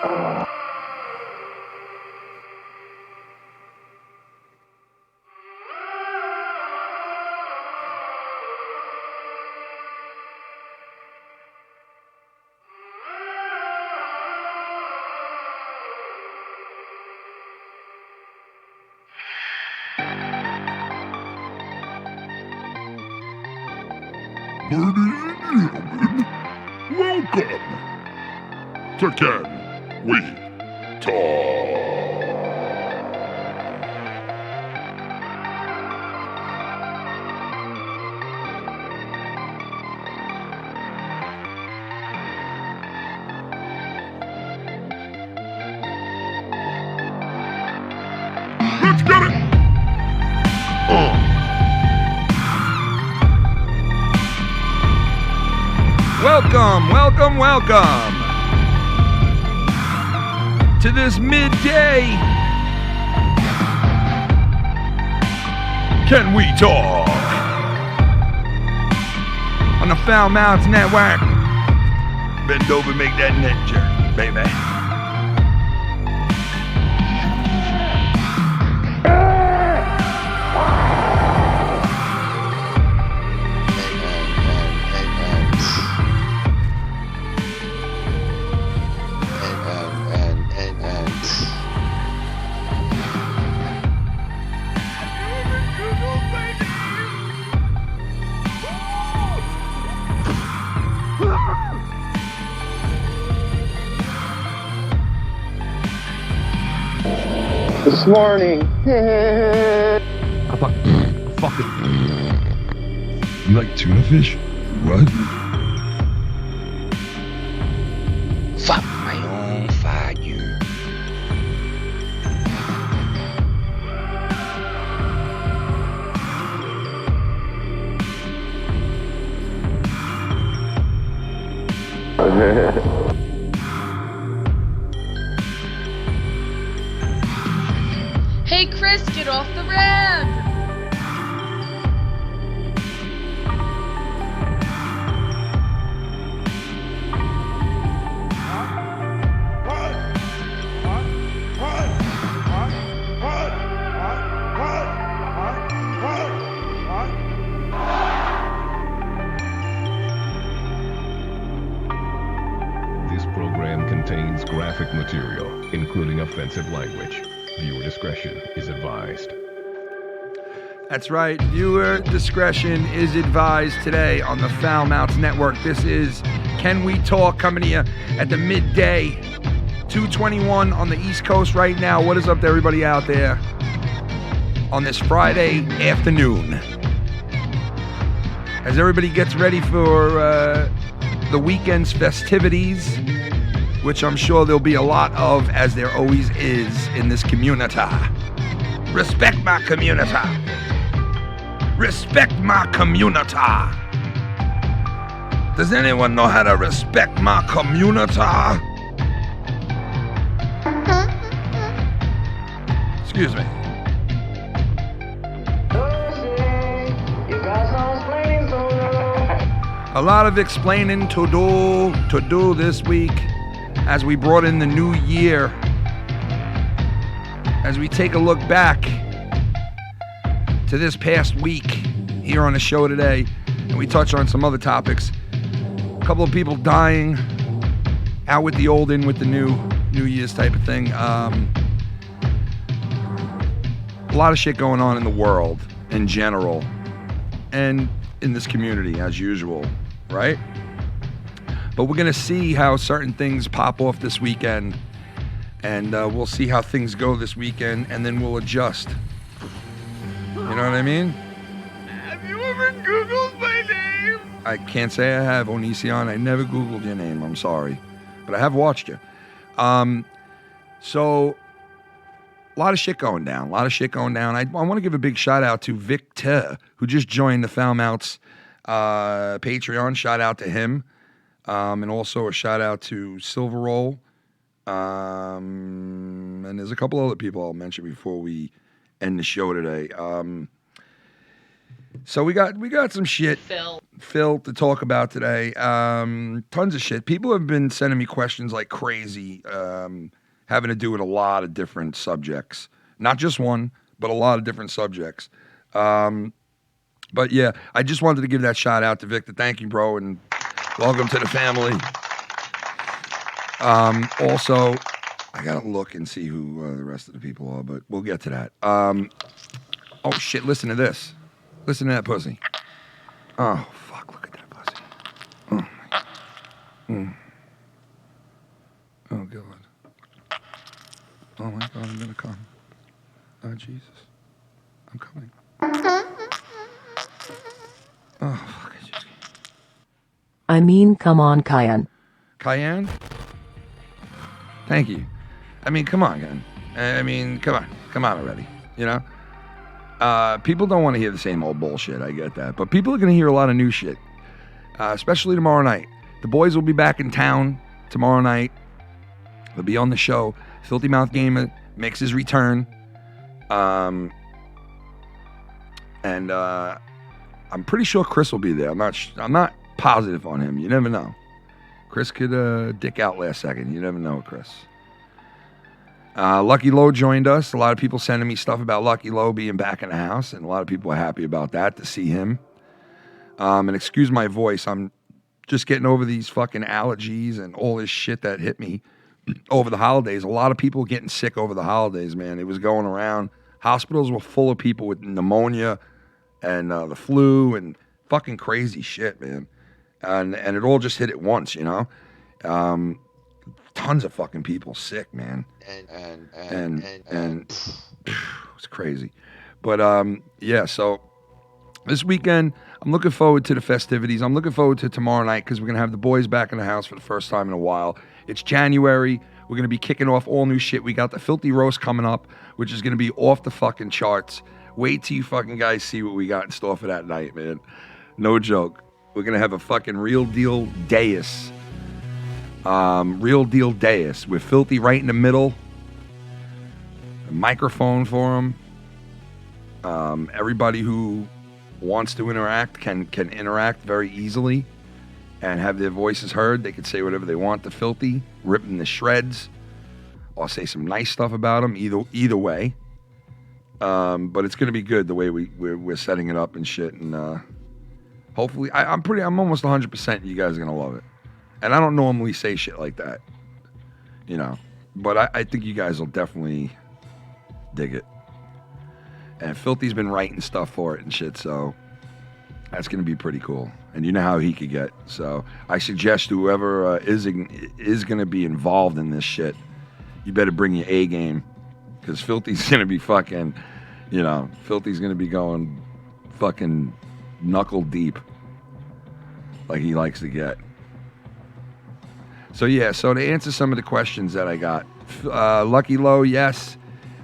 Ladies and gentlemen, welcome to Can We Talk? Let's get it! Welcome to this midday Can We Talk on the Foul Mouths Network. Bend over, make that neck jerk, baby. This morning. Fuck it. You like tuna fish? What? Fuck my own fire. Hey Chris, get off the ramp! This program contains graphic material, including offensive language. Viewer discretion is advised. That's right. Viewer discretion is advised today on the Foul Mouths Network. This is Can We Talk coming to you at the midday, 2:21 on the East Coast right now. What is up to everybody out there on this Friday afternoon? As everybody gets ready for the weekend's festivities, which I'm sure there'll be a lot of, as there always is in this community. Respect my community. Respect my community. Does anyone know how to respect my community? Excuse me. A lot of explaining to do this week as we brought in the new year, as we take a look back to this past week here on the show today, and we touch on some other topics. A couple of people dying, out with the old, in with the New Year's type of thing. A lot of shit going on in the world in general, and in this community as usual, right? But we're going to see how certain things pop off this weekend, and we'll see how things go this weekend, and then we'll adjust. You know what I mean? Have you ever Googled my name? I can't say I have, Onision. I never Googled your name. I'm sorry. But I have watched you. So, a lot of shit going down. I want to give a big shout out to Victor, who just joined the Foul Mouths Patreon. Shout out to him. And also a shout out to Silver Roll. And there's a couple other people I'll mention before we end the show today. So we got some shit Phil. Phil, to talk about today. Tons of shit. People have been sending me questions like crazy, having to do with a lot of different subjects. Not just one, but a lot of different subjects. But yeah, I just wanted to give that shout out to Victor. Thank you, bro, and welcome to the family. Also, I gotta look and see who the rest of the people are, but we'll get to that. Oh shit! Listen to this. Listen to that pussy. Oh fuck! Look at that pussy. Oh my. Oh god. Oh my god! I'm gonna come. Oh Jesus! I'm coming. Oh fuck! I just. I mean, come on, Cayenne. Cayenne? Thank you. I mean, come on, man. I mean, come on already. You know, people don't want to hear the same old bullshit. I get that, but people are going to hear a lot of new shit, especially tomorrow night. The boys will be back in town tomorrow night. They'll be on the show. Filthy Mouth Gamer makes his return, and I'm pretty sure Chris will be there. I'm not positive on him. You never know. Chris could dick out last second. You never know, Chris. Lucky Low joined us. A lot of people sending me stuff about Lucky Low being back in the house, and a lot of people are happy about that, to see him. And excuse my voice. I'm just getting over these fucking allergies and all this shit that hit me over the holidays. A lot of people getting sick over the holidays, man. It was going around. Hospitals were full of people with pneumonia and the flu and fucking crazy shit, man. And it all just hit at once, you know. Tons of fucking people sick, man. And it's crazy. But yeah, so this weekend I'm looking forward to the festivities. I'm looking forward to tomorrow night because we're gonna have the boys back in the house for the first time in a while. It's January. We're gonna be kicking off all new shit. We got the Filthy Roast coming up, which is gonna be off the fucking charts. Wait till you fucking guys see what we got in store for that night, man. No joke. We're going to have a fucking real deal dais. With Filthy right in the middle. A microphone for him. Everybody who wants to interact can interact very easily and have their voices heard. They can say whatever they want to Filthy, rip him to shreds, or say some nice stuff about him. Either way. But it's going to be good the way we're setting it up and shit. And hopefully, I'm almost 100% you guys are going to love it. And I don't normally say shit like that, you know. But I think you guys will definitely dig it. And Filthy's been writing stuff for it and shit, so that's going to be pretty cool. And you know how he could get. So I suggest whoever is going to be involved in this shit, you better bring your A game. Because Filthy's going to be fucking, you know, Filthy's going to be going fucking knuckle deep like he likes to get. So yeah, so to answer some of the questions that I got, Lucky Low, yes.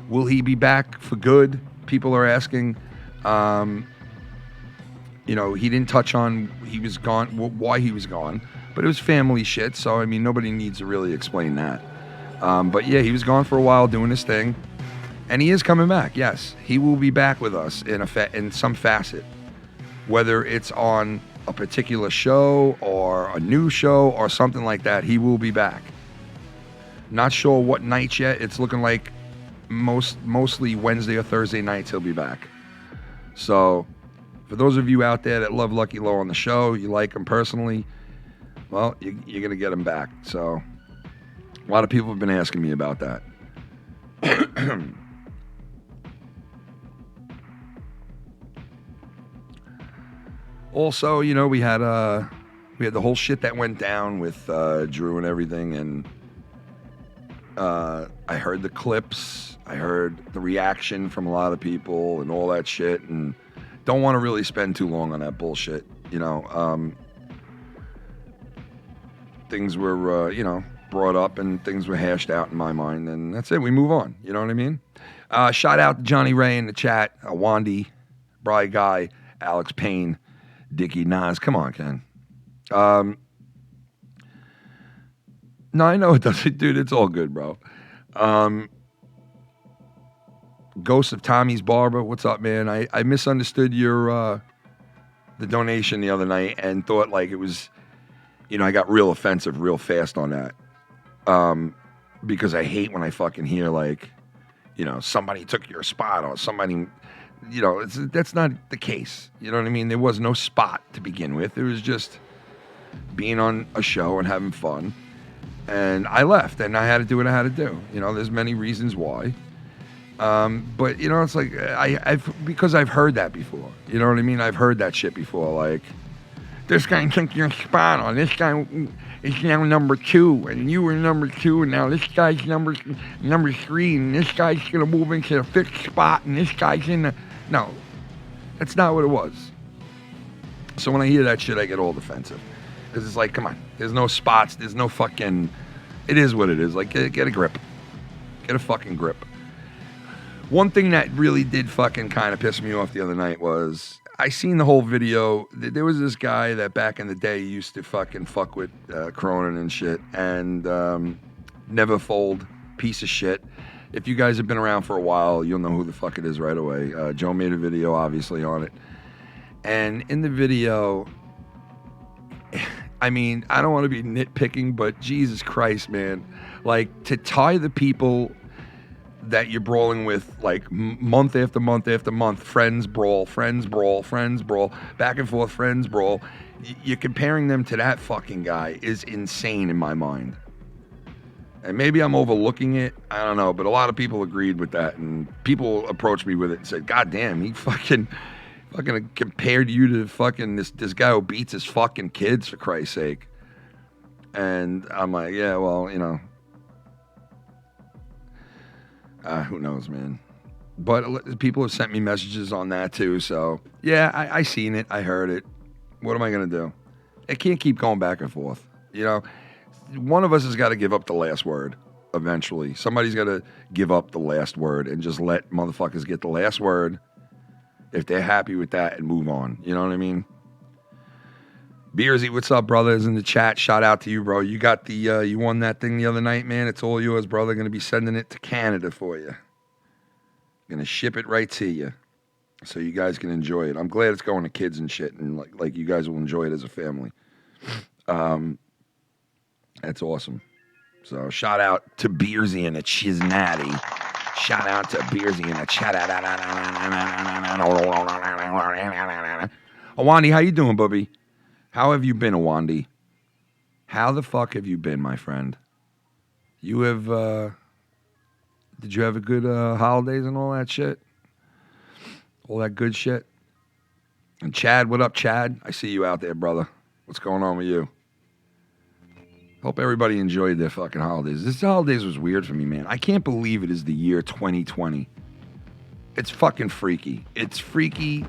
Will he be back for good? People are asking. You know, he didn't touch on he was gone, why he was gone, but it was family shit. So I mean, nobody needs to really explain that. But yeah, he was gone for a while doing his thing, and he is coming back. Yes, he will be back with us in some facet, whether it's on a particular show or a new show or something like that. He will be back. Not sure what night yet. It's looking like mostly Wednesday or Thursday nights he'll be back. So for those of you out there that love Lucky Low on the show, you like him personally, well, you're going to get him back. So a lot of people have been asking me about that. Also, you know, we had the whole shit that went down with Drew and everything, and I heard the clips, I heard the reaction from a lot of people and all that shit, and don't want to really spend too long on that bullshit, you know. Things were, you know, brought up and things were hashed out in my mind, and that's it. We move on, you know what I mean? Shout out to Johnny Ray in the chat, Wandy, Bry Guy, Alex Payne, Dickie Nas. Come on, Ken. No, I know it doesn't, dude. It's all good, bro. Ghost of Tommy's Barber. What's up, man? I misunderstood your the donation the other night and thought like it was, I got real offensive real fast on that. Because I hate when I fucking hear like, somebody took your spot or somebody, that's not the case. You know what I mean? There was no spot to begin with. It was just being on a show and having fun. And I left and I had to do what I had to do. There's many reasons why. But it's like because I've heard that before. You know what I mean? I've heard that shit before. Like, this guy took your spot, or this guy is now number 2, and you were number 2, and now this guy's number 3, and this guy's gonna move into the 5th spot, and this guy's in the. No, that's not what it was. So when I hear that shit, I get all defensive. Because it's like, come on, there's no spots, there's no fucking. It is what it is. Like, get a grip. Get a fucking grip. One thing that really did fucking kind of piss me off the other night was I seen the whole video. There was this guy that back in the day used to fucking fuck with Cronin and shit, and never fold, piece of shit. If you guys have been around for a while, you'll know who the fuck it is right away. Joe made a video, obviously, on it. And in the video, I mean, I don't want to be nitpicking, but Jesus Christ, man. Like, to tie the people that you're brawling with, like, month after month after month, friends brawl, back and forth, friends brawl. You're comparing them to that fucking guy is insane in my mind. And maybe I'm overlooking it, I don't know, but a lot of people agreed with that, and people approached me with it and said, God damn, he fucking compared you to fucking this guy who beats his fucking kids, for Christ's sake. And I'm like, yeah, well, who knows, man. But people have sent me messages on that too, so yeah, I seen it, I heard it. What am I gonna do? I can't keep going back and forth. One of us has got to give up the last word eventually. Somebody's got to give up the last word and just let motherfuckers get the last word if they're happy with that and move on. You know what I mean? Beersy, what's up, brothers in the chat? Shout out to you, bro. You got the you won that thing the other night, man. It's all yours, brother. Going to be sending it to Canada for you. Going to ship it right to you so you guys can enjoy it. I'm glad it's going to kids and shit, and like you guys will enjoy it as a family. That's awesome. So shout out to Beersy and a Chiznati. Shout out to Beersy and a chat. Awandi, how you doing, bubby? How have you been, Awandi? How the fuck have you been, my friend? You have, did you have a good holidays and all that shit? All that good shit? And Chad, what up, Chad? I see you out there, brother. What's going on with you? Hope everybody enjoyed their fucking holidays. This holidays was weird for me, man. I can't believe it is the year 2020. It's fucking freaky. It's freaky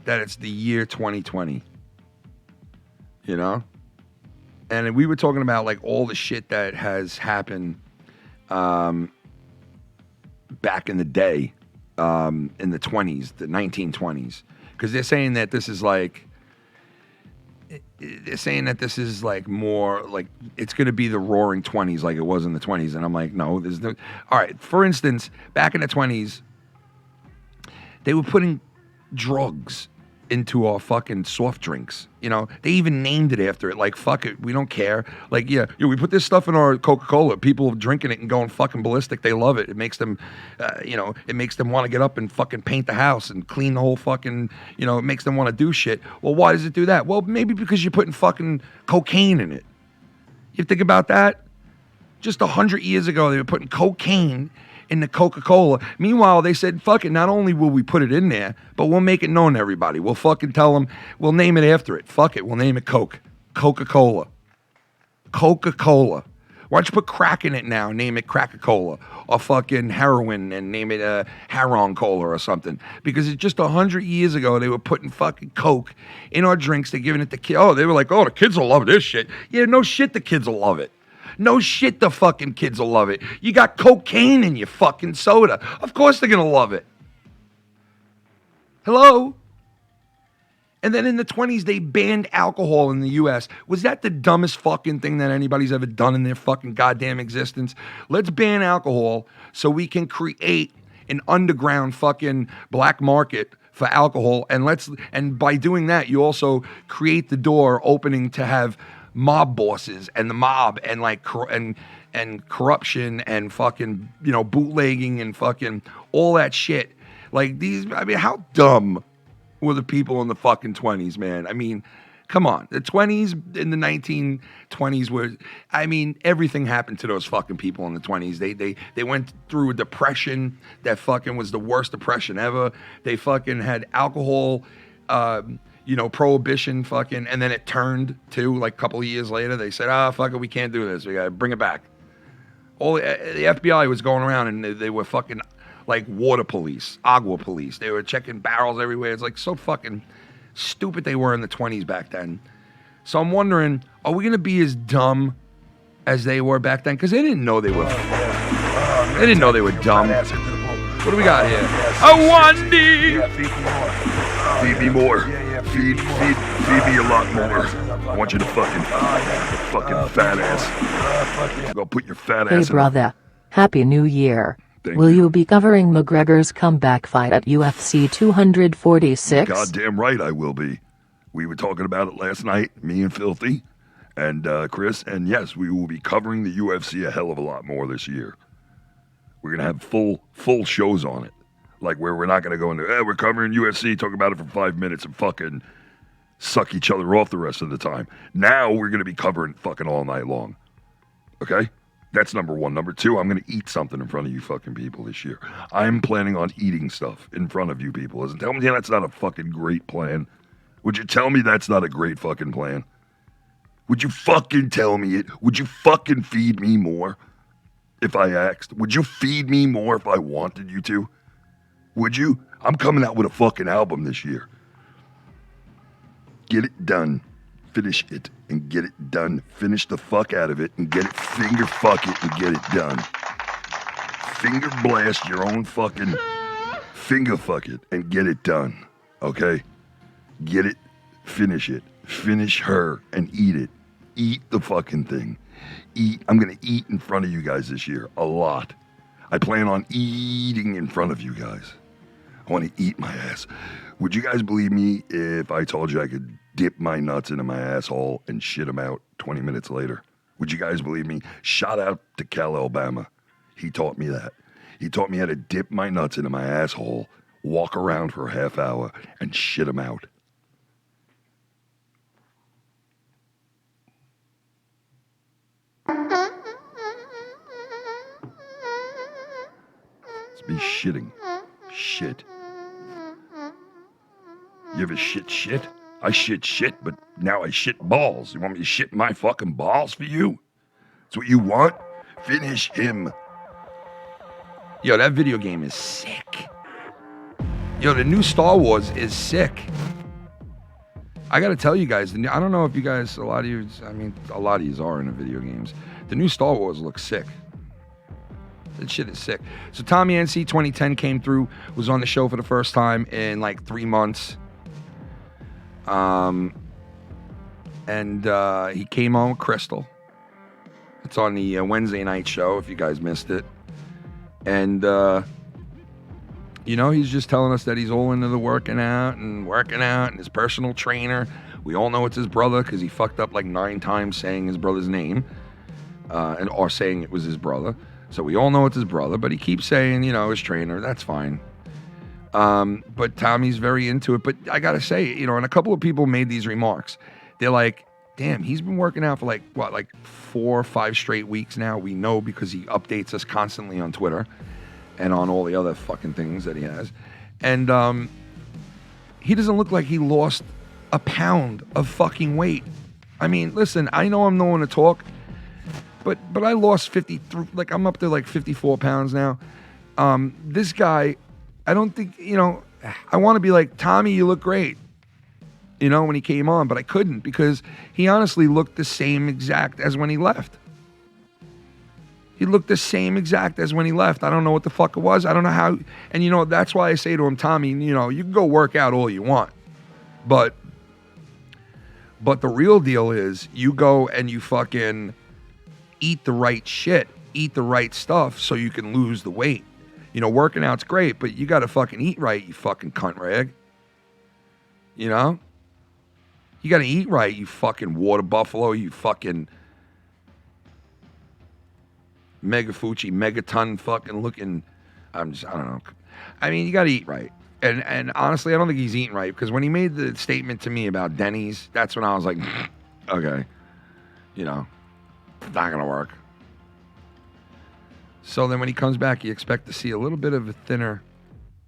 that it's the year 2020. And we were talking about like all the shit that has happened back in the day, in the 20s, the 1920s. Because they're saying that this is like, more like it's going to be the roaring 20s like it was in the 20s. And I'm like, no, there's no. All right. For instance, back in the 20s, they were putting drugs into our fucking soft drinks. They even named it after it. Like, fuck it, we don't care. Like, yeah, we put this stuff in our Coca-Cola. People are drinking it and going fucking ballistic. They love it. It makes them, it makes them want to get up and fucking paint the house and clean the whole fucking, it makes them want to do shit. Well, why does it do that? Well, maybe because you're putting fucking cocaine in it. You think about that? Just 100 years ago, they were putting cocaine in the Coca-Cola. Meanwhile, they said, fuck it, not only will we put it in there, but we'll make it known to everybody. We'll fucking tell them, we'll name it after it. Fuck it, we'll name it Coke. Coca-Cola. Coca-Cola. Why don't you put crack in it now, name it Crack-A-Cola, or fucking heroin and name it Heron Cola or something. Because it's just 100 years ago, they were putting fucking Coke in our drinks. They're giving it to kids. Oh, they were like, oh, the kids will love this shit. Yeah, no shit, the kids will love it. No shit, the fucking kids will love it. You got cocaine in your fucking soda. Of course they're going to love it. Hello? And then in the 20s, they banned alcohol in the U.S. Was that the dumbest fucking thing that anybody's ever done in their fucking goddamn existence? Let's ban alcohol so we can create an underground fucking black market for alcohol, and by doing that, you also create the door opening to have mob bosses and the mob and like and corruption and fucking, you know, bootlegging and fucking all that shit. Like these, I mean, how dumb were the people in the fucking 20s, man? I mean, come on. The 20s in the 1920s were, I mean, everything happened to those fucking people in the 20s. They went through a depression that fucking was the worst depression ever. They fucking had alcohol, you know, prohibition fucking, and then it turned to, like, a couple of years later, they said, fuck it, we can't do this. We gotta bring it back. All the FBI was going around and they were fucking like water police, agua police. They were checking barrels everywhere. It's like so fucking stupid they were in the 20s back then. So I'm wondering, are we gonna be as dumb as they were back then? Because they didn't know they were. They didn't know they were dumb. What do we got here? A onesie. Feed me more. Feed me a lot more. I want you to fucking fat ass. Go put your fat Hey ass in. brother, Happy New Year. Thank Will you. you be covering McGregor's comeback fight at UFC 246? Goddamn right I will be. We were talking about it last night, me and Filthy and Chris, and yes, we will be covering the UFC a hell of a lot more this year. We're gonna have full shows on it, like where we're not gonna go into, we're covering UFC, talk about it for 5 minutes, and fucking suck each other off the rest of the time. Now we're gonna be covering fucking all night long. Okay? That's number one. Number two, I'm going to eat something in front of you fucking people this year. I'm planning on eating stuff in front of you people. Tell me that's not a fucking great plan. Would you tell me that's not a great fucking plan? Would you fucking tell me it? Would you fucking feed me more if I asked? Would you feed me more if I wanted you to? Would you? I'm coming out with a fucking album this year. Get it done. Finish it and get it done. Finish the fuck out of it and get it. Finger fuck it and get it done. Finger blast your own fucking finger fuck it and get it done. Okay? Get it. Finish it. Finish her and eat it. Eat the fucking thing. Eat. I'm going to eat in front of you guys this year. A lot. I plan on eating in front of you guys. I want to eat my ass. Would you guys believe me if I told you I could dip my nuts into my asshole and shit them out 20 minutes later? Would you guys believe me? Shout out to Cal, Alabama. He taught me that. He taught me how to dip my nuts into my asshole, walk around for a half hour, and shit them out. It's me shitting. Shit. You ever shit? I shit, but now I shit balls. You want me to shit my fucking balls for you? That's what you want? Finish him. Yo, that video game is sick. Yo, the new Star Wars is sick. I gotta tell you guys, I don't know if you guys, a lot of you are into video games. The new Star Wars looks sick. That shit is sick. So Tommy NC 2010 came through, was on the show for the first time in like 3 months. And he came on with Crystal. It's on the Wednesday night show, if you guys missed it. And, you know, he's just telling us that he's all into the working out and his personal trainer. We all know it's his brother because he fucked up like 9 times saying his brother's name, or saying it was his brother. So we all know it's his brother, but he keeps saying, you know, his trainer. That's fine. But Tommy's very into it. But I got to say, you know, and a couple of people made these remarks. They're like, damn, he's been working out for like 4 or 5 straight weeks now. We know because he updates us constantly on Twitter and on all the other fucking things that he has. And he doesn't look like he lost a pound of fucking weight. I mean, listen, I know I'm no one to talk, but I lost 53, like I'm up to like 54 pounds now. This guy, I don't think, you know, I want to be like, Tommy, you look great, you know, when he came on, but I couldn't because he honestly looked the same exact as when he left. He looked the same exact as when he left. I don't know what the fuck it was. I don't know how, and you know, that's why I say to him, Tommy, you know, you can go work out all you want, but the real deal is you go and you fucking eat the right shit, eat the right stuff so you can lose the weight. You know, working out's great, but you got to fucking eat right, you fucking cunt rag. You know? You got to eat right, you fucking water buffalo, you fucking megaton fucking looking. I don't know. I mean, you got to eat right. And honestly, I don't think he's eating right, because when he made the statement to me about Denny's, that's when I was like, okay, you know, it's not going to work. So then when he comes back, you expect to see a little bit of a thinner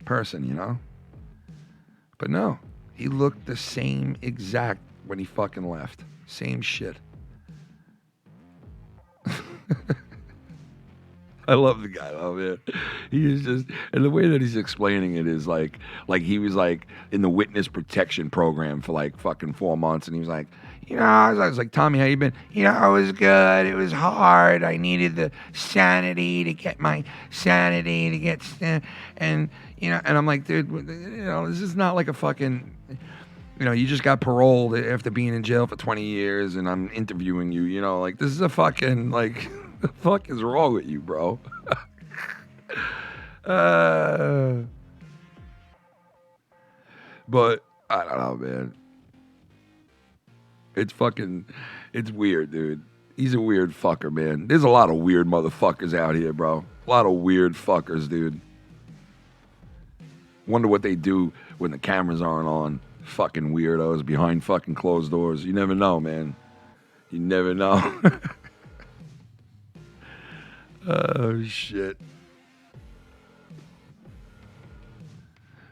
person, you know? But no, he looked the same exact when he fucking left. Same shit. I love the guy, though, man. He is just, and the way that he's explaining it is like he was like in the witness protection program for like fucking 4 months, and he was like, you know, I was like, Tommy, how you been? You know, it was good. It was hard. I needed the sanity to get my sanity to get, and you know, and I'm like, dude, you know, this is not like a fucking, you know, you just got paroled after being in jail for 20 years, and I'm interviewing you. You know, like this is a fucking like. The fuck is wrong with you, bro? But I don't know, man. It's weird, dude. He's a weird fucker, man. There's a lot of weird motherfuckers out here, bro. A lot of weird fuckers, dude. Wonder what they do when the cameras aren't on. Fucking weirdos behind fucking closed doors. You never know, man. You never know. Oh, shit.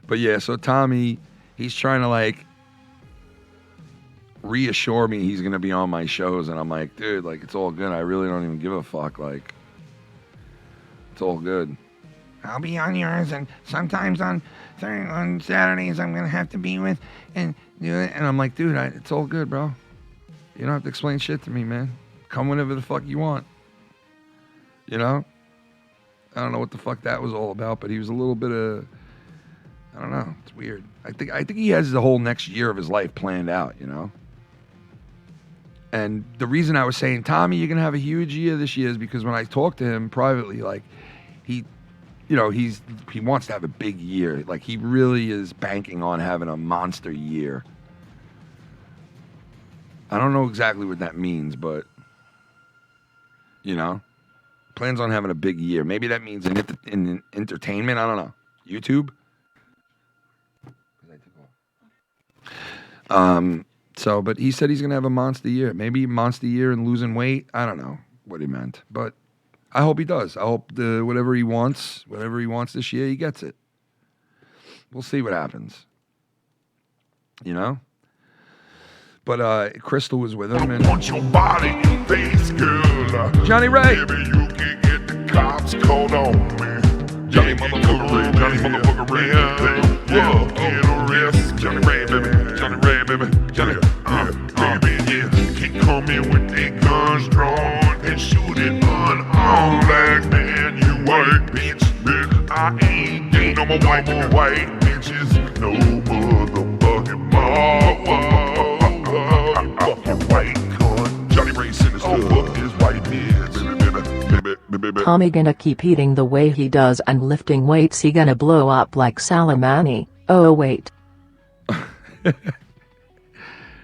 But yeah, so Tommy, he's trying to like reassure me he's going to be on my shows. And I'm like, dude, like, it's all good. I really don't even give a fuck. Like, it's all good. I'll be on yours. And sometimes on Saturdays, I'm going to have to be with and do it. And I'm like, dude, it's all good, bro. You don't have to explain shit to me, man. Come whenever the fuck you want. You know? I don't know what the fuck that was all about, but he was a little bit of, I don't know. It's weird. I think he has the whole next year of his life planned out, you know? And the reason I was saying, Tommy, you're going to have a huge year this year is because when I talked to him privately, like, he wants to have a big year. Like, he really is banking on having a monster year. I don't know exactly what that means, but, you know? Plans on having a big year. Maybe that means in entertainment. I don't know. YouTube. So, but he said he's gonna have a monster year. Maybe monster year and losing weight. I don't know what he meant, but I hope he does. I hope whatever he wants this year, he gets it. We'll see what happens. You know. But Crystal was with him, and want your body and face, girl. Johnny Ray. Maybe you can get the cops called on me. Johnny motherfucker Ray. Johnny motherfucker Ray. Yeah, get arrested. Johnny Ray, baby. Johnny Ray, baby. Johnny, baby, yeah. Can't come in with their guns drawn and shoot it unarmed like, man, you white bitch. I ain't gay no more white bitches. No motherfucking more. Fucking white cunt. Johnny Ray said his fuck his white bitch. Baby. Tommy gonna keep eating the way he does and lifting weights, he gonna blow up like Soleimani. Oh wait.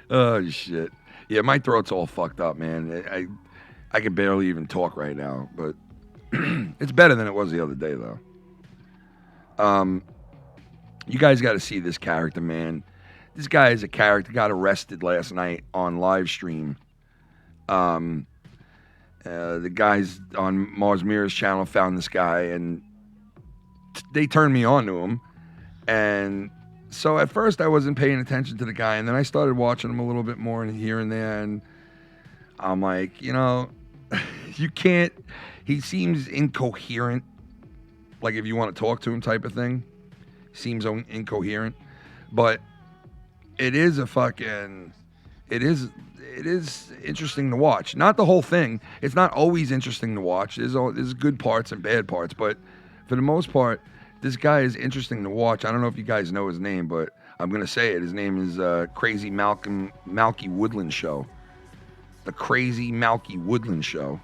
Oh shit. Yeah, my throat's all fucked up, man. I can barely even talk right now, but it's better than it was the other day though. You guys got to see this character, man. This guy is a character. Got arrested last night on live stream. The guys on Mars Mirror's channel found this guy, and they turned me on to him. And so at first I wasn't paying attention to the guy, and then I started watching him a little bit more and here and there, and I'm like, you know, you can't. He seems incoherent. Like if you want to talk to him, type of thing. Seems incoherent, but it is interesting to watch. Not the whole thing. It's not always interesting to watch. There's good parts and bad parts, but for the most part, this guy is interesting to watch. I don't know if you guys know his name, but I'm gonna say it. His name is Crazy Malkie Woodland Show. The Crazy Malkie Woodland Show,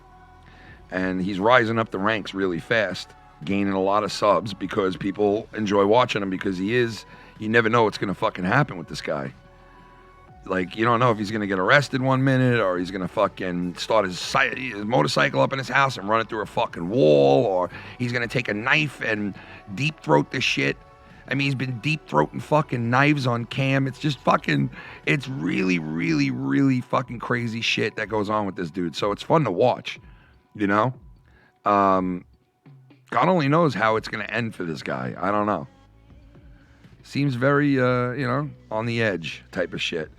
and he's rising up the ranks really fast. gaining a lot of subs because people enjoy watching him because you never know what's going to fucking happen with this guy. Like, you don't know if he's going to get arrested 1 minute or he's going to fucking start his motorcycle up in his house and run it through a fucking wall, or he's going to take a knife and deep throat this shit. I mean, he's been deep throating fucking knives on cam. It's just fucking, it's really, really, really fucking crazy shit that goes on with this dude. So it's fun to watch, you know? God only knows how it's going to end for this guy. I don't know. Seems very, on the edge type of shit.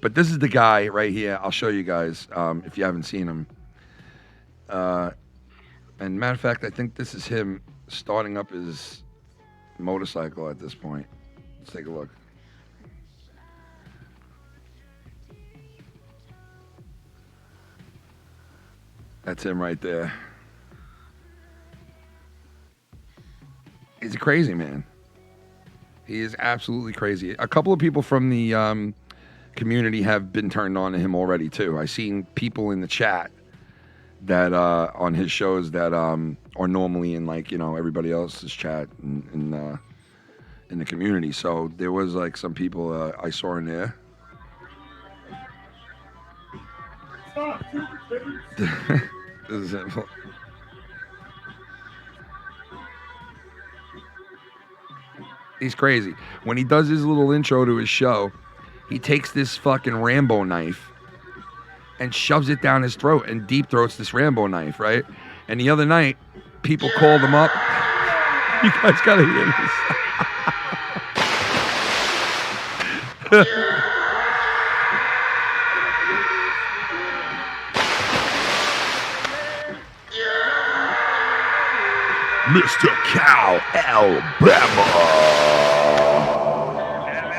But this is the guy right here. I'll show you guys if you haven't seen him. And matter of fact, I think this is him starting up his motorcycle at this point. Let's take a look. That's him right there. He's a crazy man. He is absolutely crazy. A couple of people from the community have been turned on to him already too. I've seen people in the chat that on his shows that are normally in everybody else's chat in the community. So there was like some people I saw in there. This is it. He's crazy. When he does his little intro to his show, he takes this fucking Rambo knife and shoves it down his throat and deep throats this Rambo knife, right? And the other night, people called him up. You guys gotta hear this. Mr. Cow, Alabama.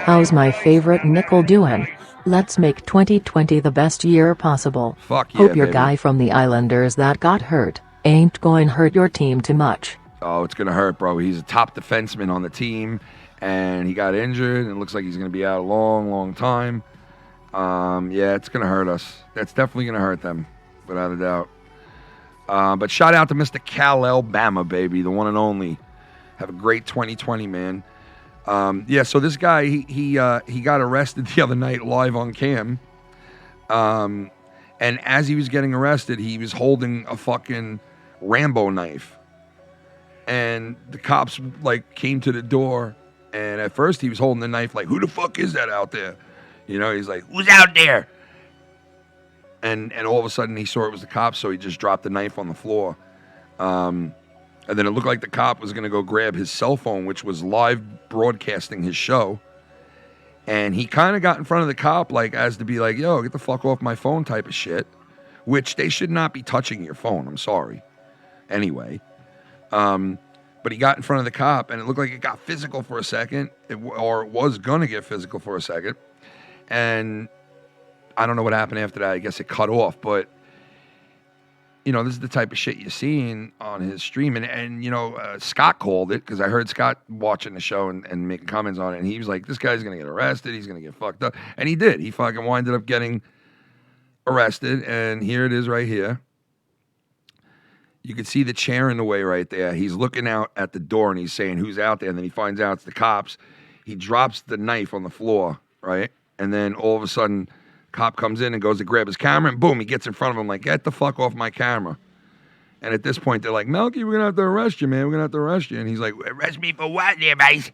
How's my favorite nickel doing? Let's make 2020 the best year possible. Fuck yeah, Hope your baby. guy from the Islanders that got hurt ain't going to hurt your team too much. Oh, it's gonna hurt, bro. He's a top defenseman on the team, and he got injured, and it looks like he's gonna be out a long, long time. Yeah, it's gonna hurt us. That's definitely gonna hurt them, without a doubt. But shout out to Mr. Cal Alabama, baby, the one and only. Have a great 2020, man. Yeah, so this guy, he got arrested the other night live on cam. And as he was getting arrested, he was holding a fucking Rambo knife. And the cops, came to the door. And at first he was holding the knife like, who the fuck is that out there? You know, he's like, who's out there? And all of a sudden he saw it was the cops, so he just dropped the knife on the floor. And then it looked like the cop was going to go grab his cell phone, which was live broadcasting his show. And he kind of got in front of the cop, as to be like, yo, get the fuck off my phone type of shit. Which they should not be touching your phone. I'm sorry. Anyway. But he got in front of the cop, and it looked like it got physical for a second. Or it was going to get physical for a second. And I don't know what happened after that. I guess it cut off. But, this is the type of shit you're seeing on his stream. And Scott called it, because I heard Scott watching the show and making comments on it. And he was like, this guy's going to get arrested. He's going to get fucked up. And he did. He fucking winded up getting arrested. And here it is right here. You can see the chair in the way right there. He's looking out at the door, and he's saying, who's out there? And then he finds out it's the cops. He drops the knife on the floor, right? And then all of a sudden, cop comes in and goes to grab his camera, and boom, he gets in front of him like, get the fuck off my camera. And at this point, they're like, Malkie, we're going to have to arrest you, man. We're going to have to arrest you. And he's like, arrest me for what there, mate?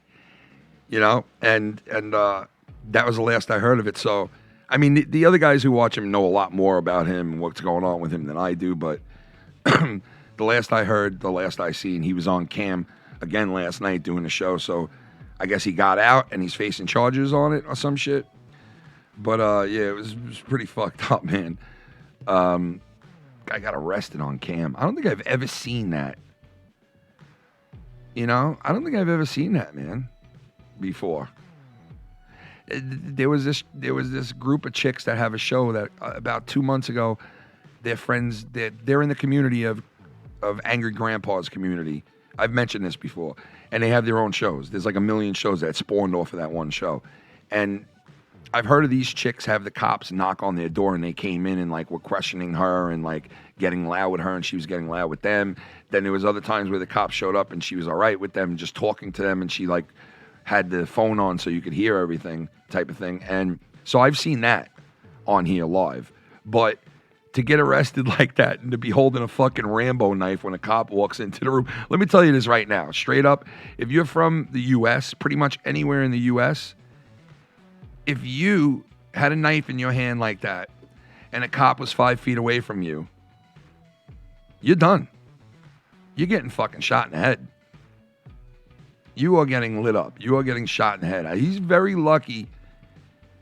And that was the last I heard of it. So, I mean, the other guys who watch him know a lot more about him and what's going on with him than I do. But the last I heard, the last I seen, he was on cam again last night doing the show. So I guess he got out and he's facing charges on it or some shit. But, yeah, it was pretty fucked up, man. Guy got arrested on cam. I don't think I've ever seen that. I don't think I've ever seen that, man, before. There was this group of chicks that have a show that about 2 months ago, their friends, they're in the community of Angry Grandpa's community. I've mentioned this before. And they have their own shows. There's like 1 million shows that spawned off of that one show. And I've heard of these chicks have the cops knock on their door and they came in and like were questioning her and like getting loud with her and she was getting loud with them. Then there was other times where the cops showed up and she was all right with them, just talking to them, and she like had the phone on so you could hear everything type of thing. And so I've seen that on here live. But to get arrested like that and to be holding a fucking Rambo knife when a cop walks into the room. Let me tell you this right now, straight up. If you're from the U.S., pretty much anywhere in the U.S., if you had a knife in your hand like that and a cop was 5 feet away from you, you're done. You're getting fucking shot in the head. You are getting lit up. You are getting shot in the head. He's very lucky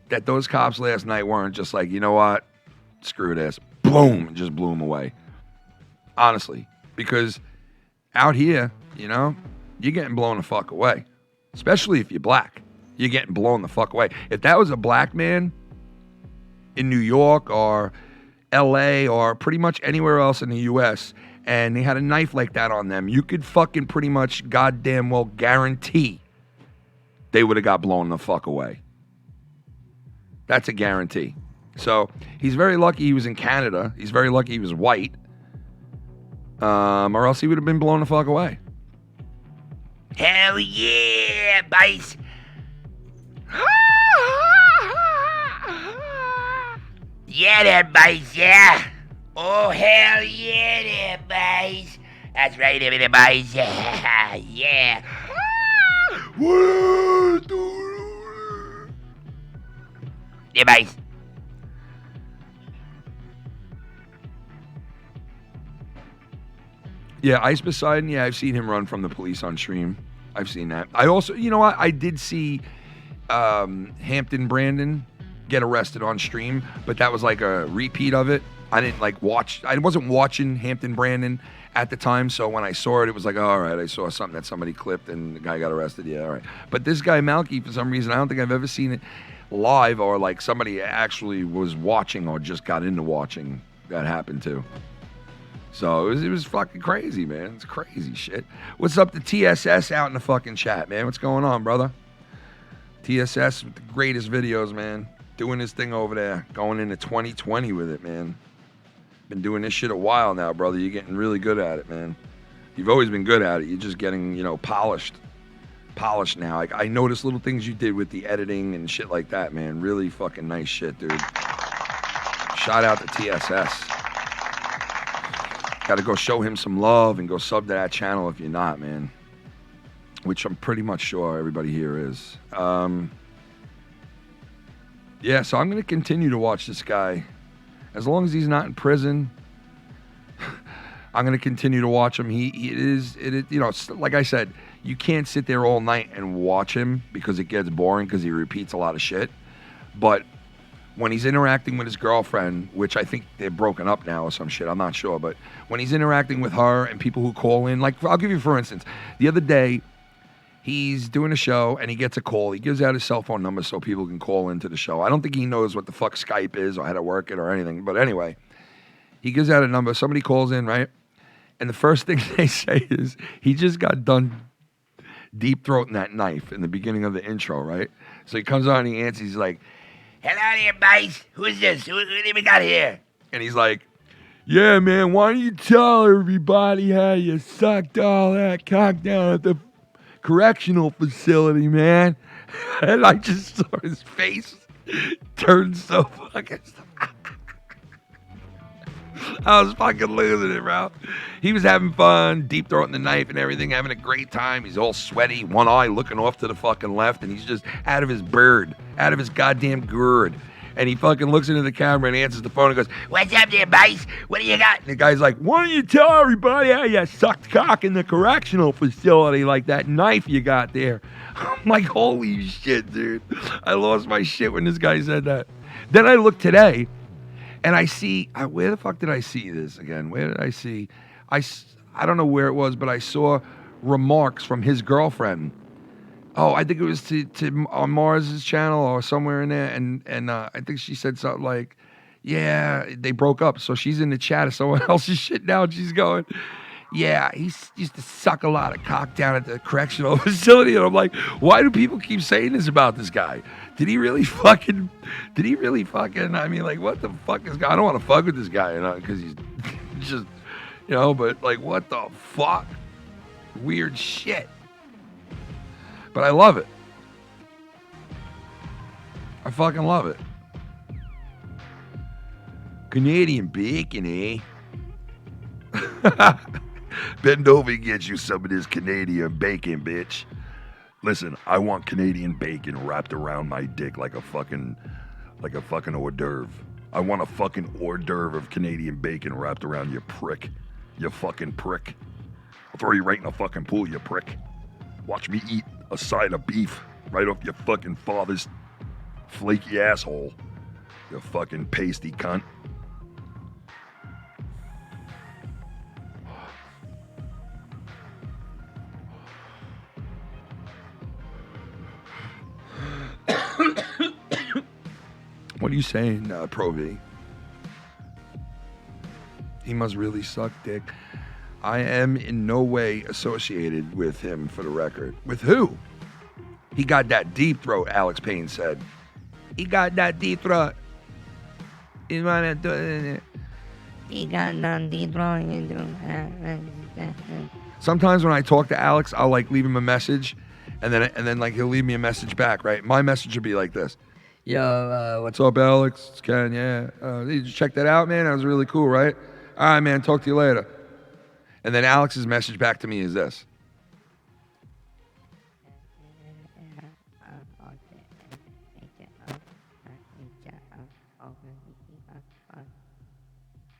that those cops last night weren't just like, you know what? Screw this. Boom. And just blew him away. Honestly. Because out here, you know, you're getting blown the fuck away. Especially if you're black. You're getting blown the fuck away. If that was a black man in New York or LA or pretty much anywhere else in the US and they had a knife like that on them, you could fucking pretty much goddamn well guarantee they would have got blown the fuck away. That's a guarantee. So he's very lucky he was in Canada. He's very lucky he was white. Or else he would have been blown the fuck away. Hell yeah, boys. Yeah, there, boys, yeah. Oh, hell yeah, there, boys. That's right, there, boys. Yeah, yeah. Yeah, boys. Yeah, Ice Poseidon, yeah, I've seen him run from the police on stream. I've seen that. I also, you know what, I did see Hampton Brandon get arrested on stream, but that was like a repeat of it. I didn't like watch, I wasn't watching Hampton Brandon at the time, so when I saw it, it was like, oh, all right, I saw something that somebody clipped and the guy got arrested, yeah, all right. But this guy, Malkie, for some reason, I don't think I've ever seen it live or like somebody actually was watching or just got into watching that happened to. So it was fucking crazy, man. It's crazy shit. What's up to TSS out in the fucking chat, man? What's going on, brother? TSS with the greatest videos, man. Doing his thing over there. Going into 2020 with it, man. Been doing this shit a while now, brother. You're getting really good at it, man. You've always been good at it. You're just getting, you know, polished now. Like, I noticed little things you did with the editing and shit like that, man. Really fucking nice shit, dude. Shout out to TSS. Got to go show him some love and go sub to that channel if you're not, man. Which I'm pretty much sure everybody here is. Yeah, so I'm going to continue to watch this guy. As long as he's not in prison, I'm going to continue to watch him. It is, you know, like I said, you can't sit there all night and watch him because it gets boring because he repeats a lot of shit. But when he's interacting with his girlfriend, which I think they're broken up now or some shit, I'm not sure. But when he's interacting with her and people who call in, like I'll give you for instance, the other day, he's doing a show and he gets a call. He gives out his cell phone number so people can call into the show. I don't think he knows what the fuck Skype is or how to work it or anything. But anyway, he gives out a number. Somebody calls in, right? And the first thing they say is he just got done deep throating that knife in the beginning of the intro, right? So he comes on and he answers. He's like, hello there, boys. Who's this? Who do we got here? and he's like, yeah, man, why don't you tell everybody how you sucked all that cock down at the correctional facility, man? And I just saw his face turn so fucking... I was fucking losing it, bro. He was having fun, deep throating the knife and everything, having a great time. He's all sweaty, one eye looking off to the fucking left, and he's just out of his bird, out of his goddamn gourd. And he fucking looks into the camera and answers the phone and goes, what's up there, boys? What do you got? And the guy's like, why don't you tell everybody how you sucked cock in the correctional facility, like that knife you got there? I'm like, holy shit, dude. I lost my shit when this guy said that. Then I look today, and I see, where the fuck did I see this again? Where did I see? I don't know where it was, but I saw remarks from his girlfriend. Oh, I think it was on Mars's channel or somewhere in there, and I think she said something like, yeah, they broke up. So she's in the chat of someone else's shit now, and she's going, yeah, he used to suck a lot of cock down at the correctional facility. And I'm like, why do people keep saying this about this guy? Did he really fucking, I mean, like, what the fuck is, I don't want to fuck with this guy, you know, because he's just, you know, but like, what the fuck? Weird shit. But I love it. I fucking love it. Canadian bacon, eh? Bend over and get you some of this Canadian bacon, bitch. Listen, I want Canadian bacon wrapped around my dick like a fucking hors d'oeuvre. I want a fucking hors d'oeuvre of Canadian bacon wrapped around you prick. You fucking prick. I'll throw you right in a fucking pool, you prick. Watch me eat a side of beef right off your fucking father's flaky asshole. You fucking pasty cunt. What are you saying, Pro V? He must really suck dick. I am in no way associated with him, for the record. With who? He got that deep throat, Alex Payne said. He got that deep throat. He got that deep throat. Sometimes when I talk to Alex, I'll like leave him a message, and then like he'll leave me a message back, right? My message would be like this. Yo, what's up, Alex? It's Ken, yeah. Did you check that out, man? That was really cool, right? All right, man, talk to you later. And then Alex's message back to me is this.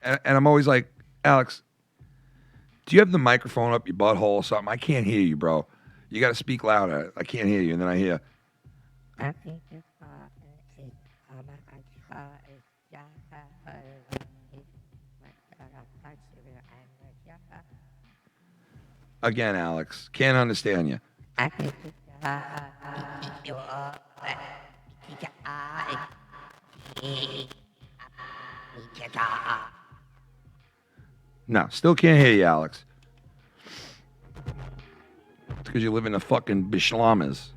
And I'm always like, Alex, do you have the microphone up your butthole or something? I can't hear you, bro. You got to speak louder. I can't hear you. And then I hear... Again, Alex. Can't understand you. No, still can't hear you, Alex. It's because you live in the fucking Bishlamas.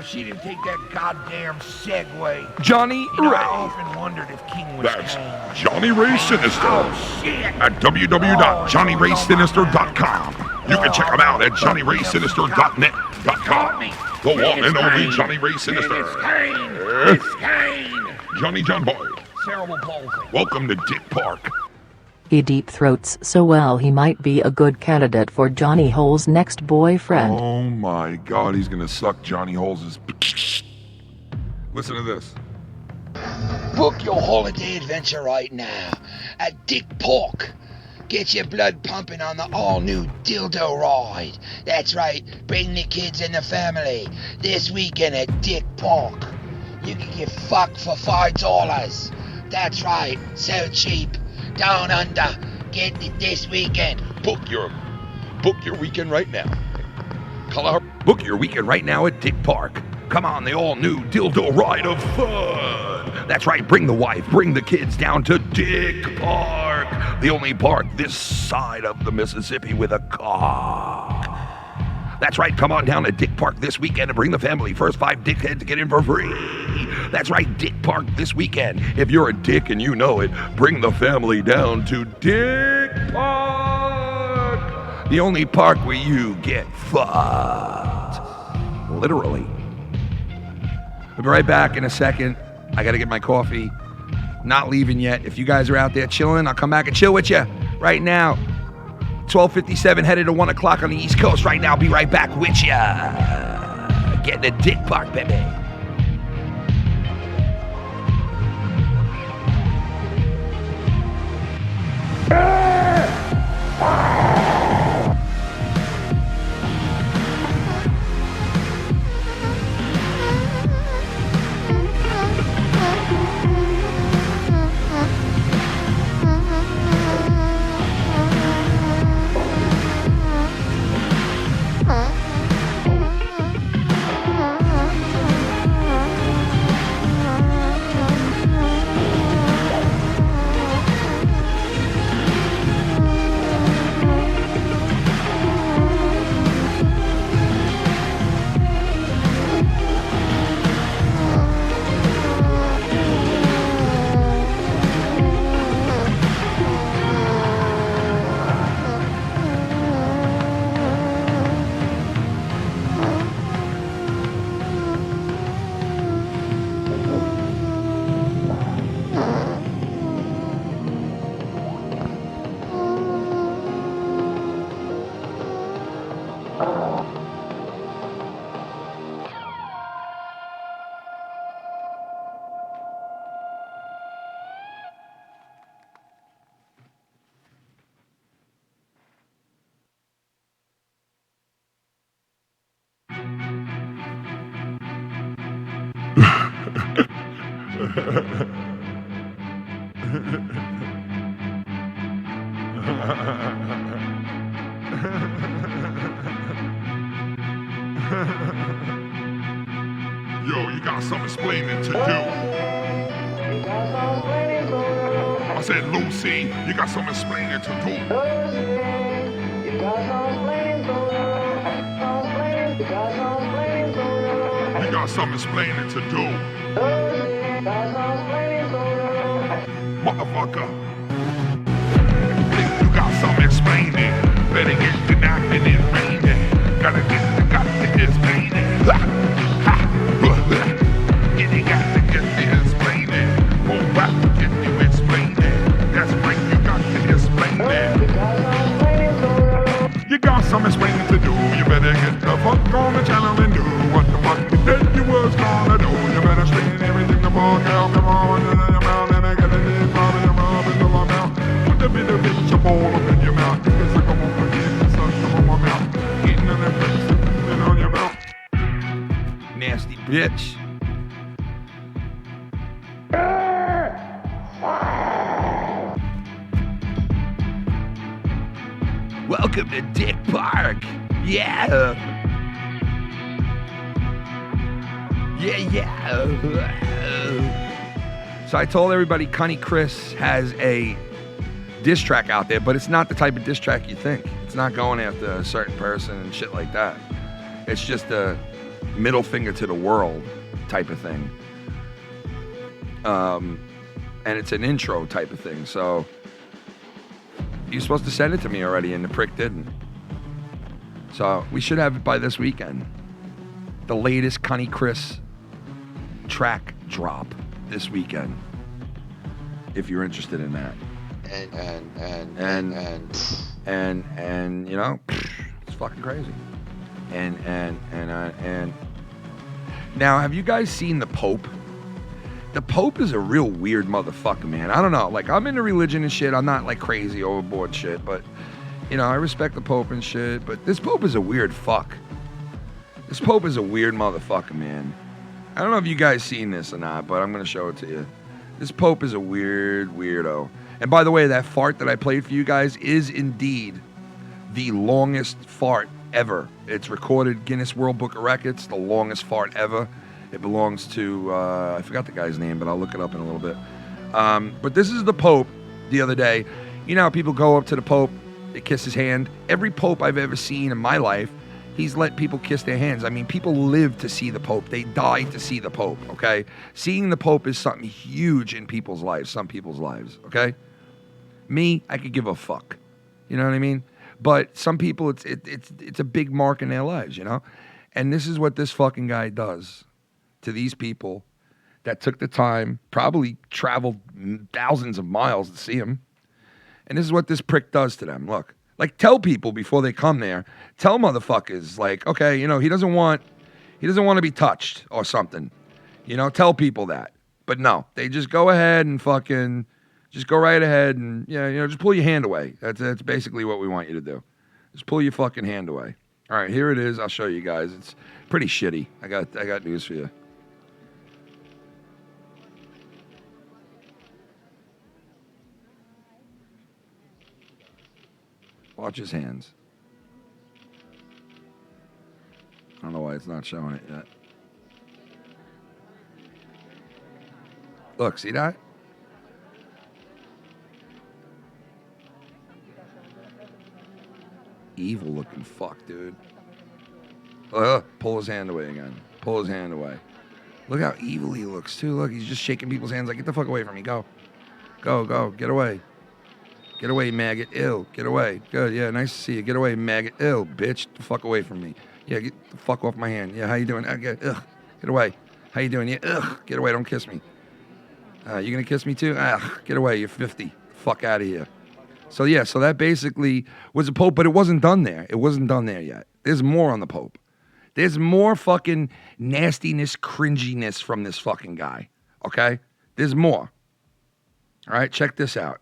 She didn't take that goddamn segue. Johnny Ray. Ray. I often wondered if King was That's Kane. Johnny Ray Sinister Oh, shit. at www.johnnyraysinister.com. You can check him out at johnnyraySinister.net.com. The one and only Johnny Ray Sinister. It's Kane. It's Kane. Johnny John Boy. Cerebral palsy. Welcome to Dick Park. He deep throats so well he might be a good candidate for Johnny Hole's next boyfriend. Oh my God, he's gonna suck Johnny Holes' Listen to this. Book your holiday adventure right now at Dick Park. Get your blood pumping on the all-new dildo ride. That's right, bring the kids and the family this weekend at Dick Park. You can get fucked for $5. That's right, so cheap. Down under. Get it this weekend. Book your weekend right now. Book your weekend right now at Dick Park. Come on, the all-new dildo ride of fun. That's right, bring the wife, bring the kids down to Dick Park. The only park this side of the Mississippi with a cock. That's right, come on down to Dick Park this weekend and bring the family. First 5 dickheads to get in for free. That's right, Dick Park this weekend. If you're a dick and you know it, bring the family down to Dick Park. The only park where you get fucked. Literally. We'll be right back in a second. I gotta get my coffee. Not leaving yet. If you guys are out there chilling, I'll come back and chill with you right now. 12:57, headed to 1 o'clock on the East Coast right now. Be right back with ya. Getting to Dick Park, baby. Yo, you got some explaining to do. I said, Lucy, you got some explaining to do. You got some explaining to do. Motherfucker. You got some explaining. Better get to knocking and raining. Gotta get explaining. Ha! Ha! You got to get the explaining. Oh, what to get you explaining. That's right, you got to explain it. You got some explaining to do. You better get the fuck on the channel and do what the fuck you said you was gonna do. You better explain everything the fuck out. Come on, in your mouth, and I gotta live out of your mouth until I'm out. Put the bit of bitch up all up in your mouth. You can suck 'em on my dick and suck 'em on my mouth. Eating on that face and on your mouth. Nasty bitch. Welcome to Dick Park. Yeah. Yeah. So I told everybody Cunny Chris has a diss track out there, but it's not the type of diss track you think. It's not going after a certain person and shit like that. It's just a middle finger to the world type of thing. And it's an intro type of thing. So you're supposed to send it to me already, and the prick didn't. So we should have it by this weekend. The latest Cunny Chris track drop this weekend, if you're interested in that. And you know, it's fucking crazy. And now, have you guys seen the Pope? The Pope is a real weird motherfucker, man. I don't know. Like, I'm into religion and shit. I'm not like crazy overboard shit, but you know, I respect the Pope and shit. But this Pope is a weird fuck. This Pope is a weird motherfucker, man. I don't know if you guys seen this or not, but I'm gonna show it to you. This Pope is a weird weirdo. And by the way, that fart that I played for you guys is indeed the longest fart ever. It's recorded Guinness World Book of Records, the longest fart ever. It belongs to, I forgot the guy's name, but I'll look it up in a little bit. But this is the Pope the other day. You know how people go up to the Pope, they kiss his hand? Every Pope I've ever seen in my life, he's let people kiss their hands. I mean, people live to see the Pope. They die to see the Pope, okay? Seeing the Pope is something huge in people's lives, some people's lives, okay? Me, I could give a fuck. You know what I mean? But some people, it's a big mark in their lives, you know? And this is what this fucking guy does to these people that took the time, probably traveled thousands of miles to see him. And this is what this prick does to them. Look, like, tell people before they come there, tell motherfuckers, like, okay, you know, he doesn't want to be touched or something. You know, tell people that. But no, they just go ahead and fucking, just go right ahead and, yeah, you know, just pull your hand away. That's basically what we want you to do. Just pull your fucking hand away. All right, here it is. I'll show you guys. It's pretty shitty. I got news for you. Watch his hands. I don't know why it's not showing it yet. Look, see that? Evil looking fuck, dude. Pull his hand away again. Pull his hand away. Look how evil he looks, too. Look, he's just shaking people's hands like, get the fuck away from me. Go. Go. Get away. Get away, maggot. Ill. Get away. Good. Yeah, nice to see you. Get away, maggot. Ill. Bitch. Get the fuck away from me. Yeah, get the fuck off my hand. Yeah, how you doing? Get away. How you doing? Yeah, get away. Don't kiss me. You gonna kiss me too? Get away. You're 50. Fuck out of here. So yeah, so that basically was the Pope, but it wasn't done there. It wasn't done there yet. There's more on the Pope. There's more fucking nastiness, cringiness from this fucking guy. Okay? There's more. All right, check this out.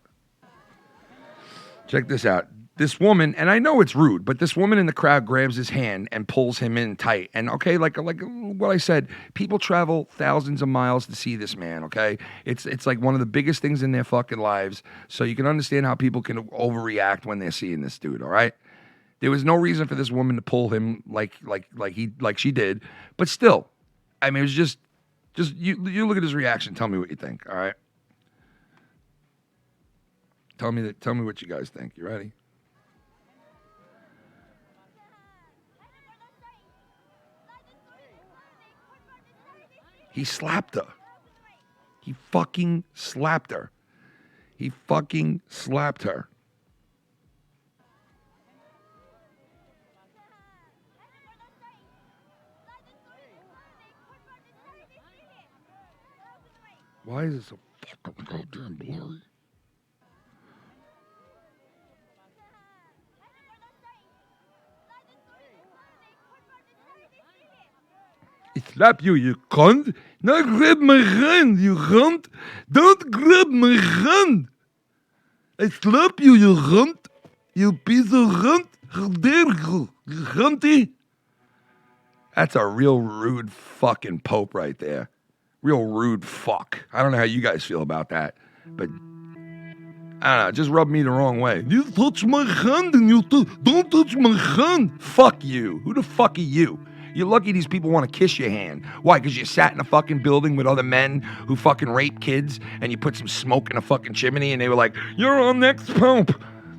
Check this out. this woman, and I know it's rude, but this woman in the crowd grabs his hand and pulls him in tight. And okay, like what I said, people travel thousands of miles to see this man, okay? It's like one of the biggest things in their fucking lives. So you can understand how people can overreact when they're seeing this dude, all right? There was no reason for this woman to pull him like she did, but still, I mean, it was just you look at his reaction. Tell me what you think. All right. Tell me what you guys think. You ready? He slapped her. He fucking slapped her. He fucking slapped her. Why is it so fucking goddamn blurry? I slap you, you cunt. Now grab my hand, you cunt. Don't grab my hand. I slap you, you cunt. You piece of cunt. How dare you, cunty? That's a real rude fucking pope right there. Real rude fuck. I don't know how you guys feel about that, but I don't know. It just rubbed me the wrong way. You touch my hand and don't touch my hand. Fuck you. Who the fuck are you? You're lucky these people want to kiss your hand. Why? Because you sat in a fucking building with other men who fucking rape kids and you put some smoke in a fucking chimney and they were like, you're our next pope.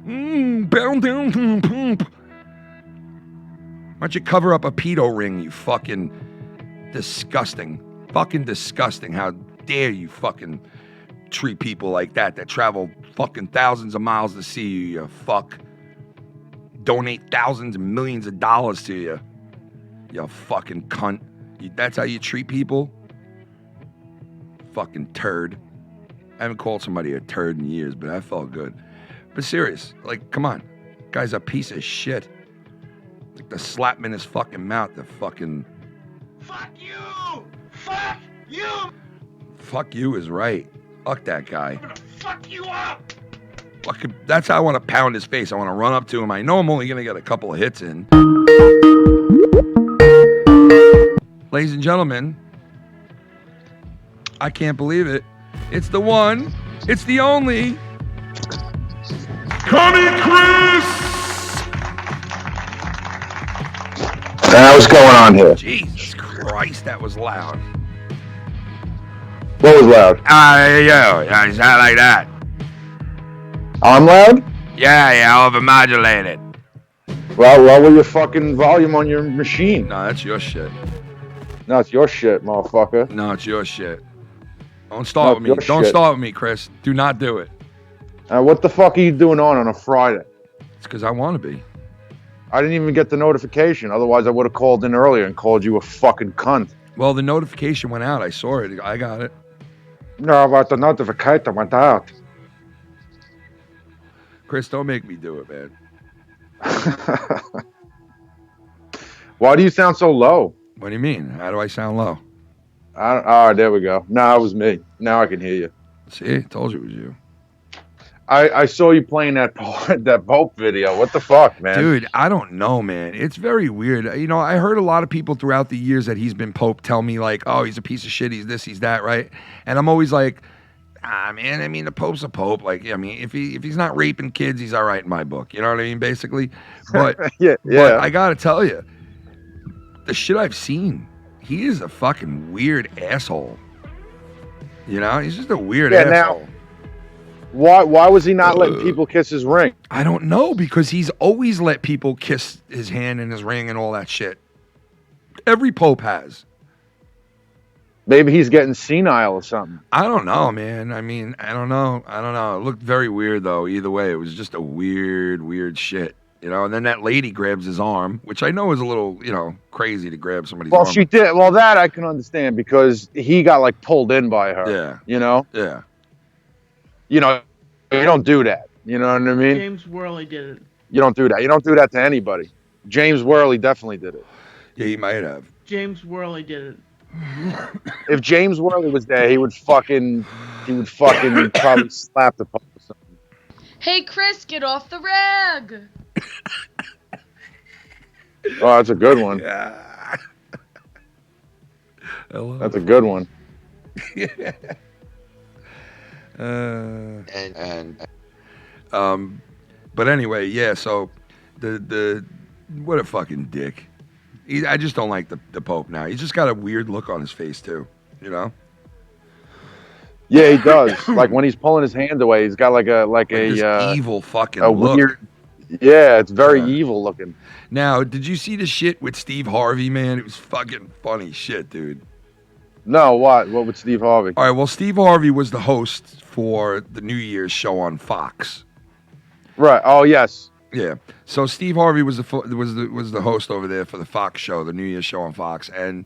Bow down to the pope. Why don't you cover up a pedo ring, you fucking disgusting. Fucking disgusting. How dare you fucking treat people like that travel fucking thousands of miles to see you, you fuck. Donate thousands and millions of dollars to you. You fucking cunt. That's how you treat people? Fucking turd. I haven't called somebody a turd in years, but that felt good. But serious, like, come on. Guy's a piece of shit. Like the slap him in his fucking mouth, the fucking... Fuck you! Fuck you! Fuck you is right. Fuck that guy. I'm gonna fuck you up! Fucking, that's how I want to pound his face. I want to run up to him. I know I'm only going to get a couple of hits in. Ladies and gentlemen, I can't believe it. It's the one, it's the only... Connie Chris! What's going on here? Jesus Christ, that was loud. What was loud? Yeah, it's not like that. I'm loud? Yeah, overmodulated. Well, lower your fucking volume on your machine. No, that's your shit. No, it's your shit, motherfucker. No, it's your shit. Don't start with me. Don't start with me, Chris. Do not do it. What the fuck are you doing on a Friday? It's because I want to be. I didn't even get the notification. Otherwise, I would have called in earlier and called you a fucking cunt. Well, the notification went out. I saw it. I got it. No, but the notification went out. Chris, don't make me do it, man. Why do you sound so low? What do you mean? How do I sound low? There we go. Now it was me. Now I can hear you. See, I told you it was you. I saw you playing that Pope video. What the fuck, man? Dude, I don't know, man. It's very weird. You know, I heard a lot of people throughout the years that he's been Pope tell me like, oh, he's a piece of shit. He's this, he's that, right? And I'm always like, man, I mean, the Pope's a Pope. Like, I mean, if he's not raping kids, he's all right in my book. You know what I mean, basically? But, yeah. But I got to tell you, the shit I've seen, he is a fucking weird asshole. You know, he's just a weird asshole. Now, why was he not letting people kiss his ring? I don't know, because he's always let people kiss his hand and his ring and all that shit. Every Pope has. Maybe he's getting senile or something. I don't know, man. I mean, I don't know. It looked very weird, though. Either way, it was just a weird shit. You know, and then that lady grabs his arm, which I know is a little, crazy to grab somebody's arm. Well, she did. Well, that I can understand because he got, like, pulled in by her. Yeah. You know? Yeah. You know, you don't do that. You know what I mean? James Worley did it. You don't do that. You don't do that to anybody. James Worley definitely did it. Yeah, he might have. James Worley did it. If James Worley was there, he would fucking probably slap the Pope or something. Hey, Chris, get off the rag. Oh, that's a good one. Yeah. I love That's a good one. But anyway, yeah. So the what a fucking dick. I just don't like the Pope now. He's just got a weird look on his face too. You know. Yeah, he does. Like when he's pulling his hand away, he's got like this evil fucking a look. weird. Yeah, it's very evil looking. Now, did you see the shit with Steve Harvey, man? It was fucking funny shit, dude. No, what? What with Steve Harvey? All right, well, Steve Harvey was the host for the New Year's show on Fox. Right. Oh, yes. Yeah. So Steve Harvey was the host over there for the Fox show, the New Year's show on Fox, and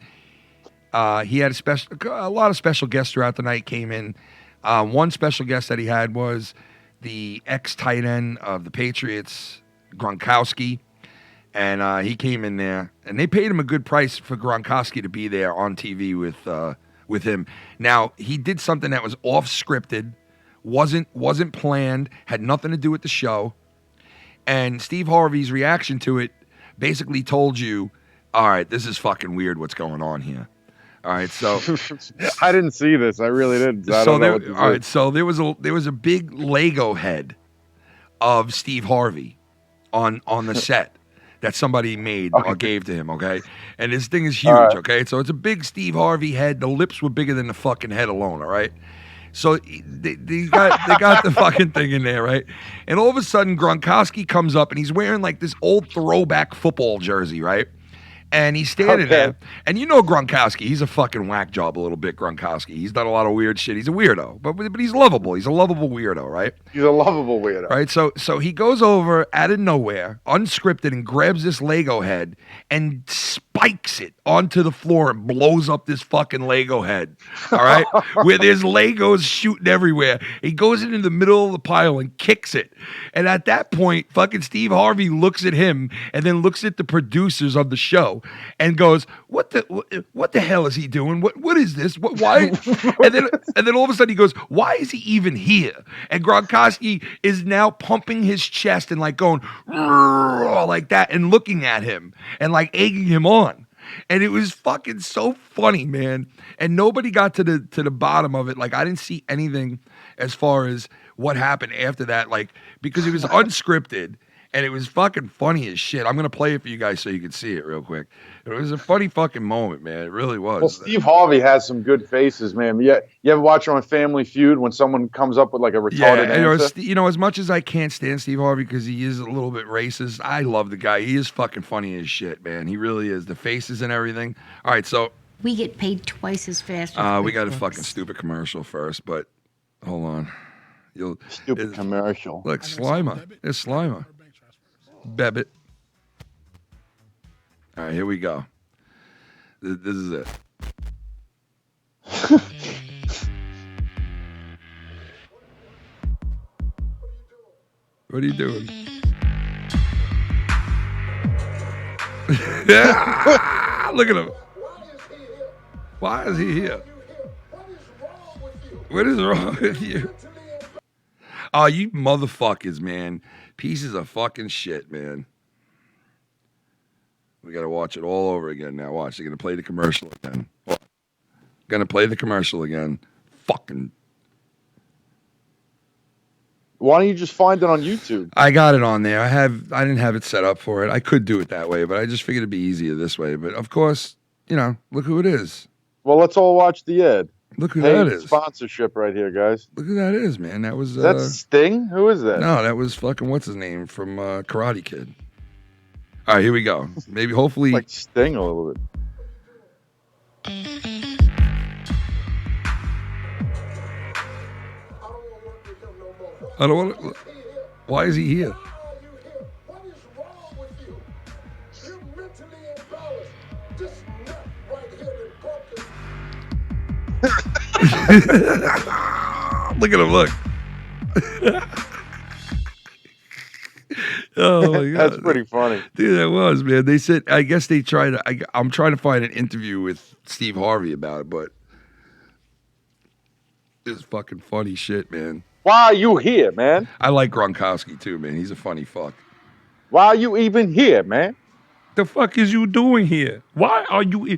he had a lot of special guests throughout the night came in. One special guest that he had was the ex-tight end of the Patriots, Gronkowski, and he came in there, and they paid him a good price for Gronkowski to be there on TV with him. Now, he did something that was off-scripted, wasn't planned, had nothing to do with the show, and Steve Harvey's reaction to it basically told you, all right, this is fucking weird what's going on here. All right, so I didn't see this. I really didn't. So there was a big Lego head of Steve Harvey on the set that somebody made or gave to him. Okay, and this thing is huge. Right. Okay, so it's a big Steve Harvey head. The lips were bigger than the fucking head alone. All right. So they got the fucking thing in there, right? And all of a sudden, Gronkowski comes up and he's wearing like this old throwback football jersey, right? And he's standing there. And you know Gronkowski, he's a fucking whack job a little bit, Gronkowski. He's done a lot of weird shit. He's a weirdo, but he's lovable. He's a lovable weirdo, right? He's a lovable weirdo. Right? So he goes over out of nowhere, unscripted, and grabs this Lego head and spikes it onto the floor and blows up this fucking Lego head, all right? Where there's Legos shooting everywhere. He goes into the middle of the pile and kicks it. And at that point, fucking Steve Harvey looks at him and then looks at the producers of the show and goes, what the hell is he doing? What is this? Why? and then all of a sudden he goes, why is he even here? And Gronkowski is now pumping his chest and like going like that and looking at him and like egging him on. And it was fucking so funny, man. And nobody got to the bottom of it. Like I didn't see anything as far as what happened after that, like because it was unscripted. And it was fucking funny as shit. I'm going to play it for you guys so you can see it real quick. It was a funny fucking moment, man. It really was. Well, Steve Harvey has some good faces, man. Yeah, you ever watch on Family Feud when someone comes up with like a retarded answer? You know, as much as I can't stand Steve Harvey because he is a little bit racist, I love the guy. He is fucking funny as shit, man. He really is. The faces and everything. All right, so... We get paid twice as fast. We got a fucking stupid commercial first, but hold on. Stupid commercial. Look, Slimer. It's Slimer. Bebbit. All right, here we go. This is it. What are you doing? Look at him. Why is he here? What is wrong with you? Oh, you motherfuckers, man. Pieces of fucking shit, man. We got to watch it all over again now. Watch. They're going to play the commercial again. Going to play the commercial again. Fucking. Why don't you just find it on YouTube? I got it on there. I didn't have it set up for it. I could do it that way, but I just figured it'd be easier this way. But of course, you know, look who it is. Well, let's all watch the ad. Look who that is. Sponsorship right here, guys. Look who that is, man. That was... Is that Sting? Who is that? No, that was fucking... What's his name? From Karate Kid. All right, here we go. Maybe, hopefully... Like Sting a little bit. I don't want to... Why is he here? Look at him, look. Oh my God. That's pretty funny. Dude, that was, man. They said, I guess they tried to, I'm trying to find an interview with Steve Harvey about it, but it's fucking funny shit, man. Why are you here, man? I like Gronkowski too, man. He's a funny fuck. Why are you even here, man? The fuck is you doing here? Why are you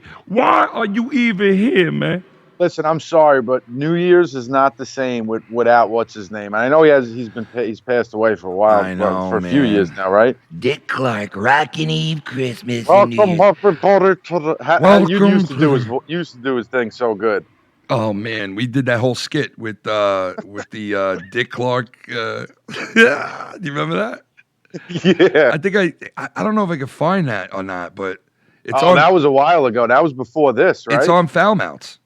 even here, man? Listen, I'm sorry, but New Year's is not the same without what's his name. I know he's passed away for a while, I know, for a few years now, right? Dick Clark, Rockin' Eve Christmas. Welcome up, reporter, to the. You used to do his thing so good. Oh man, we did that whole skit with the Dick Clark. Do you remember that? Yeah. I think I don't know if I could find that or not, but it's on. That was a while ago. That was before this, right? It's on Foul Mounts.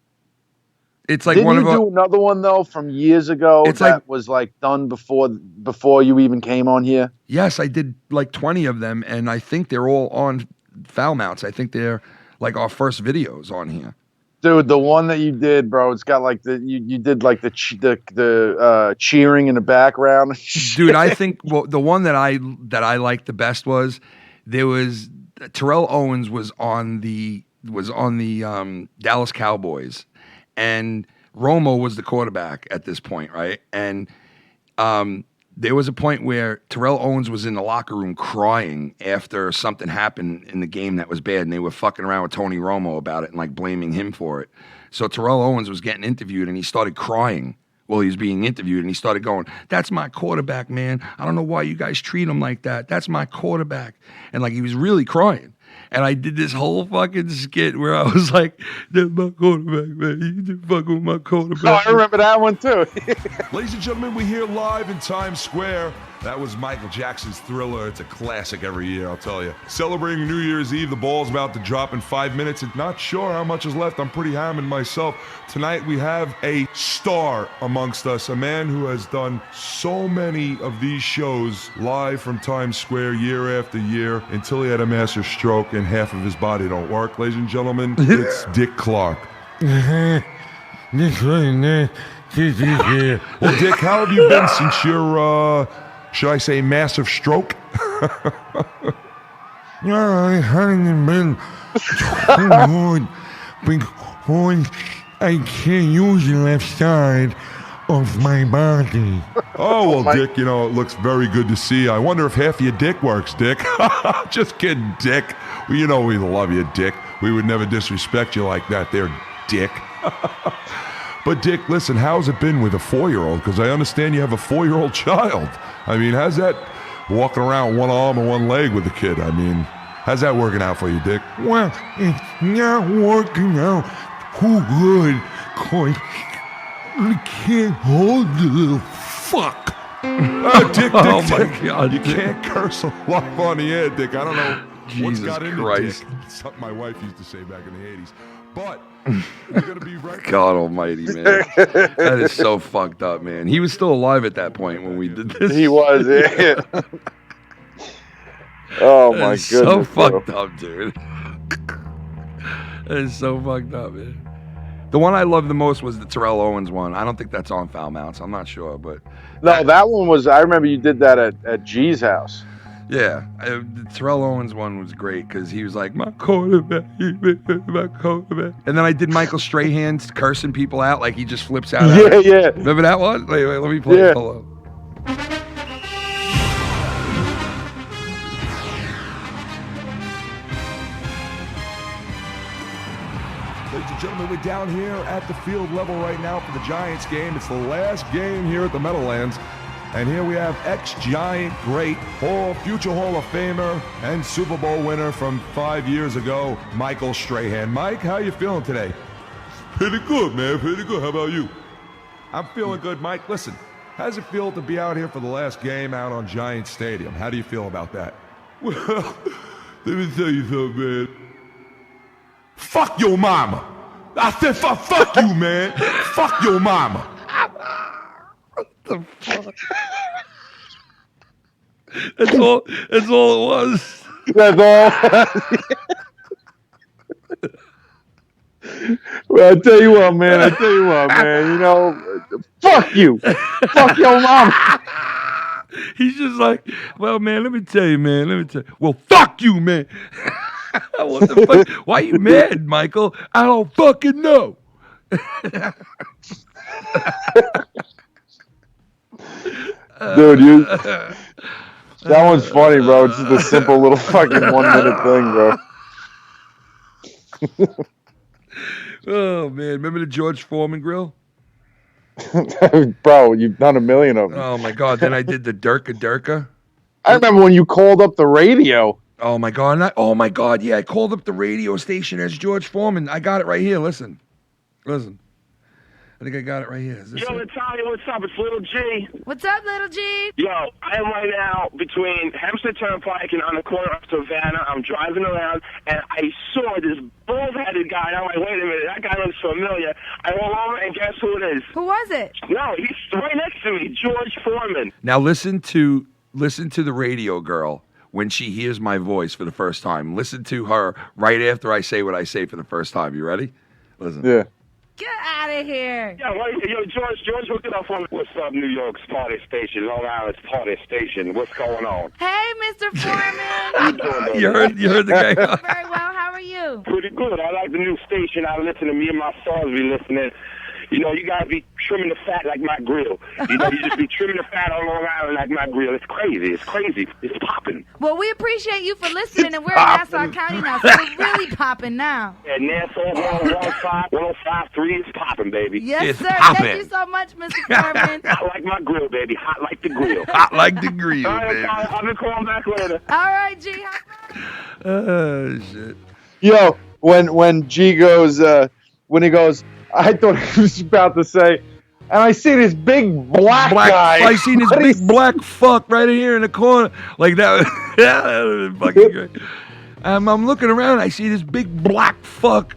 It's like Didn't you do another one though from years ago was like done before you even came on here? Yes, I did like 20 of them, and I think they're all on Foul Mounts. I think they're like our first videos on here. Dude, the one that you did, bro, it's got like you did like the cheering in the background. Dude, I think the one that I liked the best was Terrell Owens was on the Dallas Cowboys, and Romo was the quarterback at this point, right? And there was a point where Terrell Owens was in the locker room crying after something happened in the game that was bad, and they were fucking around with Tony Romo about it and like blaming him for it. So Terrell Owens was getting interviewed, and he started crying while he was being interviewed, and he started going, "That's my quarterback, man. I don't know why you guys treat him like that. That's my quarterback." And like he was really crying. And I did this whole fucking skit where I was like, "That's my quarterback, man. You just fucking with my quarterback." Oh, I remember that one too. Ladies and gentlemen, we're here live in Times Square. That was Michael Jackson's Thriller. It's a classic every year, I'll tell you. Celebrating New Year's Eve, the ball's about to drop in 5 minutes. And not sure how much is left. I'm pretty hammered myself. Tonight we have a star amongst us, a man who has done so many of these shows live from Times Square year after year until he had a massive stroke and half of his body don't work. Ladies and gentlemen, it's Dick Clark. Well, Dick, how have you been since your, should I say, massive stroke? I haven't been too good because I can't use the left side of my body. Oh, well, Dick, it looks very good to see. I wonder if half of your dick works, Dick. Just kidding, Dick. Well, you know we love you, Dick. We would never disrespect you like that there, Dick. But, Dick, listen, how's it been with a 4-year-old? Because I understand you have a 4-year-old child. I mean, how's that walking around one arm and one leg with the kid? I mean, how's that working out for you, Dick? Well, it's not working out too good because I can't hold the little fuck. Dick, Oh, my God, you Dick. can't curse live on the air, Dick. I don't know what's Jesus got into Christ. Dick. Something my wife used to say back in the 80s. But we're going to be right back. God almighty, man. That is so fucked up, man. He was still alive at that point when we did this. He was, yeah. Oh, my goodness. So bro. fucked up, dude. That is so fucked up, man. The one I loved the most was the Terrell Owens one. I don't think that's on Foul Mounts. I'm not sure, but... No, that one was, I remember you did that at G's house. Yeah, the Terrell Owens one was great because he was like, my quarterback, my quarterback. And then I did Michael Strahan's cursing people out like he just flips out. Yeah, yeah. Remember that one? Wait, let me play it. Hold on. Ladies and gentlemen, we're down here at the field level right now for the Giants game. It's the last game here at the Meadowlands. And here we have ex-Giant great, future Hall of Famer, and Super Bowl winner from 5 years ago, Michael Strahan. Mike, how you feeling today? Pretty good, man. Pretty good. How about you? I'm feeling good, Mike. Listen, how does it feel to be out here for the last game out on Giant Stadium? How do you feel about that? Well, let me tell you something, man. Fuck your mama. I said fuck you, man. Fuck your mama. What the fuck? That's all it was. That's all. Well, I tell you what, man. Fuck you. Fuck your mom. He's just like, well, man, let me tell you, man. Well, fuck you, man. What the fuck? Why are you mad, Michael? I don't fucking know. Dude, that one's funny, bro. It's just a simple little fucking 1 minute thing, bro. Oh man, remember the George Foreman grill? Bro, you've done a million of them. Oh my god, then I did the Durka. I remember when you called up the radio. Oh my god, yeah, I called up the radio station as George Foreman. I got it right here. Listen. I think I got it right here. Is this Yo, it? Natalia, what's up? It's Little G. What's up, Little G? Yo, I am right now between Hempstead Turnpike and on the corner of Savannah. I'm driving around, and I saw this bald-headed guy. And I'm like, wait a minute, that guy looks familiar. I roll over, and guess who it is? Who was it? No, he's right next to me, George Foreman. Now listen to the radio girl when she hears my voice for the first time. Listen to her right after I say what I say for the first time. You ready? Listen. Yeah. Get out of here. Yeah, well, yo, George, hook it up for me. What's up, New York's party station, Long Island's party station? What's going on? Hey, Mr. Foreman. You heard the guy. Very well. How are you? Pretty good. I like the new station. I listen to me and my sons be listening. You know, you gotta be trimming the fat like my grill. You know, you just be trimming the fat on Long Island like my grill. It's crazy. It's popping. Well, we appreciate you for listening, and we're in Nassau County now, so we're really popping now. Yeah, Nassau 105.3 is popping, baby. Yes, It's sir. poppin'. Thank you so much, Mr. Foreman. Hot like my grill, baby. Hot like the grill. Hot like the grill, All right, baby. I'll be calling back later. All right, G. Oh shit. Yo, when G goes, when he goes, I thought he was about to say, and I see this big black guy. I seen this big black fuck right in here in the corner. Like that. Yeah, that would have been fucking great. I'm looking around. I see this big black fuck.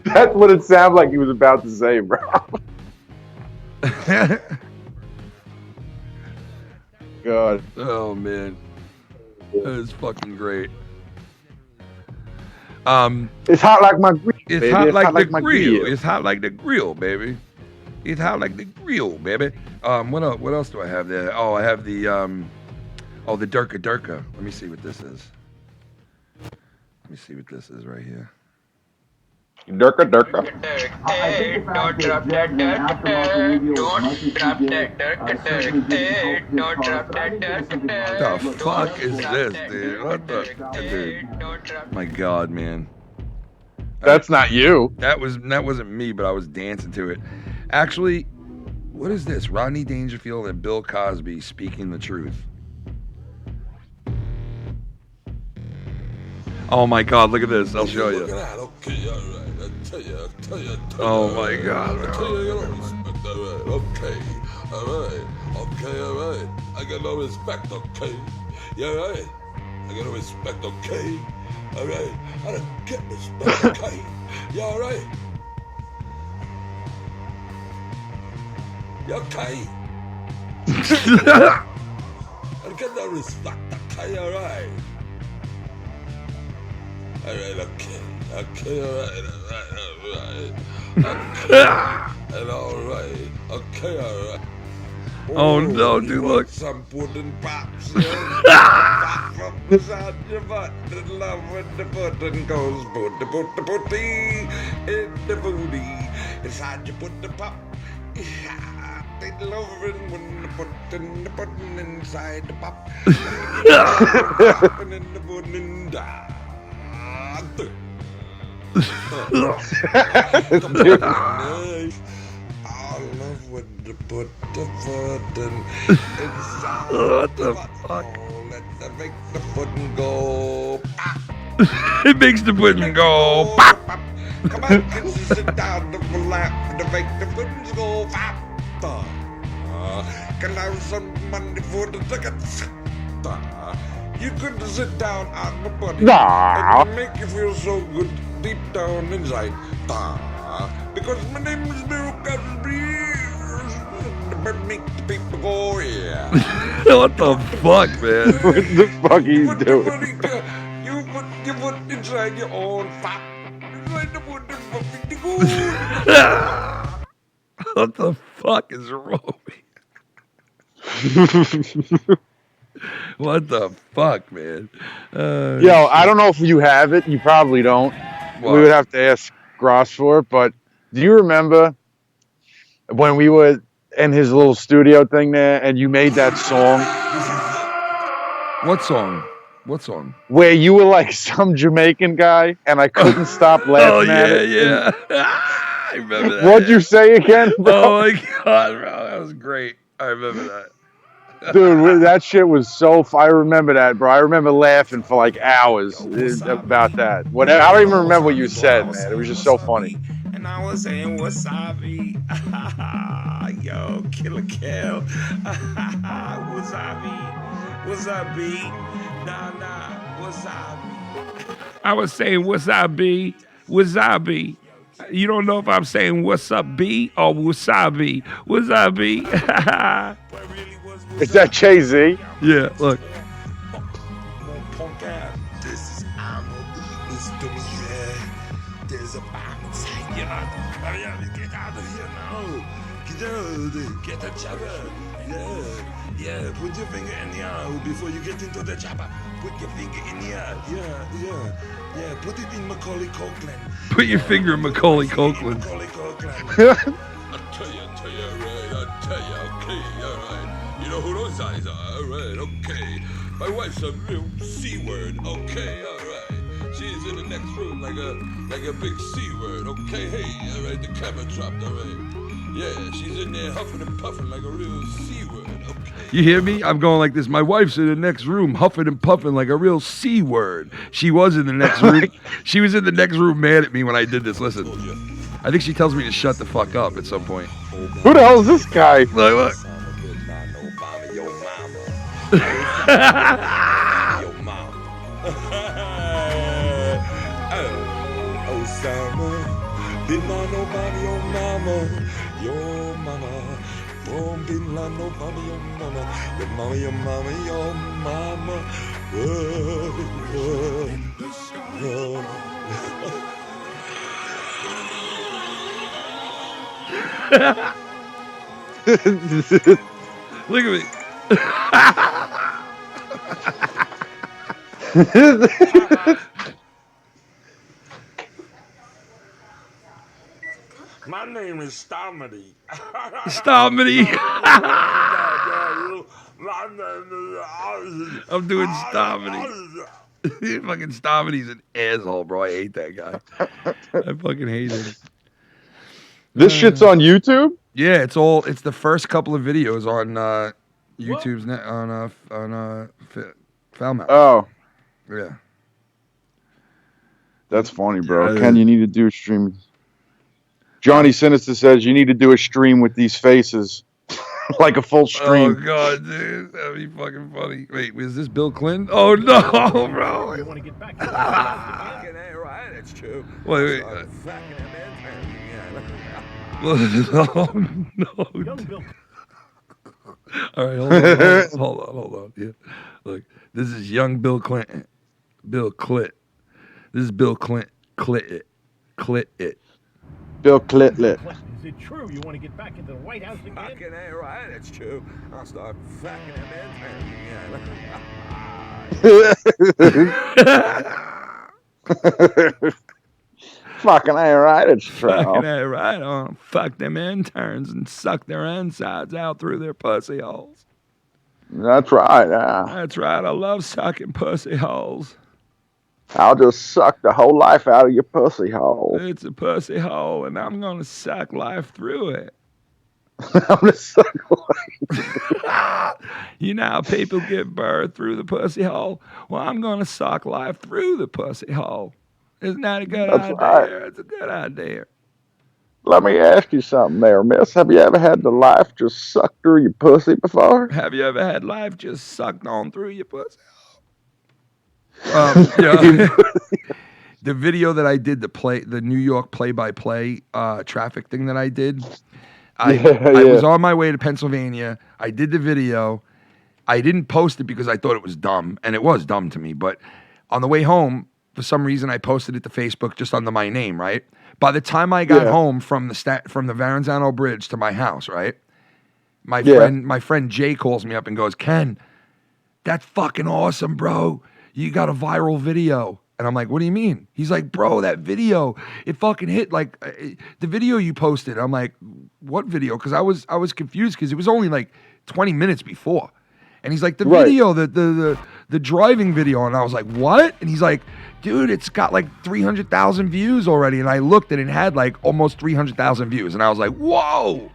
That's what it sounded like he was about to say, bro. God. Oh man, that is fucking great. It's hot like my grill. It's baby. hot It's like hot the like my grill. It's hot like the grill, baby. It's hot like the grill, baby. What else do I have there? Oh, I have the the Durka. Let me see what this is. Let me see what this is right here. Durka. Don't drop that. The fuck is this, dude? What the dude? My God, man. That's not you. That wasn't me, but I was dancing to it. Actually, what is this? Rodney Dangerfield and Bill Cosby speaking the truth. Oh my God, look at this. I'll show you. Oh my God. Okay, all right. I got no respect, okay? Yeah, right. I got no respect, okay? All right. I don't get respect, okay? Yeah, all right. You okay? I get no respect, okay? All right. All right, okay, all right. And all right, okay, all right. Oh no, dude, look. Some pudding pops pop from beside your butt. And love when the pudding goes putty in the booty. Inside your pudding pop. They love it when the pudding inside the pop. And in the pudding die. I love when you put the pudding inside. What the fuck? Let make the pudding go. It makes the pudding go pop. Come on, kids, sit down and relax to make the puddings go pop. Can I have some money for the tickets? You could sit down on the body and make you feel so good deep down inside. Because my name is Bill Cosby. Make the people go, yeah. What the fuck, man? What the fuck he's doing? You put your foot inside your own pop. Inside the wood and good. What the fuck is wrong with me? What the fuck, man? Yo, I don't know if you have it. You probably don't. What? We would have to ask Gross for it. But do you remember when we would in his little studio thing there, and you made that song What song? What song? where you were like some Jamaican guy, and I couldn't stop laughing at it. Yeah. I remember that. What'd you say again, bro? Oh my god, bro, that was great. I remember that. Dude, that shit was so. I remember that, bro. I remember laughing for like hours about that. Whatever. I don't even remember what you said, man. It was just so funny. And I was saying wasabi. Yo, killer kill. Wasabi. Nah, wasabi. I was saying wasabi. Wasabi. You don't know if I'm saying what's up B or wasabi. Wasabi. Is that Jay-Z? Yeah, look. This is Arnold. Listen to me, yeah. There's a bomb inside you. Hurry up, get out of here now. Get out. Get the chopper. Yeah. Put your finger in the air before you get into the chopper. Put your finger in the air. Yeah. Put it in Macaulay Culkin. Put your finger in Macaulay Culkin. I'll tell you, right. Okay, all right. You know who those eyes are, all right, okay. My wife's a real C-word, okay, all right. She's in the next room like a big C-word, okay, hey, all right, the camera dropped, all right. Yeah, she's in there huffing and puffing like a real C-word, okay. You hear me? I'm going like this. My wife's in the next room, huffing and puffing like a real C-word. She was in the next room. She was in the next room mad at me when I did this. Listen. I think she tells me to shut the fuck up at some point. Who the hell is this guy? Look. Osama, bin Laden Obama, your mama, boom, bin Laden Obama, your mama, Look at me. My name is Stomedy. Stomedy. I'm doing Stomedy. Fucking Stomedy's an asshole, bro. I hate that guy. I fucking hate him. This shit's on YouTube? Yeah, it's the first couple of videos on YouTube's on Foulmouth. Oh. Yeah. That's funny, bro. Ken, you need to do a stream. Johnny Sinister says you need to do a stream with these faces. Like a full stream. Oh, God, dude. That'd be fucking funny. Wait, is this Bill Clinton? Oh, no, bro. You want to get back to right, it's true. Wait. Oh, no. All right, hold on. Yeah. Look, this is young Bill Clinton. Bill Clit. This is Bill Clit it. Bill Clitlet. Is it true you want to get back into the White House again? Fucking ain't right, it's true. I'll start fucking him in. Fucking ain't right, it's true. Fucking ain't right. I'll fuck them interns and suck their insides out through their pussy holes. That's right, yeah. That's right. I love sucking pussy holes. I'll just suck the whole life out of your pussy hole. It's a pussy hole, and I'm going to suck life through it. I'm going to suck life. You know how people give birth through the pussy hole? Well, I'm going to suck life through the pussy hole. Isn't that a good idea? Right. It's a good idea. Let me ask you something there, miss. Have you ever had the life just sucked through your pussy before? Have you ever had life just sucked on through your pussy? The video that I did, the New York play-by-play traffic thing that I did, I was on my way to Pennsylvania. I did the video. I didn't post it because I thought it was dumb, and it was dumb to me. But on the way home, for some reason, I posted it to Facebook just under my name, right? By the time I got home from the Verrazano Bridge to my house, right? My friend Jay calls me up and goes, "Ken, that's fucking awesome, bro. You got a viral video." And I'm like, what do you mean? He's like, bro, that video, it fucking hit. Like the video you posted. I'm like, what video? Because I was confused because it was only like 20 minutes before. And he's like, the video, the driving video. And I was like, what? And he's like, dude, it's got like 300,000 views already. And I looked and it had like almost 300,000 views. And I was like, whoa.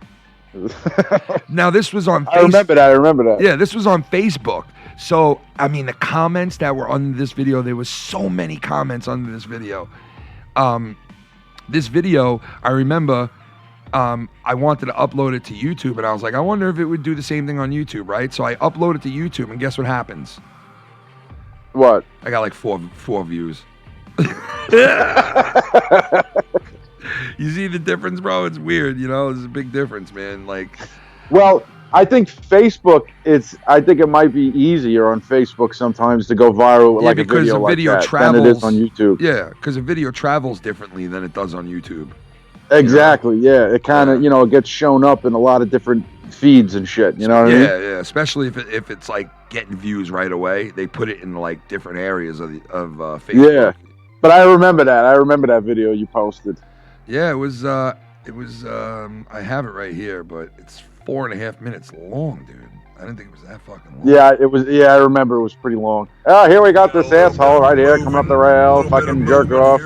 Now this was on I remember that. Yeah, this was on Facebook. So, I mean, the comments that were under this video, there was so many comments under this video. This video, I remember, I wanted to upload it to YouTube, and I was like, I wonder if it would do the same thing on YouTube, right? So I upload it to YouTube, and guess what happens? What? I got like four views. You see the difference, bro? It's weird, you know? There's a big difference, man. Like, well, I think Facebook, I think it might be easier on Facebook sometimes to go viral with like a video like that than it is on YouTube. Yeah, because a video travels differently than it does on YouTube. Exactly, yeah. It kind of, it gets shown up in a lot of different feeds and shit, you know what I mean? Yeah, especially if it's like getting views right away. They put it in like different areas of Facebook. Yeah, but I remember that video you posted. Yeah, it was, I have it right here, but it's 4.5 minutes long, dude. I didn't think it was that fucking long. Yeah, it was. Yeah, I remember it was pretty long. Oh, here we got this asshole right here coming up the rail, fucking jerk off.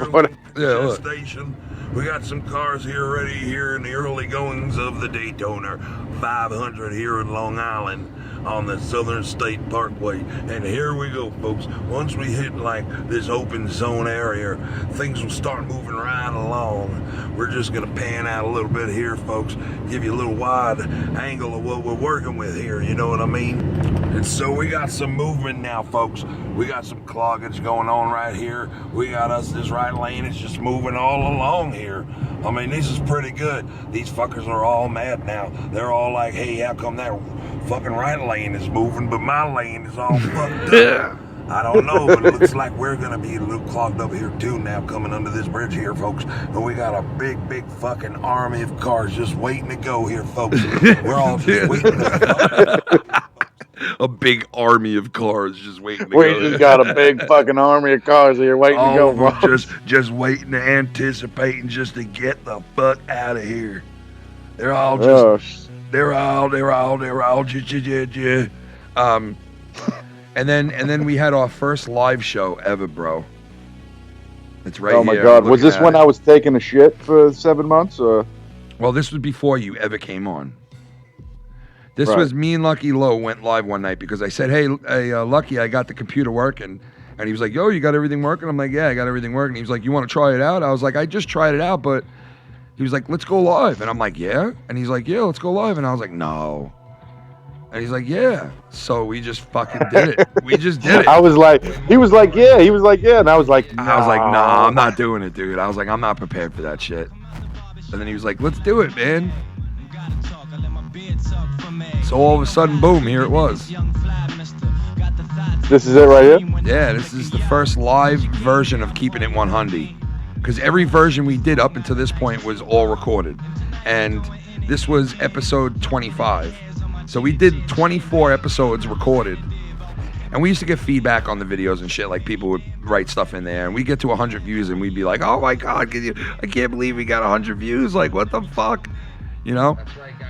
Yeah, look. Station. We got some cars here ready here in the early goings of the Daytona 500 here in Long Island on the Southern State Parkway. And here we go, folks. Once we hit like this open zone area, things will start moving right along. We're just gonna pan out a little bit here, folks. Give you a little wide angle of what we're working with here, you know what I mean? And so we got some movement now, folks. We got some cloggage going on right here. We got this right lane is just moving all along here. I mean, this is pretty good. These fuckers are all mad now. They're all like, hey, how come that fucking right lane is moving, but my lane is all fucked up? I don't know, but it looks like we're gonna be a little clogged up here too now coming under this bridge here, folks. And we got a big fucking army of cars just waiting to go here, folks. We're all just waiting to A big army of cars just waiting to We go. just got a big fucking army of cars here waiting to All go, of bro. them just waiting, anticipating just to get the fuck out of here. They're all just, they're all just. And then we had our first live show ever, bro. It's right here. Oh my God! Was this when I was taking a shit for 7 months? Or? Well, this was before you ever came on. This Right. was me and Lucky Lowe went live one night because I said, hey, Lucky, I got the computer working. And he was like, yo, you got everything working? I'm like, yeah, I got everything working. He was like, you want to try it out? I was like, I just tried it out, but he was like, let's go live. And I'm like, yeah? And he's like, yeah, let's go live. And I was like, no. And he's like, yeah. So we just fucking did it. We just did it. I was like, he was like, yeah. He was like, yeah. And I was like, no. I was like, nah, I'm not doing it, dude. I was like, I'm not prepared for that shit. And then he was like, let's do it, man. So all of a sudden, boom, here it was. This is it right here? Yeah, this is the first live version of Keeping It 100. Because every version we did up until this point was all recorded. And this was episode 25. So we did 24 episodes recorded. And we used to get feedback on the videos and shit. Like people would write stuff in there. And we'd get to 100 views and we'd be like, oh my God, I can't believe we got 100 views. Like, what the fuck? You know? That's right, guys.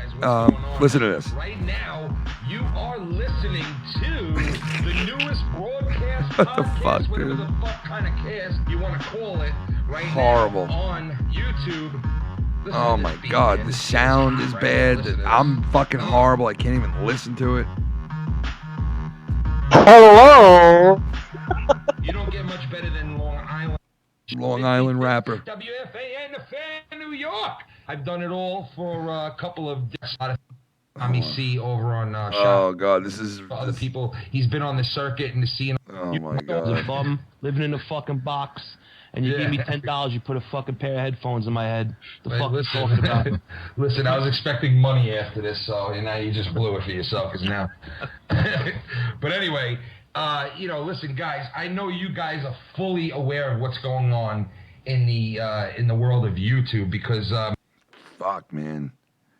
Listen to this. Right now, you are listening to the newest broadcast What the podcast, fuck, whatever dude? the fuck kind of cast you want to call it, right Horrible. now on YouTube. Listen Oh to my this beat, God, man. the This sound shit's is hot, bad. right? Listen to I'm fucking horrible. I can't even listen to it. Hello. You don't get much better than Long Island. Long Island rapper. WFAN, the fan, New York. I've done it all for a couple of Tommy C over on Oh Shop. God, this is For other people, he's been on the circuit and the scene. Oh my a God. bum living in a fucking box, and you Yeah. give me $10, you put a fucking pair of headphones in my head. The Wait, fuck you listen, talking about? listen, I was expecting money after this, so now you just blew it for yourself. Cause now, but anyway, listen, guys, I know you guys are fully aware of what's going on in the world of YouTube because Fuck, man.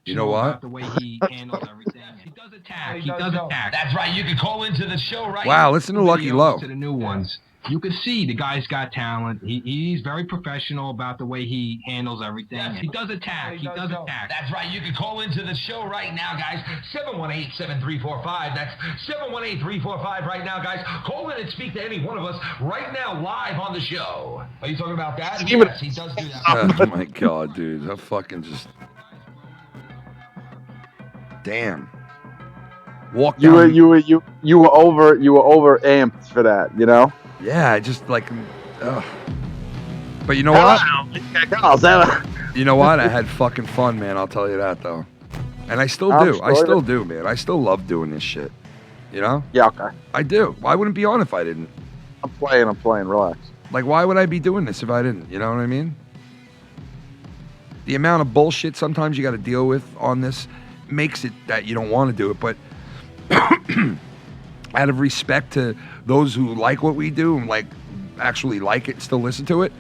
You know what? The way he handles everything. He does attack. He does attack. That's right. You can call into the show right Wow, listen to Lucky Low. To the new ones. You can see the guy's got talent. He's very professional about the way he handles everything. He does attack. He does attack. That's right. You can call into the show right now, guys. 718-7345. That's 718-345 right now, guys. Call in and speak to any one of us right now live on the show. Are you talking about that? Yes, he does do that. Oh my god, dude. I fucking just damn. Walk down. You were over amped for that, you know? Yeah, I just like but you know what? You know what? I had fucking fun, man. I'll tell you that though. And I still do. I still do, man. I still love doing this shit. You know? Yeah, okay. I do. I wouldn't be on if I didn't. I'm playing. Relax. Like, why would I be doing this if I didn't? You know what I mean? The amount of bullshit sometimes you got to deal with on this makes it that you don't want to do it. But out of respect to those who like what we do and like actually like it and still listen to it,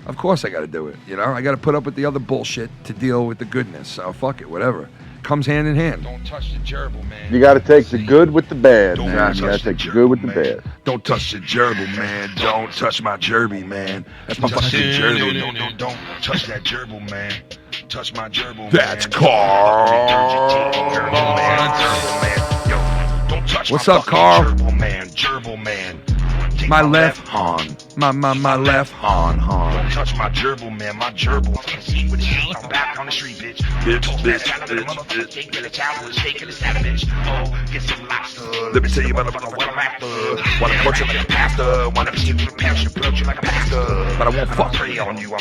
of course I got to do it. You know, I got to put up with the other bullshit to deal with the goodness. So fuck it, whatever. Comes hand in hand. Don't touch the gerbil, man. You got to take the good with the bad, man. You got to take the good with the bad. Don't touch the gerbil, man. Don't touch my gerbil, man. That's my fucking gerbil. Don't touch that gerbil, man. Touch my gerbil. That's Carl. What's up, Carl? Gerbil man, gerbil man. My left horn. My left horn. Don't touch my gerbil, man. My gerbil. Eat with it. I'm back on the street, bitch. Bitch. Oh, get some lobster. Let me tell you about what I'm after. Wanna coach you like a pastor. Wanna be you like a pastor. But I won't fuck prey on you.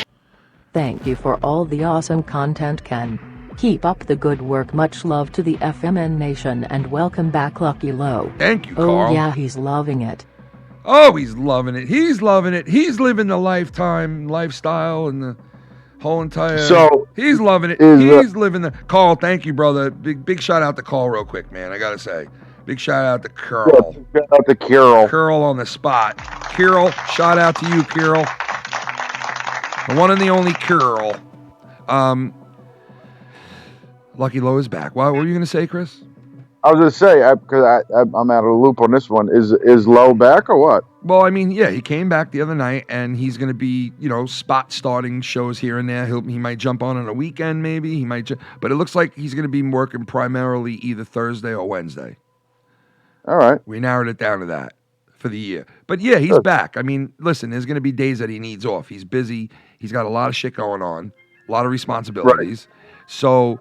Thank you for all the awesome content, Ken. Keep up the good work. Much love to the FMN Nation and welcome back, Lucky Low. Thank you, Carl. Oh yeah, he's loving it. Oh, he's loving it. He's loving it. He's living the lifestyle and the whole entire. So he's loving it. He's living the. Carl, thank you, brother. Big shout out to Carl, real quick, man. I gotta say, big shout out to Carl. Shout out to Carol. Carol on the spot. Carol, shout out to you, Carol. The one and the only Carol. Lucky Low is back. What were you gonna say, Chris? I was gonna say because I'm out of the loop on this one. Is Low back or what? Well, I mean, yeah, he came back the other night, and he's gonna be, spot starting shows here and there. He might jump on a weekend, maybe. He might, but it looks like he's gonna be working primarily either Thursday or Wednesday. All right. We narrowed it down to that for the year. But yeah, he's back. I mean, listen, there's gonna be days that he needs off. He's busy. He's got a lot of shit going on, a lot of responsibilities. Right. So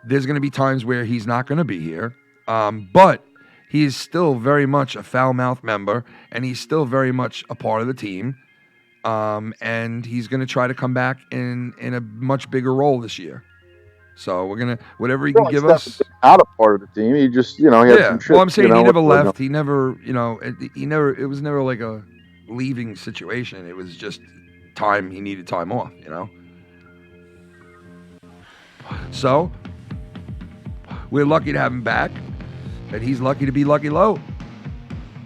there's gonna be times where he's not gonna be here. But he is still very much a foul-mouthed member, and he's still very much a part of the team. And he's going to try to come back in a much bigger role this year. So we're going to, whatever he can give us. Not a part of the team. He just, he had some shit. Well, I'm saying he never left. He never, it was never like a leaving situation. It was just time. He needed time off, So we're lucky to have him back. And he's lucky to be Lucky Low.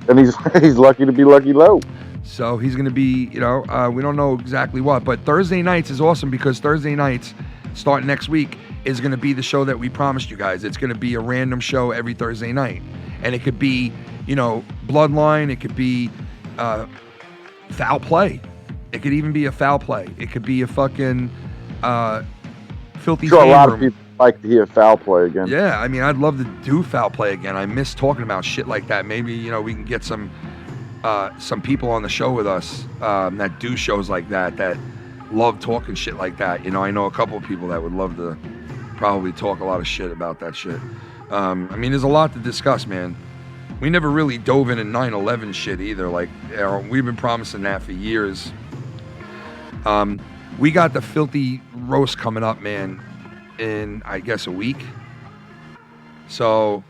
And he's lucky to be Lucky Low. So he's going to be, we don't know exactly what. But Thursday nights is awesome because Thursday nights, starting next week, is going to be the show that we promised you guys. It's going to be a random show every Thursday night. And it could be, Bloodline. It could be foul play. It could even be a foul play. It could be a fucking filthy sure, a lot of people like to hear foul play again. Yeah, I mean, I'd love to do foul play again. I miss talking about shit like that. Maybe, we can get some people on the show with us that do shows like that love talking shit like that. I know a couple of people that would love to probably talk a lot of shit about that shit. I mean, there's a lot to discuss, man. We never really dove into 9/11 shit either. Like, we've been promising that for years. We got the filthy roast coming up, man, in, I guess, a week. So,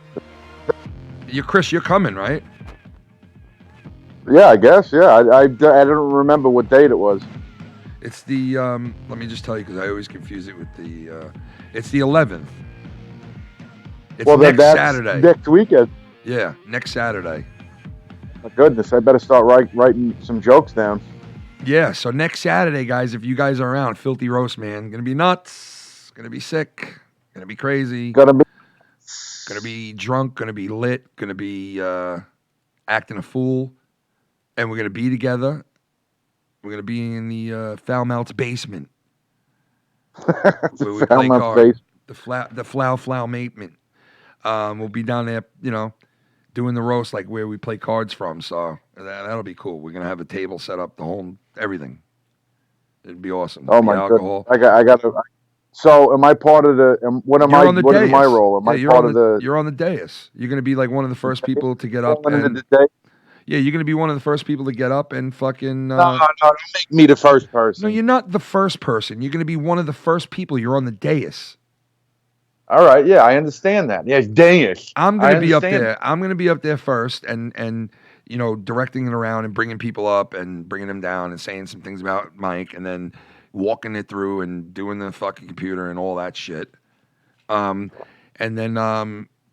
Chris, you're coming, right? Yeah, I guess, yeah. I don't remember what date it was. It's the, let me just tell you, because I always confuse it with the, it's the 11th. It's next Saturday. Next weekend. Yeah, next Saturday. My goodness, I better start writing some jokes down. Yeah, so next Saturday, guys, if you guys are around, filthy roast, man. Gonna be nuts. Gonna be sick. Gonna be crazy. Gonna be drunk. Gonna be lit. Gonna be acting a fool. and we're gonna be together. We're gonna be in the Foul Mouth's basement. Where we play cards. The Flow Maintenance. We'll be down there, doing the roast like where we play cards from. So that'll be cool. We're gonna have a table set up, the whole everything. It'd be awesome. Oh my goodness! I got. So am I part of the? What am I? What is my role? Am I part of the? You're on the dais. You're gonna be like one of the first people to get up. Yeah, you're gonna be one of the first people to get up and fucking. No, don't make me the first person. No, you're not the first person. You're gonna be one of the first people. You're on the dais. All right, yeah, I understand that. Yeah, dais. I'm gonna be up there. I'm gonna be up there first, and directing it around and bringing people up and bringing them down and saying some things about Mike, and then walking it through and doing the fucking computer and all that shit. And then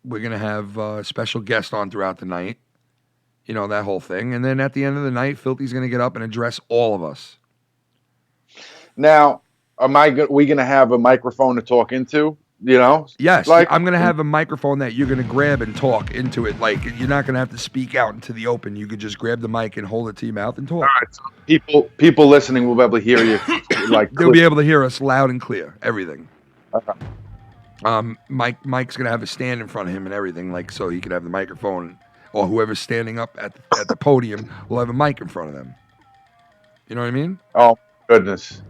we're gonna have a special guest on throughout the night. That whole thing. And then at the end of the night, Filthy's going to get up and address all of us. Now, we going to have a microphone to talk into? Yes. I'm going to have a microphone that you're going to grab and talk into it. Like, you're not going to have to speak out into the open. You could just grab the mic and hold it to your mouth and talk. All right. So people listening will be able to hear you. They'll be able to hear us loud and clear. Everything. Okay. Mike's going to have a stand in front of him and everything, like, so he could have the microphone. Or whoever's standing up at the podium will have a mic in front of them. You know what I mean? Oh goodness!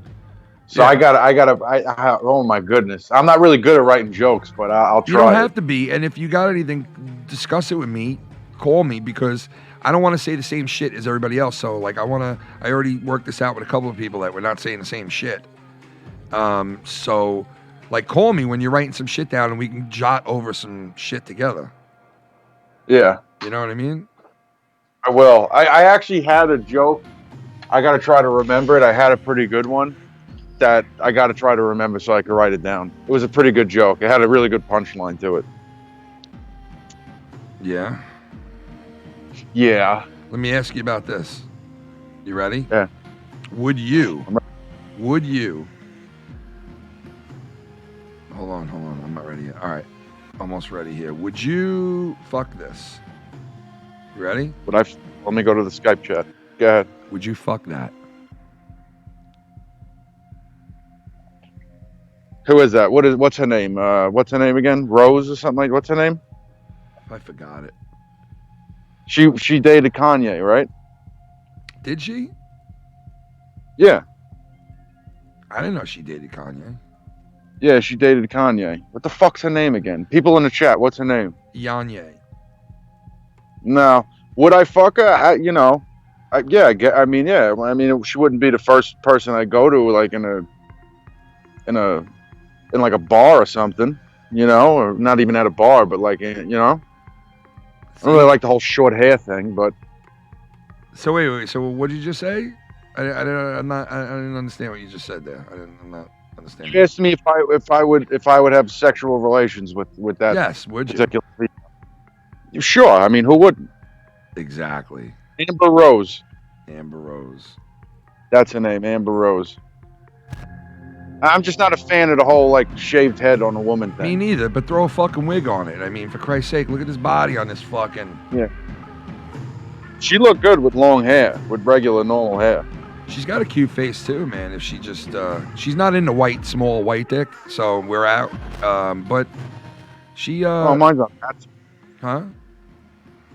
So yeah. Oh my goodness! I'm not really good at writing jokes, but I'll try. You don't have to be. And if you got anything, discuss it with me. Call me, because I don't want to say the same shit as everybody else. So like, I already worked this out with a couple of people that we're not saying the same shit. So like, call me when you're writing some shit down, and we can jot over some shit together. Yeah. You know what I mean? I will. I actually had a joke. I got to try to remember it. I had a pretty good one that I got to try to remember so I could write it down. It was a pretty good joke. It had a really good punchline to it. Yeah? Yeah. Let me ask you about this. You ready? Yeah. Would you? Hold on. I'm not ready yet. All right. Almost ready here. Would you fuck this? You ready? Let me go to the Skype chat. Go ahead. Would you fuck that? Who is that? What's her name? What's her name again? Rose or something like? What's her name? I forgot it. She dated Kanye, right? Did she? Yeah. I didn't know she dated Kanye. Yeah, she dated Kanye. What the fuck's her name again? People in the chat, what's her name? Yanye. No. Would I fuck her? She wouldn't be the first person I go to, like in like a bar or something, or not even at a bar, but like, I don't really like the whole short hair thing, but. So wait. So what did you just say? I didn't understand what you just said there. I'm not understanding. You asked me if I would have sexual relations with that. Yes, would you? Particular people. Sure. I mean, who wouldn't? Exactly. Amber Rose. That's her name, Amber Rose. I'm just not a fan of the whole like shaved head on a woman thing. Me neither, but throw a fucking wig on it. I mean, for Christ's sake, look at this body on this fucking. Yeah. She looked good with long hair, with regular normal hair. She's got a cute face too, man. If she just, she's not into small white dick, so we're out. But she. Oh, mine's not that small. Huh?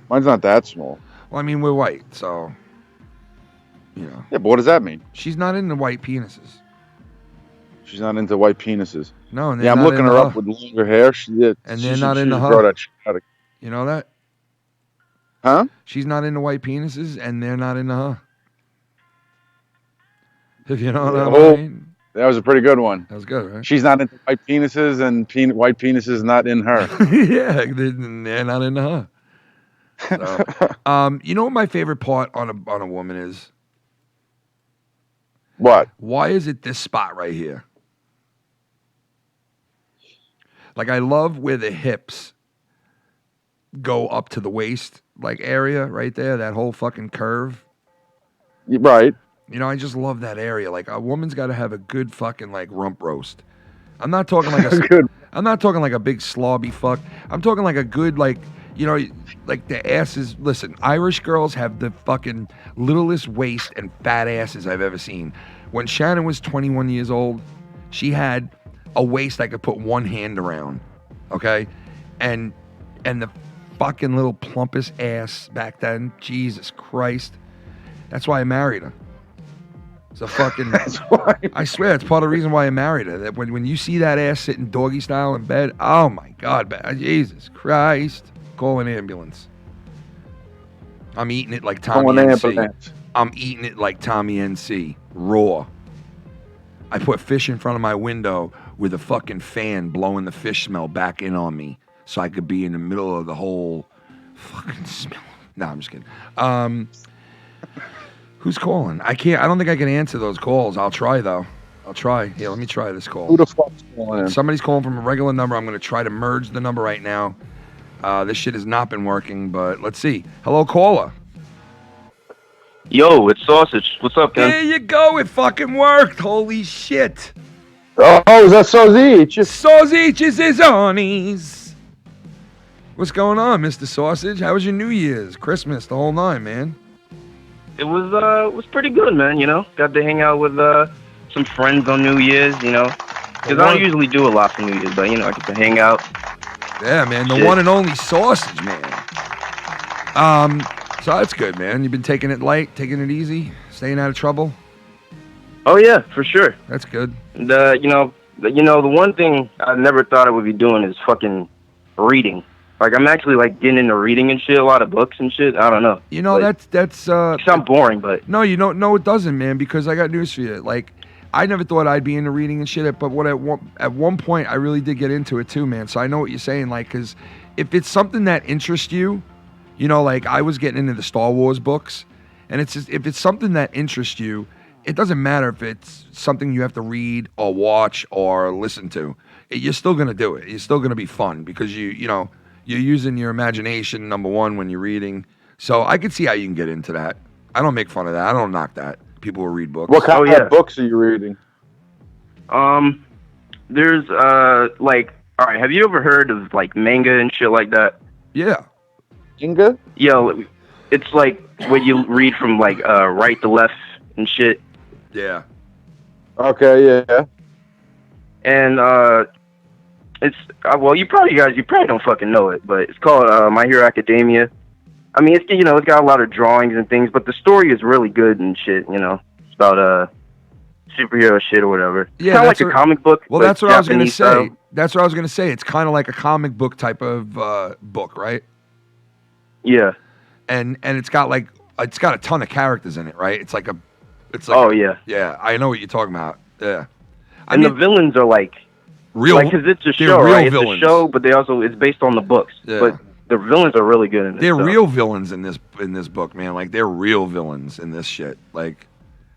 Mine's not that small. Well, I mean, we're white, so. Yeah, but what does that mean? She's not into white penises. She's not into white penises. No, and yeah, I'm looking her up with longer hair. They're not into her. You know that? Huh? She's not into white penises, and they're not into her. If you know what I mean. That was a pretty good one. That was good, right? She's not into white penises, and white penises not in her. Yeah, they're not into her. So, you know what my favorite part on a woman is? What? Why is it this spot right here? Like, I love where the hips go up to the waist, like, area right there, that whole fucking curve. Right. You know, I just love that area. Like, a woman's got to have a good fucking, like, rump roast. I'm not talking like I'm not talking like a big slobby fuck. I'm talking like a good, like, you know, like the asses. Listen, Irish girls have the fucking littlest waist and fat asses I've ever seen. When Shannon was 21 years old, she had a waist I could put one hand around, okay? And the fucking little plumpest ass back then, Jesus Christ. That's why I married her. It's a fucking, I swear, it's part of the reason why I married her. That when you see that ass sitting doggy style in bed, oh my God, Jesus Christ. Call an ambulance. I'm eating it like Tommy NC. I'm eating it like Tommy NC, raw. I put fish in front of my window with a fucking fan blowing the fish smell back in on me so I could be in the middle of the whole fucking smell. No, I'm just kidding. Who's calling? I don't think I can answer those calls. I'll try, though. I'll try. Yeah, let me try this call. Who the fuck's calling? Somebody's calling from a regular number. I'm going to try to merge the number right now. This shit has not been working, but let's see. Hello, caller. Yo, it's Sausage. What's up, man? There you go. It fucking worked. Holy shit. Oh, is that Sausage? Sausages is onies. What's going on, Mr. Sausage? How was your New Year's, Christmas, the whole nine, man? It was pretty good, man, you know? Got to hang out with some friends on New Year's, you know? Because I don't usually do a lot for New Year's, but, you know, I get to hang out. Yeah, man, the one and only Sausage, man. So that's good, man. You've been taking it light, taking it easy, staying out of trouble? Oh, yeah, for sure. That's good. And, the one thing I never thought I would be doing is fucking reading. Like, I'm actually, like, getting into reading and shit, a lot of books and shit. I don't know. You know, like, that's it's not boring, but... No, you don't. No, it doesn't, man, because I got news for you. Like, I never thought I'd be into reading and shit, but at one point, I really did get into it, too, man. So I know what you're saying, like, because if it's something that interests you, you know, like, I was getting into the Star Wars books, and it's just, if it's something that interests you, it doesn't matter if it's something you have to read or watch or listen to. You're still going to do it. It's still going to be fun because you know, you're using your imagination, number one, when you're reading. So I could see how you can get into that. I don't make fun of that. I don't knock that. People will read books. What kind of books are you reading? There's, like, all right, have you ever heard of, like, manga and shit like that? Yeah. Manga? Yeah, it's like what you read from, like, right to left and shit. Yeah. Okay, yeah. And, it's well, you probably don't fucking know it, but it's called My Hero Academia. I mean, it's, you know, it's got a lot of drawings and things, but the story is really good and shit. You know, it's about superhero shit or whatever. Yeah, kind of like a comic book. Well, that's what I was gonna say. That's what I was gonna say. It's kind of like a comic book type of book, right? Yeah. And it's got a ton of characters in it, right? It's like oh yeah. Yeah, I know what you're talking about. Yeah. And the villains are like real, like, because it's a show, right? It's a show, but it's based on the books. Yeah. But the villains are really good in this. They're real villains in this book, man. Like, they're real villains in this shit. Like,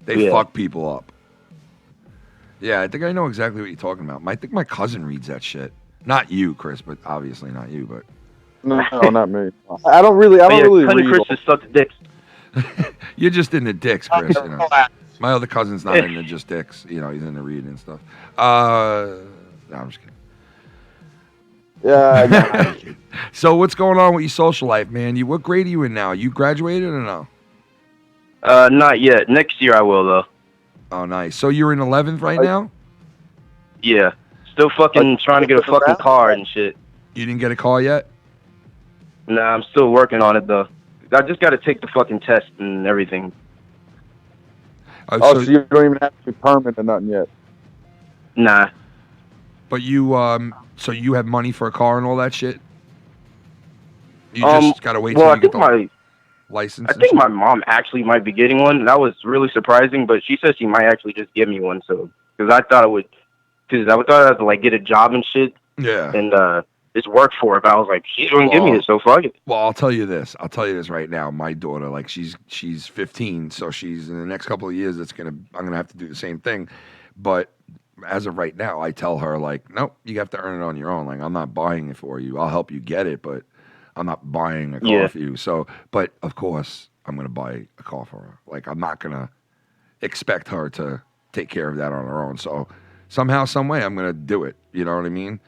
they fuck people up. Yeah, I think I know exactly what you're talking about. I think my cousin reads that shit. Not you, Chris, but obviously not you, but no, not me. I don't really read. Chris just sucks dicks. You're just into dicks, Chris. You know. My other cousin's not into just dicks. You know, he's into reading and stuff. No, I'm just kidding. Yeah. So what's going on with your social life, man? What grade are you in now? You graduated or no? Not yet. Next year I will, though. Oh, nice. So you're in 11th right now? Yeah. Still fucking trying to get a fucking car and shit. You didn't get a car yet? Nah, I'm still working on it, though. I just got to take the fucking test and everything. So you don't even have to be permanent or nothing yet? Nah. But you, so you have money for a car and all that shit? You just got to wait till you get the license? I think my mom actually might be getting one. That was really surprising, but she said she might actually just give me one. So, because I thought I had to, like, get a job and shit. Yeah. And, just work for it. But I was like, she's going to give me it, so fuck it. Well, I'll tell you this right now. My daughter, like, she's 15, so she's in the next couple of years. I'm gonna have to do the same thing. But as of right now, I tell her, like, nope, you have to earn it on your own. Like, I'm not buying it for you. I'll help you get it, but I'm not buying a car for you. So, but of course, I'm gonna buy a car for her. Like, I'm not gonna expect her to take care of that on her own. So somehow, some way, I'm gonna do it. You know what I mean?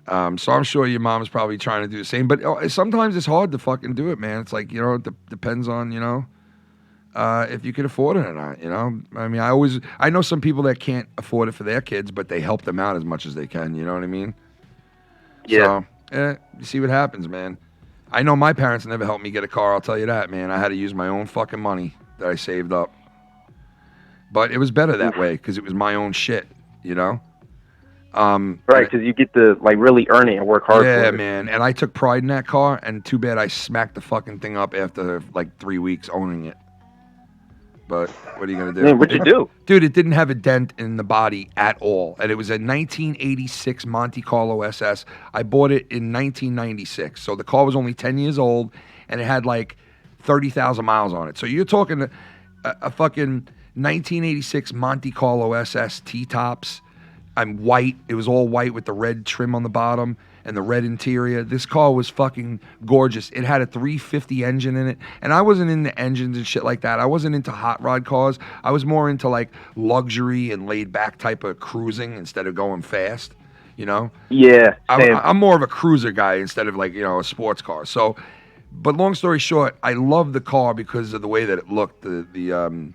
So I'm sure your mom is probably trying to do the same. But sometimes it's hard to fucking do it, man. It's like, it depends on, if you can afford it or not, I mean, I know some people that can't afford it for their kids, but they help them out as much as they can. You know what I mean? Yeah. So, you see what happens, man. I know my parents never helped me get a car. I'll tell you that, man. I had to use my own fucking money that I saved up. But it was better that way because it was my own shit, Right, because you get to really earn it and work hard for it. Yeah, man. And I took pride in that car, and too bad I smacked the fucking thing up after 3 weeks owning it. But what are you gonna do? Man, what'd you do? Dude, it didn't have a dent in the body at all, and it was a 1986 Monte Carlo SS. I bought it in 1996, so the car was only 10 years old, and it had 30,000 miles on it. So you're talking a fucking 1986 Monte Carlo SS T-tops. I'm white. It was all white with the red trim on the bottom and the red interior. This car was fucking gorgeous. It had a 350 engine in it, and I wasn't into engines and shit like that. I wasn't into hot rod cars. I was more into luxury and laid back type of cruising instead of going fast. Yeah. I'm more of a cruiser guy instead of a sports car. So, but long story short, I loved the car because of the way that it looked, the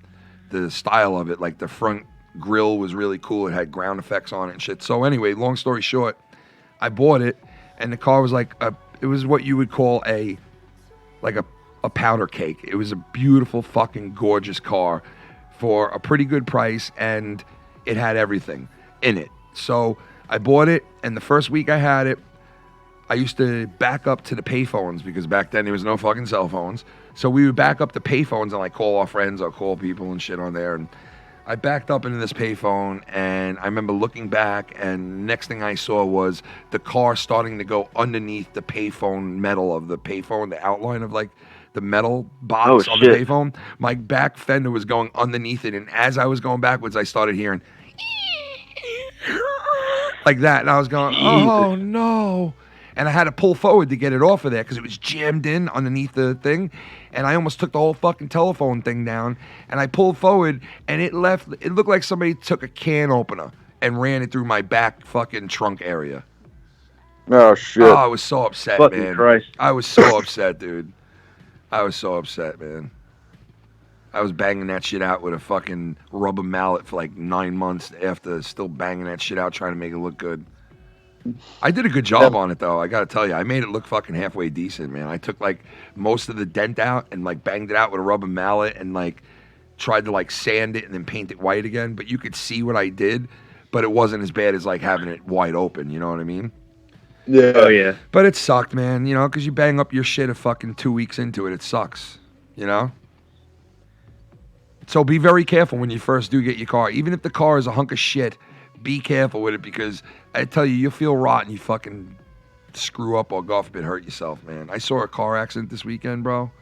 style of it. The front grill was really cool. It had ground effects on it and shit. So anyway, long story short, I bought it, and the car was it was what you would call a powder cake. It was a beautiful fucking gorgeous car for a pretty good price, and it had everything in it. So I bought it, and the first week I had it, I used to back up to the payphones because back then there was no fucking cell phones. So we would back up to payphones and call our friends or call people and shit on there. And I backed up into this payphone, and I remember looking back, and next thing I saw was the car starting to go underneath the payphone metal of the payphone, the outline of the metal box on the payphone. My back fender was going underneath it, and as I was going backwards, I started hearing like that, and I was going, oh no. And I had to pull forward to get it off of there because it was jammed in underneath the thing. And I almost took the whole fucking telephone thing down. And I pulled forward, and it looked like somebody took a can opener and ran it through my back fucking trunk area. Oh, shit. Oh, I was so upset, Fucking man. Christ. I was so upset, dude. I was so upset, man. I was banging that shit out with a fucking rubber mallet for 9 months after still banging that shit out trying to make it look good. I did a good job on it, though. I got to tell you, I made it look fucking halfway decent, man. I took most of the dent out and banged it out with a rubber mallet and tried to sand it and then paint it white again. But you could see what I did, but it wasn't as bad as having it wide open. You know what I mean? Yeah. Oh yeah. But it sucked, man. Because you bang up your shit a fucking 2 weeks into it. It sucks. So be very careful when you first do get your car. Even if the car is a hunk of shit, be careful with it because I tell you, you'll feel rotten. You fucking screw up or God forbid hurt yourself, man. I saw a car accident this weekend, bro.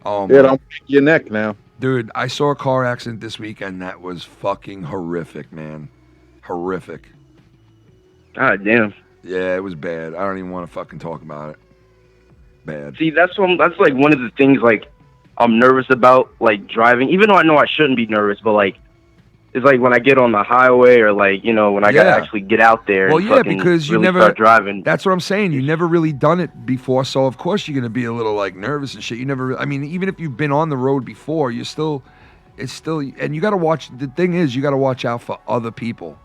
Yeah, don't break your neck now. Dude, I saw a car accident this weekend that was fucking horrific, man. Horrific. God damn. Yeah, it was bad. I don't even want to fucking talk about it. Bad. See, that's one of the things I'm nervous about driving, even though I know I shouldn't be nervous, but it's when I get on the highway or when I gotta actually get out there. Well, and yeah, because you really never start driving. That's what I'm saying. You never really done it before, so of course you're gonna be a little nervous and shit. You never. I mean, even if you've been on the road before, it's still, and you gotta watch. The thing is, you gotta watch out for other people,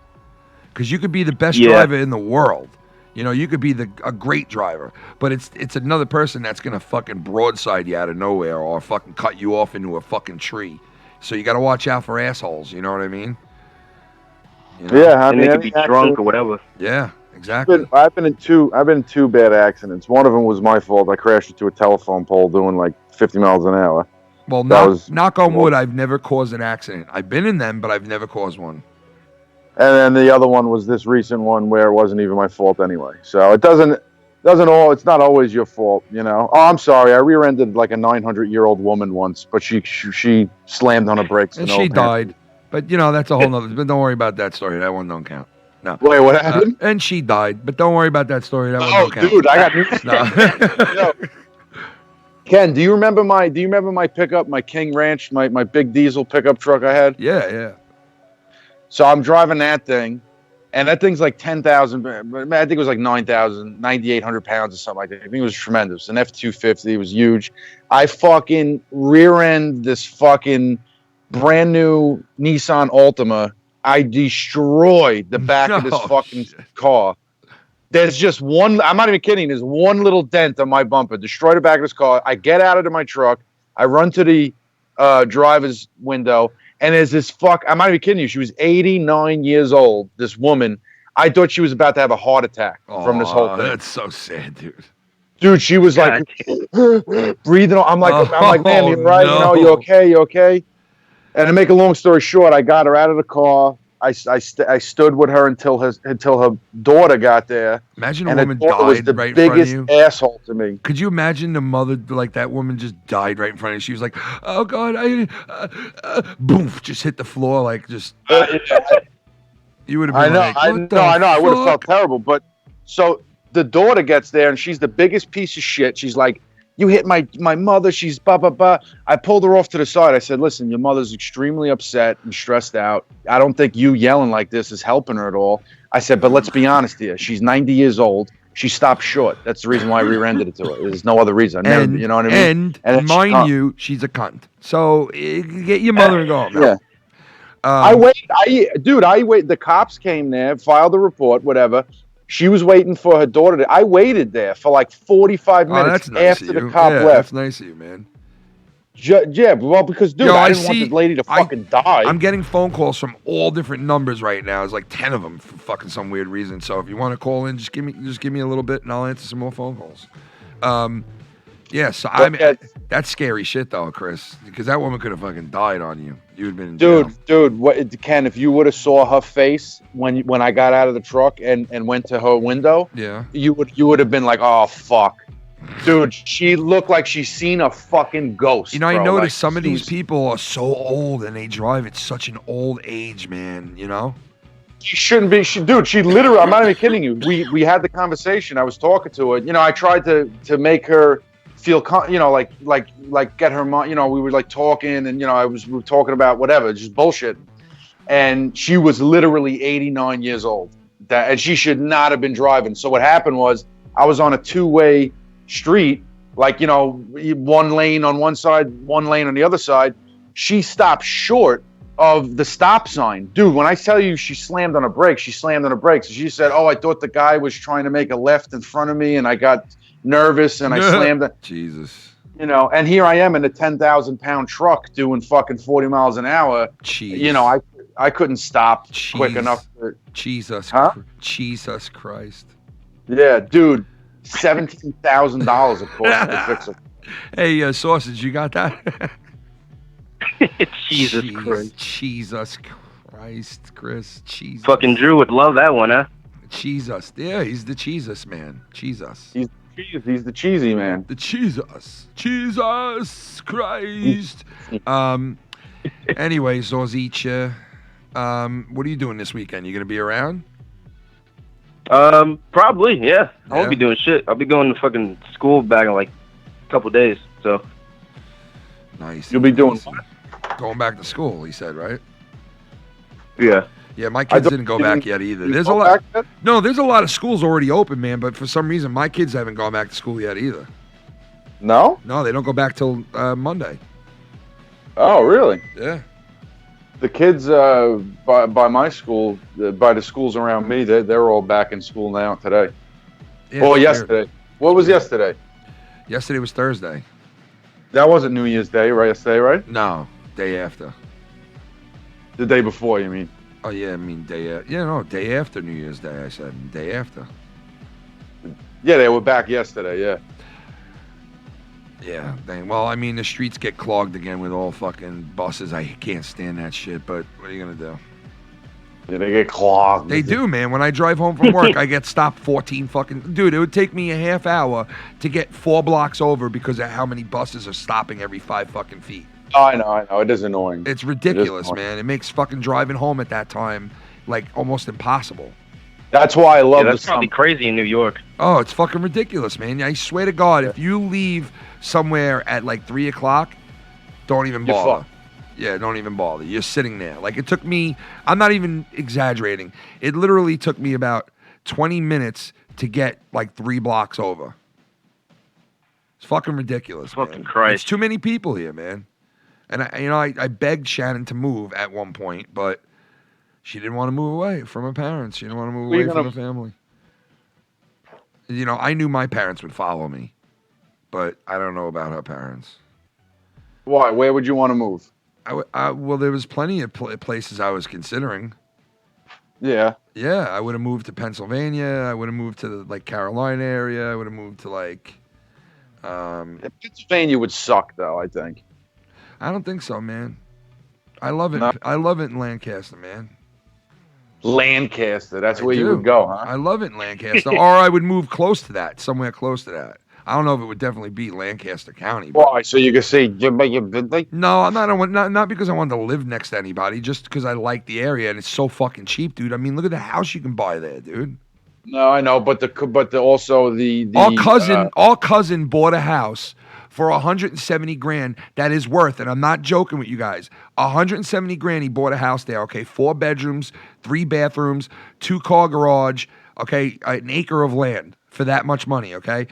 because you could be the best driver in the world. You could be a great driver, but it's another person that's gonna fucking broadside you out of nowhere or fucking cut you off into a fucking tree. So you got to watch out for assholes. You know what I mean? Yeah, and they could be drunk or whatever. Yeah, exactly. I've been in two bad accidents. One of them was my fault. I crashed into a telephone pole doing 50 miles an hour. Well, knock on wood, I've never caused an accident. I've been in them, but I've never caused one. And then the other one was this recent one where it wasn't even my fault anyway. So it's not always your fault, Oh, I'm sorry. I rear-ended a 900-year-old woman once, but she slammed on her brakes. And she died. But, that's a whole nother... But don't worry about that story. That one don't count. No. Wait, what happened? And she died. But don't worry about that story. That one don't count. Dude, I got news. No. Ken, do you remember my pickup, my King Ranch, my big diesel pickup truck I had? Yeah. So I'm driving that thing, And that thing's like 10,000. I think it was like 9,800 pounds or something like that. I think it was tremendous. An F-250. It was huge. I fucking rear end this fucking brand new Nissan Altima. I destroyed the back of this fucking car. There's just one. I'm not even kidding. There's one little dent on my bumper. Destroyed the back of this car. I get out of my truck. I run to the driver's window. And there's this I'm not even kidding you. She was 89 years old, this woman. I thought she was about to have a heart attack from this whole thing. That's so sad, dude. Dude, she was like breathing. I'm like, ma'am, you're right. No. You know, you okay? You okay? And to make a long story short, I got her out of the car. I stood with her until her daughter got there. Imagine a and woman her daughter was died the right in front of biggest you. asshole to me. Could you imagine the mother, like that woman just died right in front of you? She was like, oh God, boom, just hit the floor, like just. You would have been like, I know. I would have felt terrible. But so the daughter gets there and she's the biggest piece of shit. She's like, you hit my mother. She's blah, blah, blah. I pulled her off to the side. I said, listen, your mother's extremely upset and stressed out. I don't think you yelling like this is helping her at all. I said, but let's be honest here. She's 90 years old. She stopped short. That's the reason why I rear-ended it to her. There's no other reason. You know what I mean? And mind you, she's a cunt. So get your mother and go home. Yeah. I wait. The cops came there, filed a report, whatever. She was waiting for her daughter. I waited there for like 45 minutes after the cop left. That's nice of you, man. Yeah, well, because, dude, I didn't want this lady to fucking die. I'm getting phone calls from all different numbers right now. There's like 10 of them for fucking some weird reason. So if you want to call in, just give me a little bit and I'll answer some more phone calls. Yeah, so that's scary shit though, Chris, because that woman could have fucking died on you. You'd have been in jail. Dude, Ken, if you would have saw her face when I got out of the truck and went to her window, yeah, you would have been like, oh fuck. Dude, she looked like she's seen a fucking ghost. You know, I bro. noticed Like, some of these people are so old and they drive at such an old age, man, you know? She shouldn't be. She literally, I'm not even kidding you. We had the conversation. I was talking to her. You know, I tried to make her feel, like get her mind. You know, we were like talking, and you know, we were talking about whatever, just bullshit. And she was literally 89 years old, and she should not have been driving. So what happened was, I was on a two-way street, like, you know, one lane on one side, one lane on the other side. She stopped short of the stop sign. Dude, when I tell you she slammed on her brakes, she slammed on her brakes. She said, oh, I thought the guy was trying to make a left in front of me, and I got nervous, and I slammed it. Jesus. You know, and here I am in a 10,000-pound truck doing fucking 40 miles an hour. Jeez. You know, I couldn't stop quick enough. Jesus. Huh? Jesus Christ. Yeah, dude. $17,000 it cost me to fix it. Hey, Sausage, you got that? Jesus Christ. Jesus Christ, Chris. Jesus. Fucking Drew would love that one, huh? Jesus. Yeah, he's the Jesus man. Jesus. He's the cheesy man. The Jesus. Jesus Christ. Anyway, Zozich, what are you doing this weekend? You going to be around? Probably, yeah. I won't be doing shit. I'll be going to fucking school back in like a couple days, so. Nice. You'll be doing what? Going back to school, he said, right? Yeah. Yeah, my kids didn't go back yet either. There's a lot. No, there's a lot of schools already open, man, but for some reason my kids haven't gone back to school yet either. No? No, they don't go back till Monday. Oh, really? Yeah. The kids by my school, by the schools around me, they're all back in school now today. Yeah, or yesterday. What was yesterday? Yesterday was Thursday. That wasn't New Year's Day, right? Yesterday, right? No, day after. The day before, you mean? Oh, yeah, I mean day after. Yeah, no, day after New Year's Day, I said. Day after. Yeah, they were back yesterday, yeah. Yeah, dang. Well, I mean, the streets get clogged again with all fucking buses. I can't stand that shit, but what are you going to do? Yeah, they get clogged. They do, man. When I drive home from work, I get stopped 14 fucking... Dude, it would take me a half hour to get 4 blocks over because of how many buses are stopping every 5 fucking feet. Oh, I know. It is annoying. It's ridiculous, man. It makes fucking driving home at that time, like, almost impossible. That's why I love that's probably crazy in New York. Oh, it's fucking ridiculous, man. I swear to God, if you leave somewhere at like 3 o'clock, don't even bother. Yeah, don't even bother. You're sitting there. Like, it took me, I'm not even exaggerating. It literally took me about 20 minutes to get like 3 blocks over. It's fucking ridiculous. Fucking man. Christ. It's too many people here, man. And I begged Shannon to move at one point, but she didn't want to move away from her parents. She didn't want to move away from her family. You know, I knew my parents would follow me, but I don't know about her parents. Why? Where would you want to move? Well, there was plenty of places I was considering. Yeah. Yeah, I would have moved to Pennsylvania. I would have moved to the Carolina area. I would have moved to Pennsylvania would suck, though, I think. I don't think so, man. I love it. No? I love it in Lancaster, man. Lancaster, that's where I you do. would go, huh? I love it in Lancaster, or I would move close to that, somewhere close to that. I don't know if it would definitely be Lancaster County. Why? So you can say, no, I'm not because I wanted to live next to anybody, just because I like the area and it's so fucking cheap, dude. I mean, look at the house you can buy there, dude. No, I know, but also the our cousin bought a house for 170 grand. That is worth, and I'm not joking with you guys, 170 grand. He bought a house there. Okay, 4 bedrooms, 3 bathrooms, 2-car garage. Okay, an acre of land for that much money. Okay.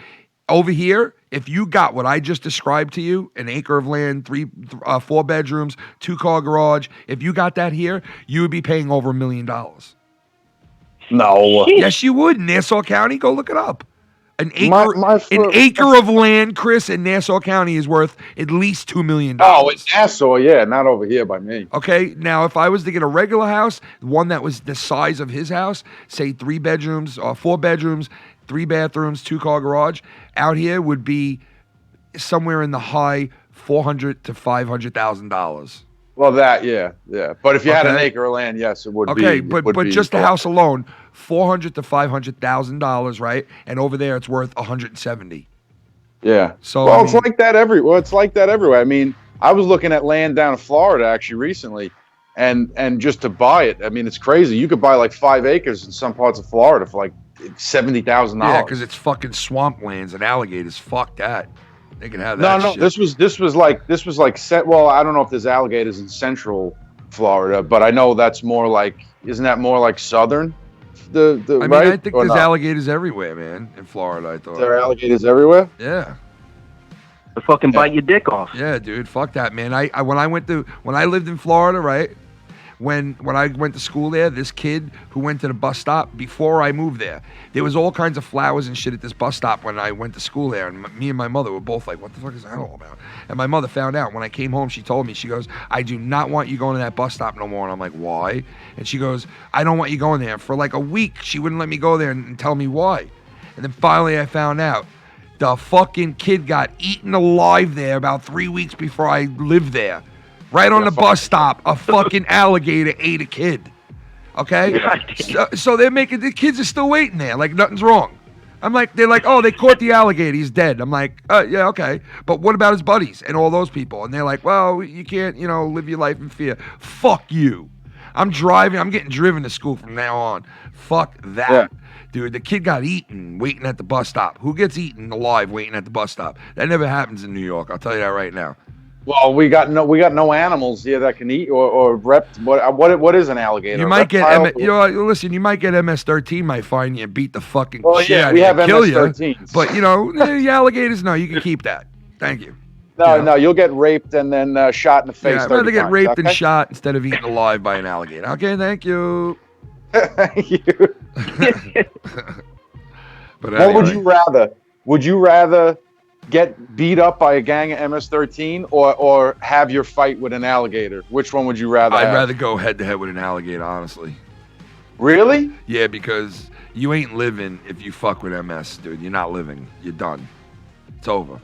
Over here, if you got what I just described to you, an acre of land, 4 bedrooms, 2-car garage, if you got that here, you would be paying over $1 million. No. Yes, you would. Nassau County, go look it up. An acre of land, Chris, in Nassau County is worth at least $2 million. Oh, in Nassau, yeah, not over here by me. Okay, now if I was to get a regular house, one that was the size of his house, say 3 bedrooms or 4 bedrooms, 3 bathrooms, 2-car garage, out here would be somewhere in the high $400,000 to $500,000. Well, yeah. But if you had an acre of land, yes, it would be. Okay, but just the house alone, $400,000 to $500,000, right? And over there, it's worth $170,000. Yeah. So well, it's like that everywhere. I mean, I was looking at land down in Florida actually recently, and just to buy it, I mean, it's crazy. You could buy like 5 acres in some parts of Florida for like $70,000. Yeah, because it's fucking swamplands and alligators. Fuck that. They can have that. No. Shit. This was like well, I don't know if there's alligators in Central Florida, but I know that's more like, isn't that more like Southern? I think there's alligators everywhere, man. In Florida, I thought there are alligators everywhere. Yeah. To fucking bite your dick off. Yeah, dude. Fuck that, man. When I lived in Florida, right? When I went to school there, this kid who went to the bus stop before I moved there was all kinds of flowers and shit at this bus stop when I went to school there. And me and my mother were both like, what the fuck is that all about? And my mother found out. When I came home, she told me, she goes, I do not want you going to that bus stop no more. And I'm like, why? And she goes, I don't want you going there. For like a week, she wouldn't let me go there and tell me why. And then finally I found out. The fucking kid got eaten alive there about 3 weeks before I lived there. Right on the bus stop, a fucking alligator ate a kid. Okay? So they're the kids are still waiting there, like nothing's wrong. They're like, oh, they caught the alligator, he's dead. I'm like, yeah, okay. But what about his buddies and all those people? And they're like, well, you can't, live your life in fear. Fuck you. I'm getting driven to school from now on. Fuck that. Yeah. Dude, the kid got eaten waiting at the bus stop. Who gets eaten alive waiting at the bus stop? That never happens in New York, I'll tell you that right now. Well, we got no animals here that can eat or what is an alligator? You might get listen. You might get MS-13 might find you and beat the fucking shit out of you. We have kill MS-13s. You. But the alligators, no, you can keep that. Thank you. No, you'll get raped and then shot in the face. Yeah, I'd rather get raped and shot instead of eaten alive by an alligator. Okay, thank you. Thank you. But what would you rather? Would you rather get beat up by a gang of MS-13 or have your fight with an alligator? Which one would you rather I'd have? rather go head-to-head with an alligator, honestly. Really? Yeah, because you ain't living if you fuck with MS, dude. You're not living. You're done. It's over.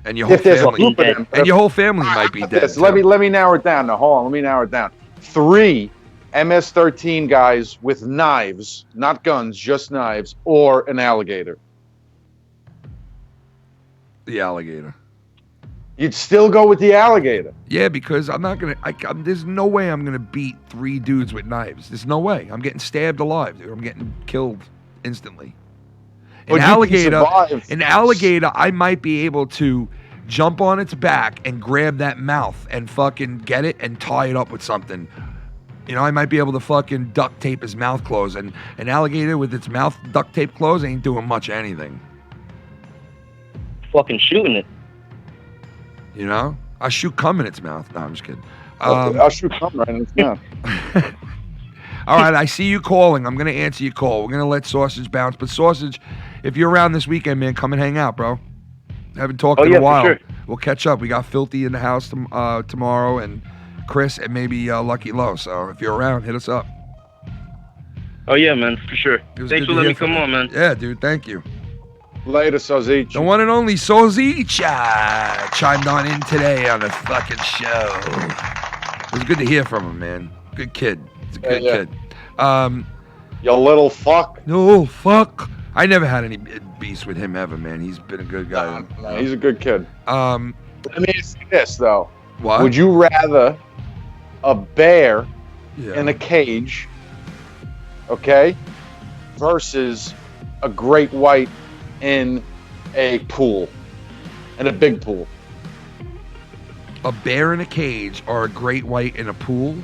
And your whole family might be dead. Let me narrow it down. Now, hold on. Let me narrow it down. 3 MS-13 guys with knives, not guns, just knives, or an alligator. The alligator. You'd still go with the alligator? Yeah, because I'm not gonna. There's no way I'm gonna beat 3 dudes with knives. There's no way. I'm getting stabbed alive, dude. I'm getting killed instantly. An alligator, I might be able to jump on its back and grab that mouth and fucking get it and tie it up with something. You know, I might be able to fucking duct tape his mouth closed. And an alligator with its mouth duct tape closed ain't doing much anything. Fucking shooting it. You know? I'll shoot cum in its mouth. No, I'm just kidding. I'll shoot cum right in its mouth. All right, I see you calling. I'm going to answer your call. We're going to let Sausage bounce. But Sausage, if you're around this weekend, man, come and hang out, bro. Haven't talked in a while. For sure. We'll catch up. We got Filthy in the house tomorrow, and Chris, and maybe Lucky Low. So if you're around, hit us up. Oh, yeah, man, for sure. Thanks for letting me come on, man. Yeah, dude, thank you. Later, Sozich. The one and only Sozich chimed on in today on the fucking show. It was good to hear from him, man. Good kid. He's a good kid. You little fuck. No, fuck. I never had any beefs with him ever, man. He's been a good guy. No, he's a good kid. I mean, it's this, though. What? Would you rather a bear in a cage, okay, versus a great white in a pool, in a big pool? A bear in a cage or a great white in a pool?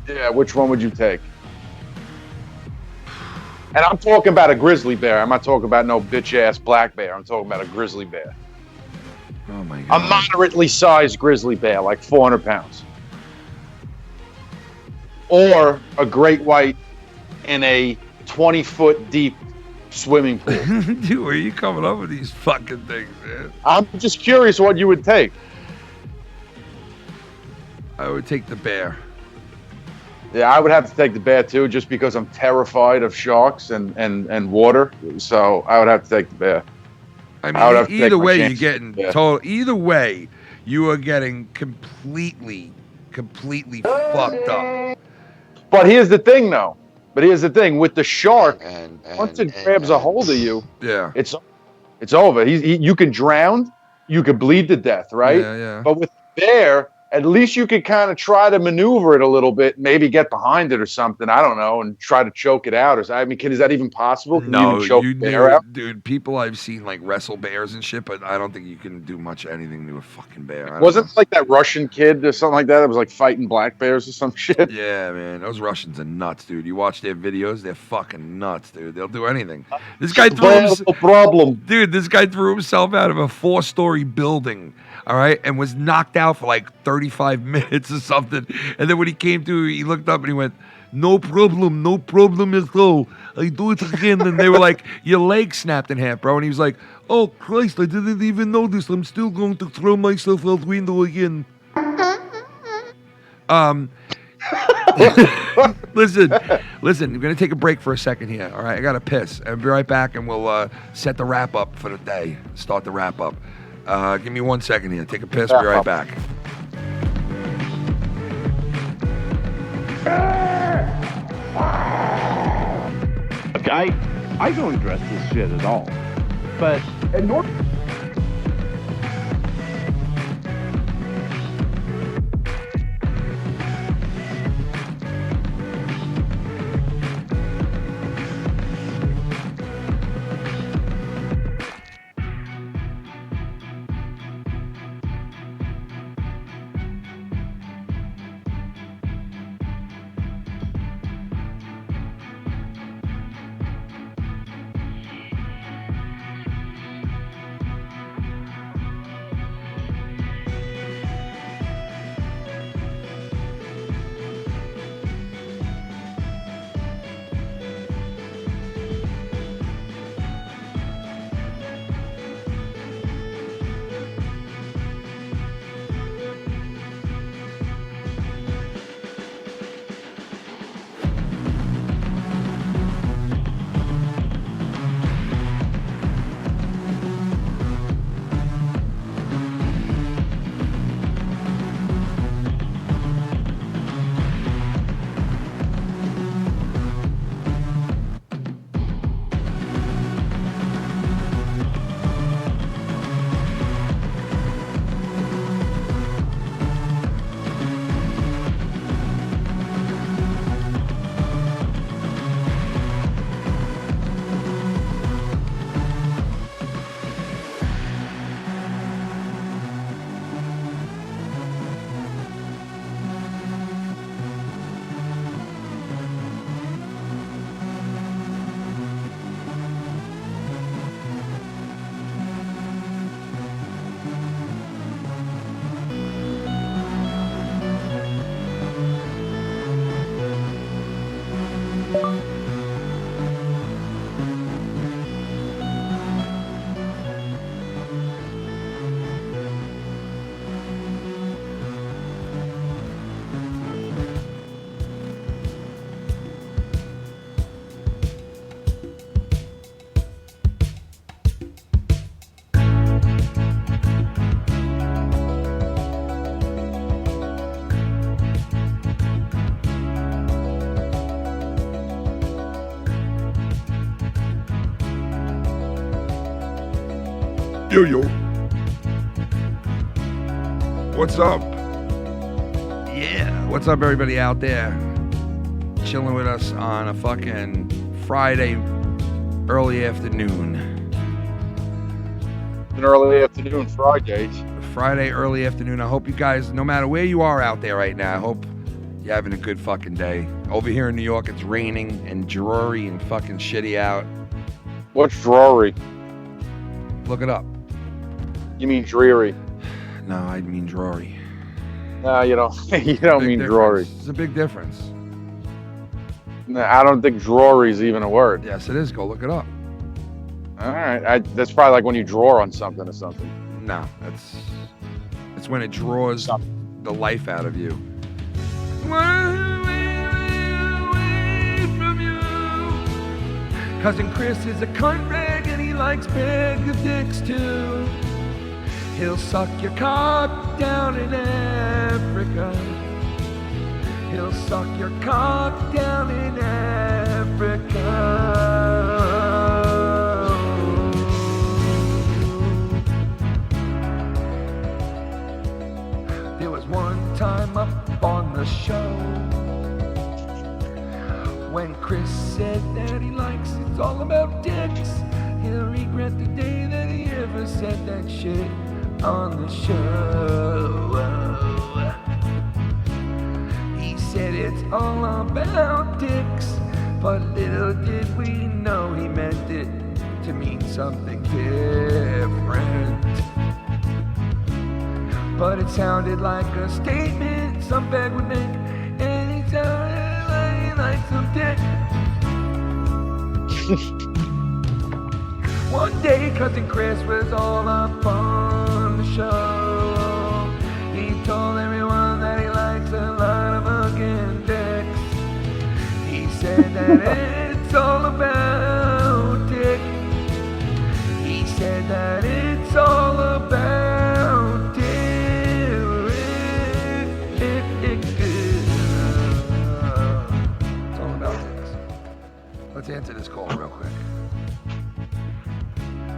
Yeah, which one would you take? And I'm talking about a grizzly bear. I'm not talking about no bitch-ass black bear. I'm talking about a grizzly bear. Oh, my God. A moderately sized grizzly bear, like 400 pounds. Or a great white in a 20-foot deep swimming pool. Dude, where are you coming up with these fucking things, man? I'm just curious what you would take. I would take the bear. Yeah, I would have to take the bear too, just because I'm terrified of sharks and water. So I would have to take the bear. I mean, either way, you're getting total. Either way, you are getting completely fucked up. But here's the thing, though. With the shark, once it grabs a hold of you, it's over. You can drown, you could bleed to death, right? Yeah. But with the bear, at least you could kind of try to maneuver it a little bit, maybe get behind it or something. I don't know, and try to choke it out. Is that even possible? Can you even choke a bear out? Dude. People I've seen like wrestle bears and shit, but I don't think you can do much anything to a fucking bear. Wasn't it like that Russian kid or something like that? It was like fighting black bears or some shit. Yeah, man, those Russians are nuts, dude. You watch their videos, they're fucking nuts, dude. They'll do anything. This guy This guy threw himself out of a 4-story building. All right, and was knocked out for like 35 minutes or something. And then when he came to, he looked up and he went, no problem at all. I do it again. And they were like, your leg snapped in half, bro. And he was like, oh, Christ, I didn't even notice. I'm still going to throw myself out the window again. Listen, we're going to take a break for a second here. All right, I got to piss. I'll be right back and we'll set the wrap up for the day. Start the wrap up. Give me 1 second here. Take a piss. Be right back. Okay, I don't address this shit at all. But Yo. What's up? Yeah, what's up, everybody out there? Chilling with us on a fucking Friday early afternoon. An early afternoon Friday. Friday early afternoon. I hope you guys, no matter where you are out there right now, I hope you're having a good fucking day. Over here in New York, it's raining and dreary and fucking shitty out. What's dreary? Look it up. You mean dreary? No, I mean dreary. No, you don't. You don't mean dreary. It's a big difference. No, I don't think dreary is even a word. Yes, it is. Go look it up. All right. That's probably like when you draw on something or something. No, that's when it draws the life out of you. Cousin Chris is a cunt rag and he likes big dicks too. He'll suck your cock down in Africa. He'll suck your cock down in Africa. There was one time up on the show when Chris said that he likes it's all about dicks. He'll regret the day that he ever said that shit on the show. He said it's all about dicks, but little did we know he meant it to mean something different. But it sounded like a statement some bag would make, and he sounded like some dick. One day Cousin Chris was all up on the show. He told everyone that he likes a lot of fucking dicks. He said that it's all about dick. He said that it's all about dick. It's all about dicks. Let's answer this call real quick.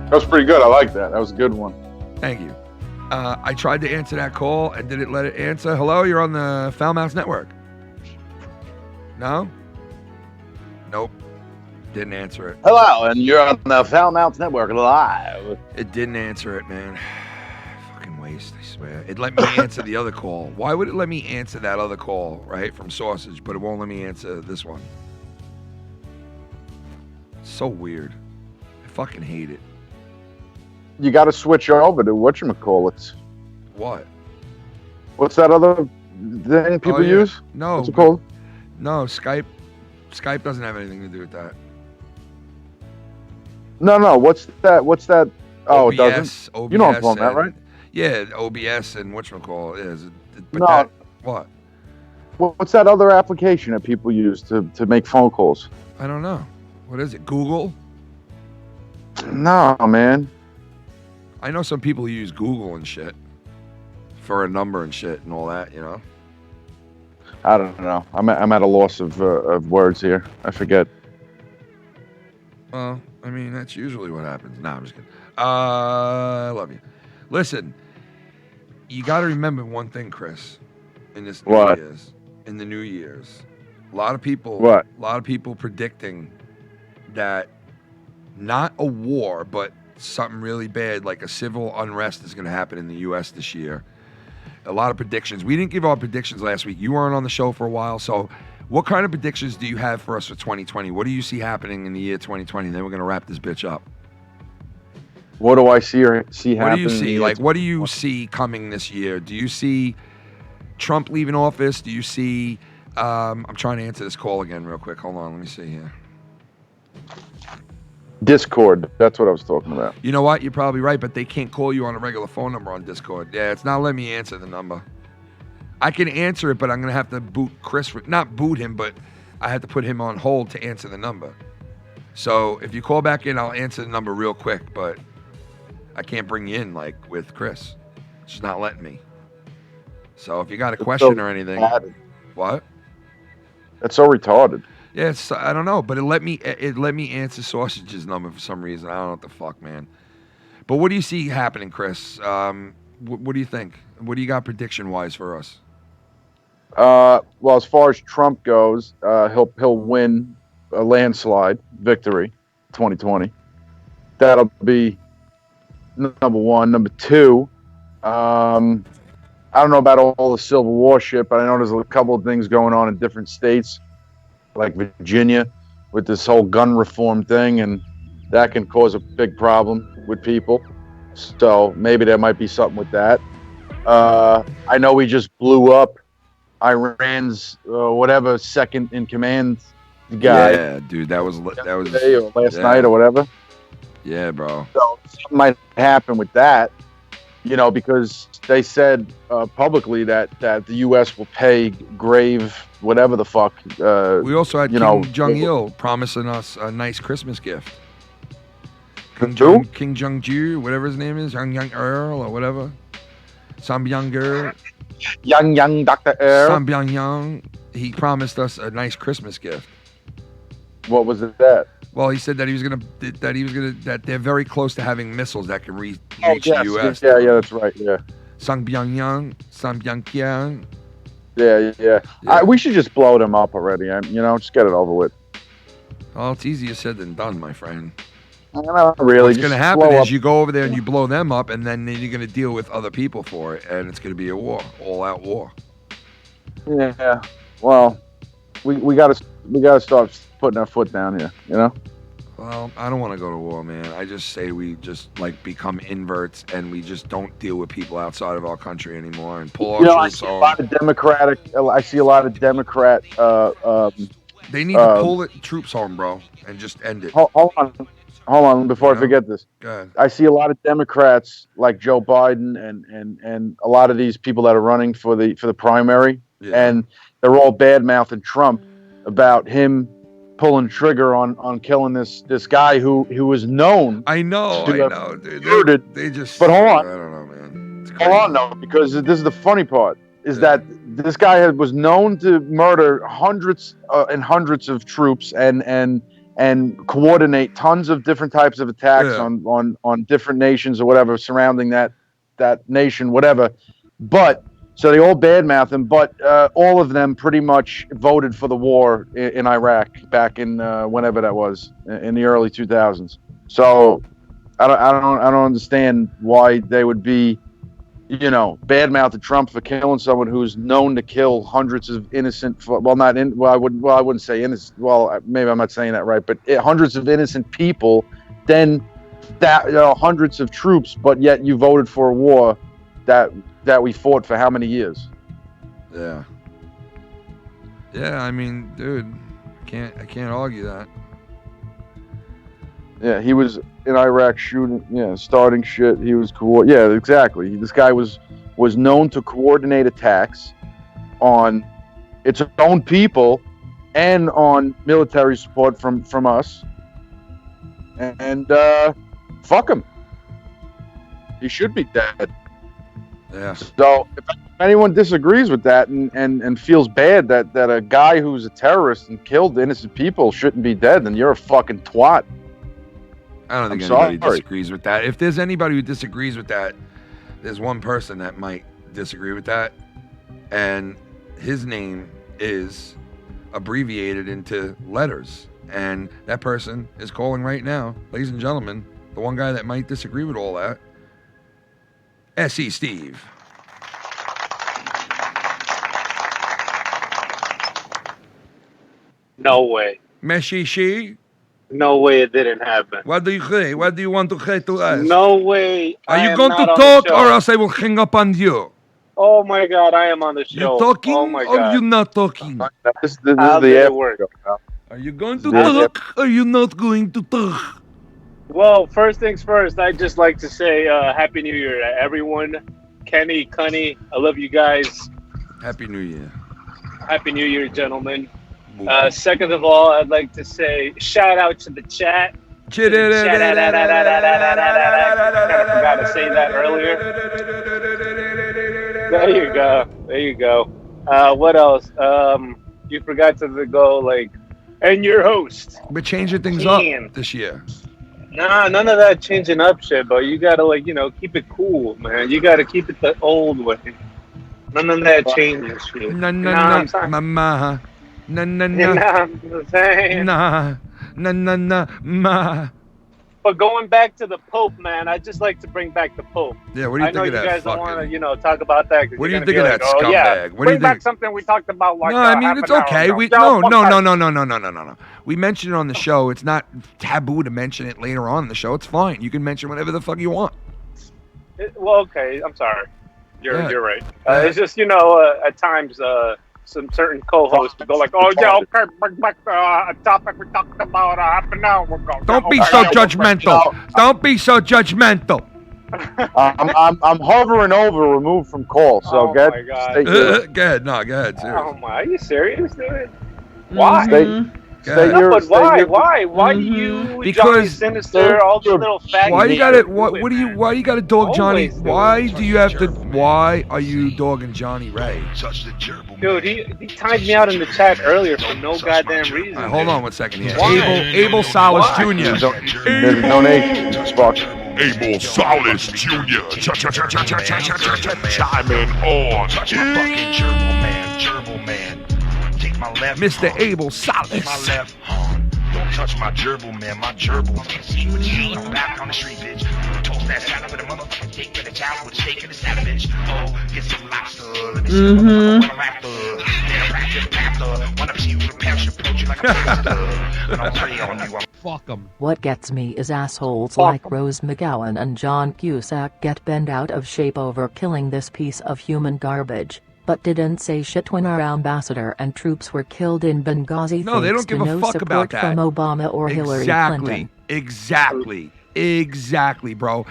That was pretty good. I like that. That was a good one. Thank you. I tried to answer that call and didn't let it answer. Hello, you're on the Foul Mouth Network. No? Nope. Didn't answer it. Hello, and you're on the Foul Mouth Network live. It didn't answer it, man. Fucking waste, I swear. It let me answer the other call. Why would it let me answer that other call, right, from Sausage, but it won't let me answer this one? It's so weird. I fucking hate it. You got to switch over to whatchamacallits. What? What's that other thing people use? No. What's it called? No, Skype. Skype doesn't have anything to do with that. No. What's that? Oh, OBS, it doesn't? OBS You know I'm talking about, right? Yeah, OBS and whatchamacallit is. But No. that, what? What's that other application that people use to make phone calls? I don't know. What is it? Google? No, man. I know some people who use Google and shit for a number and shit and all that, you know? I don't know. I'm at a loss of words here. I forget. Well, I mean, that's usually what happens. Nah, I'm just kidding. I love you. Listen, you got to remember one thing, Chris, in this New What? Year's. In the New Year's. A lot of people. What? A lot of people predicting that not a war, but something really bad, like a civil unrest, is going to happen in the U.S. this year. A lot of predictions. We didn't give our predictions last week. You weren't on the show for a while, so what kind of predictions do you have for us for 2020? What do you see happening in the year 2020? Then we're going to wrap this bitch up. What do I see happening? What do you see? Like, what do you see coming this year? Do you see Trump leaving office? Do you see... I'm trying to answer this call again real quick. Hold on. Let me see here. Discord. That's what I was talking about. You know what? You're probably right, but they can't call you on a regular phone number on Discord. Yeah, it's not letting me answer the number. I can answer it, but I'm going to have to boot Chris. Not boot him, but I have to put him on hold to answer the number. So if you call back in, I'll answer the number real quick, but I can't bring you in like with Chris. It's just not letting me. So if you got a question or anything. What? That's so retarded. Yeah, it's, I don't know, but it let me answer Sausage's number for some reason. I don't know what the fuck, man. But what do you see happening, Chris? What do you think? What do you got prediction-wise for us? Well, as far as Trump goes, he'll win a landslide victory, 2020. That'll be number one. Number two, I don't know about all the Civil War shit, but I know there's a couple of things going on in different states, like Virginia, with this whole gun reform thing, and that can cause a big problem with people. So maybe there might be something with that. I know we just blew up Iran's whatever second in command guy. Yeah, dude, that was today or last night or whatever. Yeah, bro. So something might happen with that, because they said publicly that the U.S. will pay grave whatever the fuck. We also had Kim Jong-il promising us a nice Christmas gift. King Jong-ju, whatever his name is, Young Earl or whatever. Sambyang-ger. Young Dr. Earl. Sambyang-yang. He promised us a nice Christmas gift. What was that? Well, he said that that they're very close to having missiles that can reach the U.S. Yeah, that's right. Yeah. Sambyang-yang. Yeah. We should just blow them up already. Just get it over with. Well, it's easier said than done, my friend. Not really. What's going to happen is you go over there and you blow them up, and then you're going to deal with other people for it, and it's going to be a war, all-out war. Yeah. Well, we got to start putting our foot down here. Well, I don't want to go to war, man. I just say we just become inverts and we just don't deal with people outside of our country anymore and pull our troops home. I see a lot of Democrat. They need to pull the troops home, bro, and just end it. Hold on, before I forget this. Go ahead. I see a lot of Democrats like Joe Biden and a lot of these people that are running for the primary, and they're all bad-mouthing Trump about him pulling trigger on killing this guy who was known. I know, dude. Murdered. They just. But hold on. I don't know, man. Hold on, though, because this is the funny part. Is that this guy was known to murder hundreds and hundreds of troops and coordinate tons of different types of attacks on different nations or whatever surrounding that nation, whatever. But so they all badmouth him, but all of them pretty much voted for the war in Iraq back in whenever that was in the early 2000s. So I don't understand why they would be badmouthing Trump for killing someone who's known to kill hundreds of innocent. I wouldn't say innocent. Well, maybe I'm not saying that right, but hundreds of innocent people. Then that hundreds of troops, but yet you voted for a war that we fought for how many years? Yeah. Yeah, I mean, dude, I can't argue that. Yeah, he was in Iraq shooting, starting shit. He was exactly. This guy was known to coordinate attacks on its own people and on military support from us. And fuck him. He should be dead. Yeah. So if anyone disagrees with that and feels bad that a guy who's a terrorist and killed innocent people shouldn't be dead, then you're a fucking twat. I don't think anybody disagrees with that. If there's anybody who disagrees with that, there's one person that might disagree with that, and his name is abbreviated into letters, and that person is calling right now. Ladies and gentlemen, the one guy that might disagree with all that, S.E. Steve. No way. Meshishi. No way it didn't happen. What do you say? What do you want to say to us? No way. Are you going to talk or else I will hang up on you? Oh my God, I am on the show. You talking oh my or God. you not talking? This How is did the it work? Are you going to talk or are you not going to talk? Well, first things first, I'd just like to say Happy New Year to everyone. Kenny, Cunny, I love you guys. Happy New Year. Happy New Year, gentlemen. Second of all, I'd like to say shout out to the chat. I forgot to say that earlier. There you go. What else? You forgot to go and your host. We're changing things up this year. Nah, none of that changing up shit, but you gotta keep it cool, man. You gotta keep it the old way. None of that changing shit. Na You na know what na, I'm saying? mama. Na na You know na. what I'm saying? Nah. Na na na, ma. But going back to the Pope, man, I just like to bring back the Pope. Yeah, what do you I know think of you that guys don't want fucking- to, talk about that. What do you you're think gonna of be that like, oh, yeah, scumbag? What do you bring back think? something we talked about like No, I mean half it's an hour okay. ago. We No, no. fuck We mentioned it on the show. It's not taboo to mention it later on in the show. It's fine. You can mention whatever the fuck you want. Well, okay, I'm sorry. Yeah. You're right. Yeah. It's just at times some certain co-hosts go like, oh yeah, okay, bring back a topic we talked about half an hour ago. Don't be so judgmental. Don't be so judgmental. I'm hovering over removed from call, so Oh get my God. stay here. Go ahead. No, go ahead. Serious. Oh my, are you serious, dude? Why? Stay No, here. but stay why? here. Why do you, Because- Johnny Sinister, all these little faggots? Why you gotta? Why you gotta dog Johnny? Always do Why it. do you have to? Why are you dogging Johnny Ray? Dude, he timed me out in the chat earlier for no goddamn reason. All right, hold on 1 second here. Why? Abel Salas Why? Jr. There's a donation. Fuck. Abel Solis Jr. Chiming on. Touch my fucking gerbil man. Take my left Mr. arm. Abel Take my Salas. left arm. Don't touch my gerbil man. My gerbil. See what you mean? I'm back on the street, bitch. Toast that salad with a motherfucking steak with a towel with a steak and a salad, bitch. Oh, get some lobster. Let me see what I'm after. Then a raptor panther. Wanna see you with a passion approach you like a monster. I don't prey on you. Fuck 'em. What gets me is assholes like Rose McGowan and John Cusack get bent out of shape over killing this piece of human garbage, but didn't say shit when our ambassador and troops were killed in Benghazi. No, they thanks don't give to a no fuck support about that. from Obama or Hillary Clinton. Exactly, bro.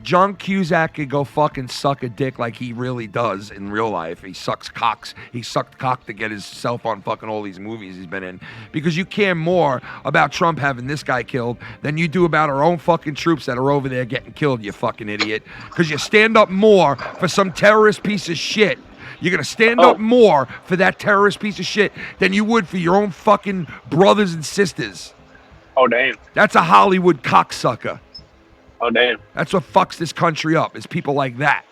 John Cusack could go fucking suck a dick like he really does in real life. He sucks cocks. He sucked cock to get himself on fucking all these movies he's been in. Because you care more about Trump having this guy killed than you do about our own fucking troops that are over there getting killed, you fucking idiot. Because you stand up more for some terrorist piece of shit. You're going to stand up more for that terrorist piece of shit than you would for your own fucking brothers and sisters. Oh, damn. That's a Hollywood cocksucker. Oh, damn. That's what fucks this country up, is people like that.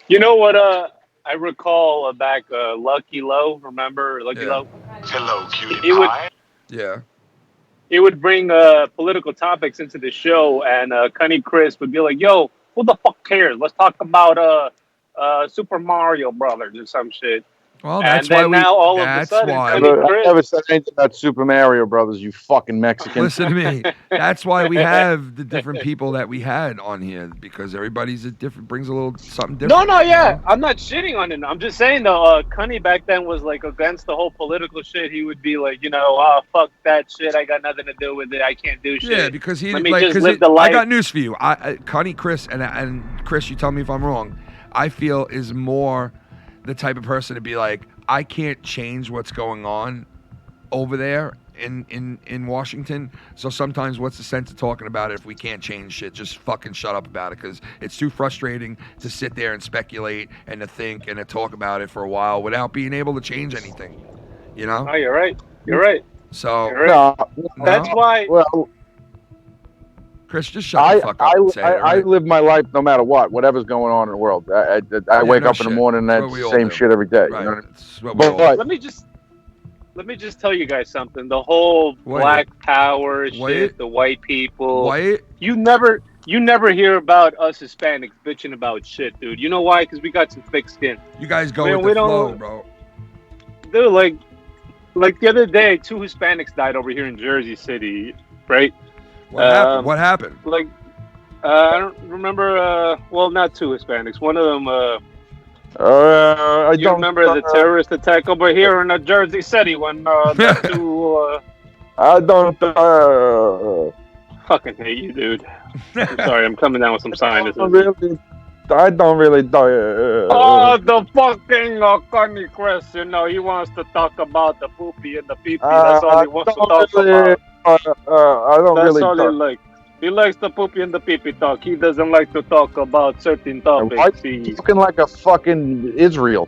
You know what I recall back Lucky Lowe, remember Lucky Lowe? Hello, cutie He would, pie. Yeah. he would bring political topics into the show, and Cunny Chris would be like, yo, who the fuck cares? Let's talk about Super Mario Brothers or some shit. Well, and that's then why we. now all of a That's sudden, why. Cunny I Chris, never said anything about Super Mario Brothers, you fucking Mexican. Listen to me. That's why we have the different people that we had on here, because everybody's a different, brings a little something different. No, yeah, I'm not shitting on it. I'm just saying though, Cunny back then was like against the whole political shit. He would be like, oh, fuck that shit. I got nothing to do with it. I can't do shit. Yeah, because he Let me like, just 'cause live it- the life. I got news for you. Connie, Chris, and Chris, you tell me if I'm wrong. I feel is more the type of person to be like, I can't change what's going on over there in Washington. So sometimes what's the sense of talking about it if we can't change shit? Just fucking shut up about it, because it's too frustrating to sit there and speculate and to think and to talk about it for a while without being able to change anything. You know? Oh, you're right. You're right. So You're right. That's why. Well, Chris, just shut the fuck up and say it. I live my life no matter what, whatever's going on in the world. I wake no up in the shit. morning and That's that's what we the all same do. shit every day. Right. You know what I mean? That's what we all do. But Let me just tell you guys something. The whole Black Power shit, the white people. You never hear about us Hispanics bitching about shit, dude. You know why? Because we got some thick skin. You guys go Man, with we the don't- flow, bro. Dude, like the other day, 2 Hispanics died over here in Jersey City, right? What happened? What happened? Like, I don't remember. Well, not 2 Hispanics. One of them. I You remember the terrorist attack over here in Jersey City when the 2. I don't. Fucking hate you, dude. I'm sorry, I'm coming down with some sinuses. I don't really. Oh, the fucking Connie Chris, he wants to talk about the poopy and the pee-pee. That's all he wants to talk about. I don't That's really. all he likes. He likes the poopy and the pee-pee talk. He doesn't like to talk about certain topics. Why you looking like a fucking Israel?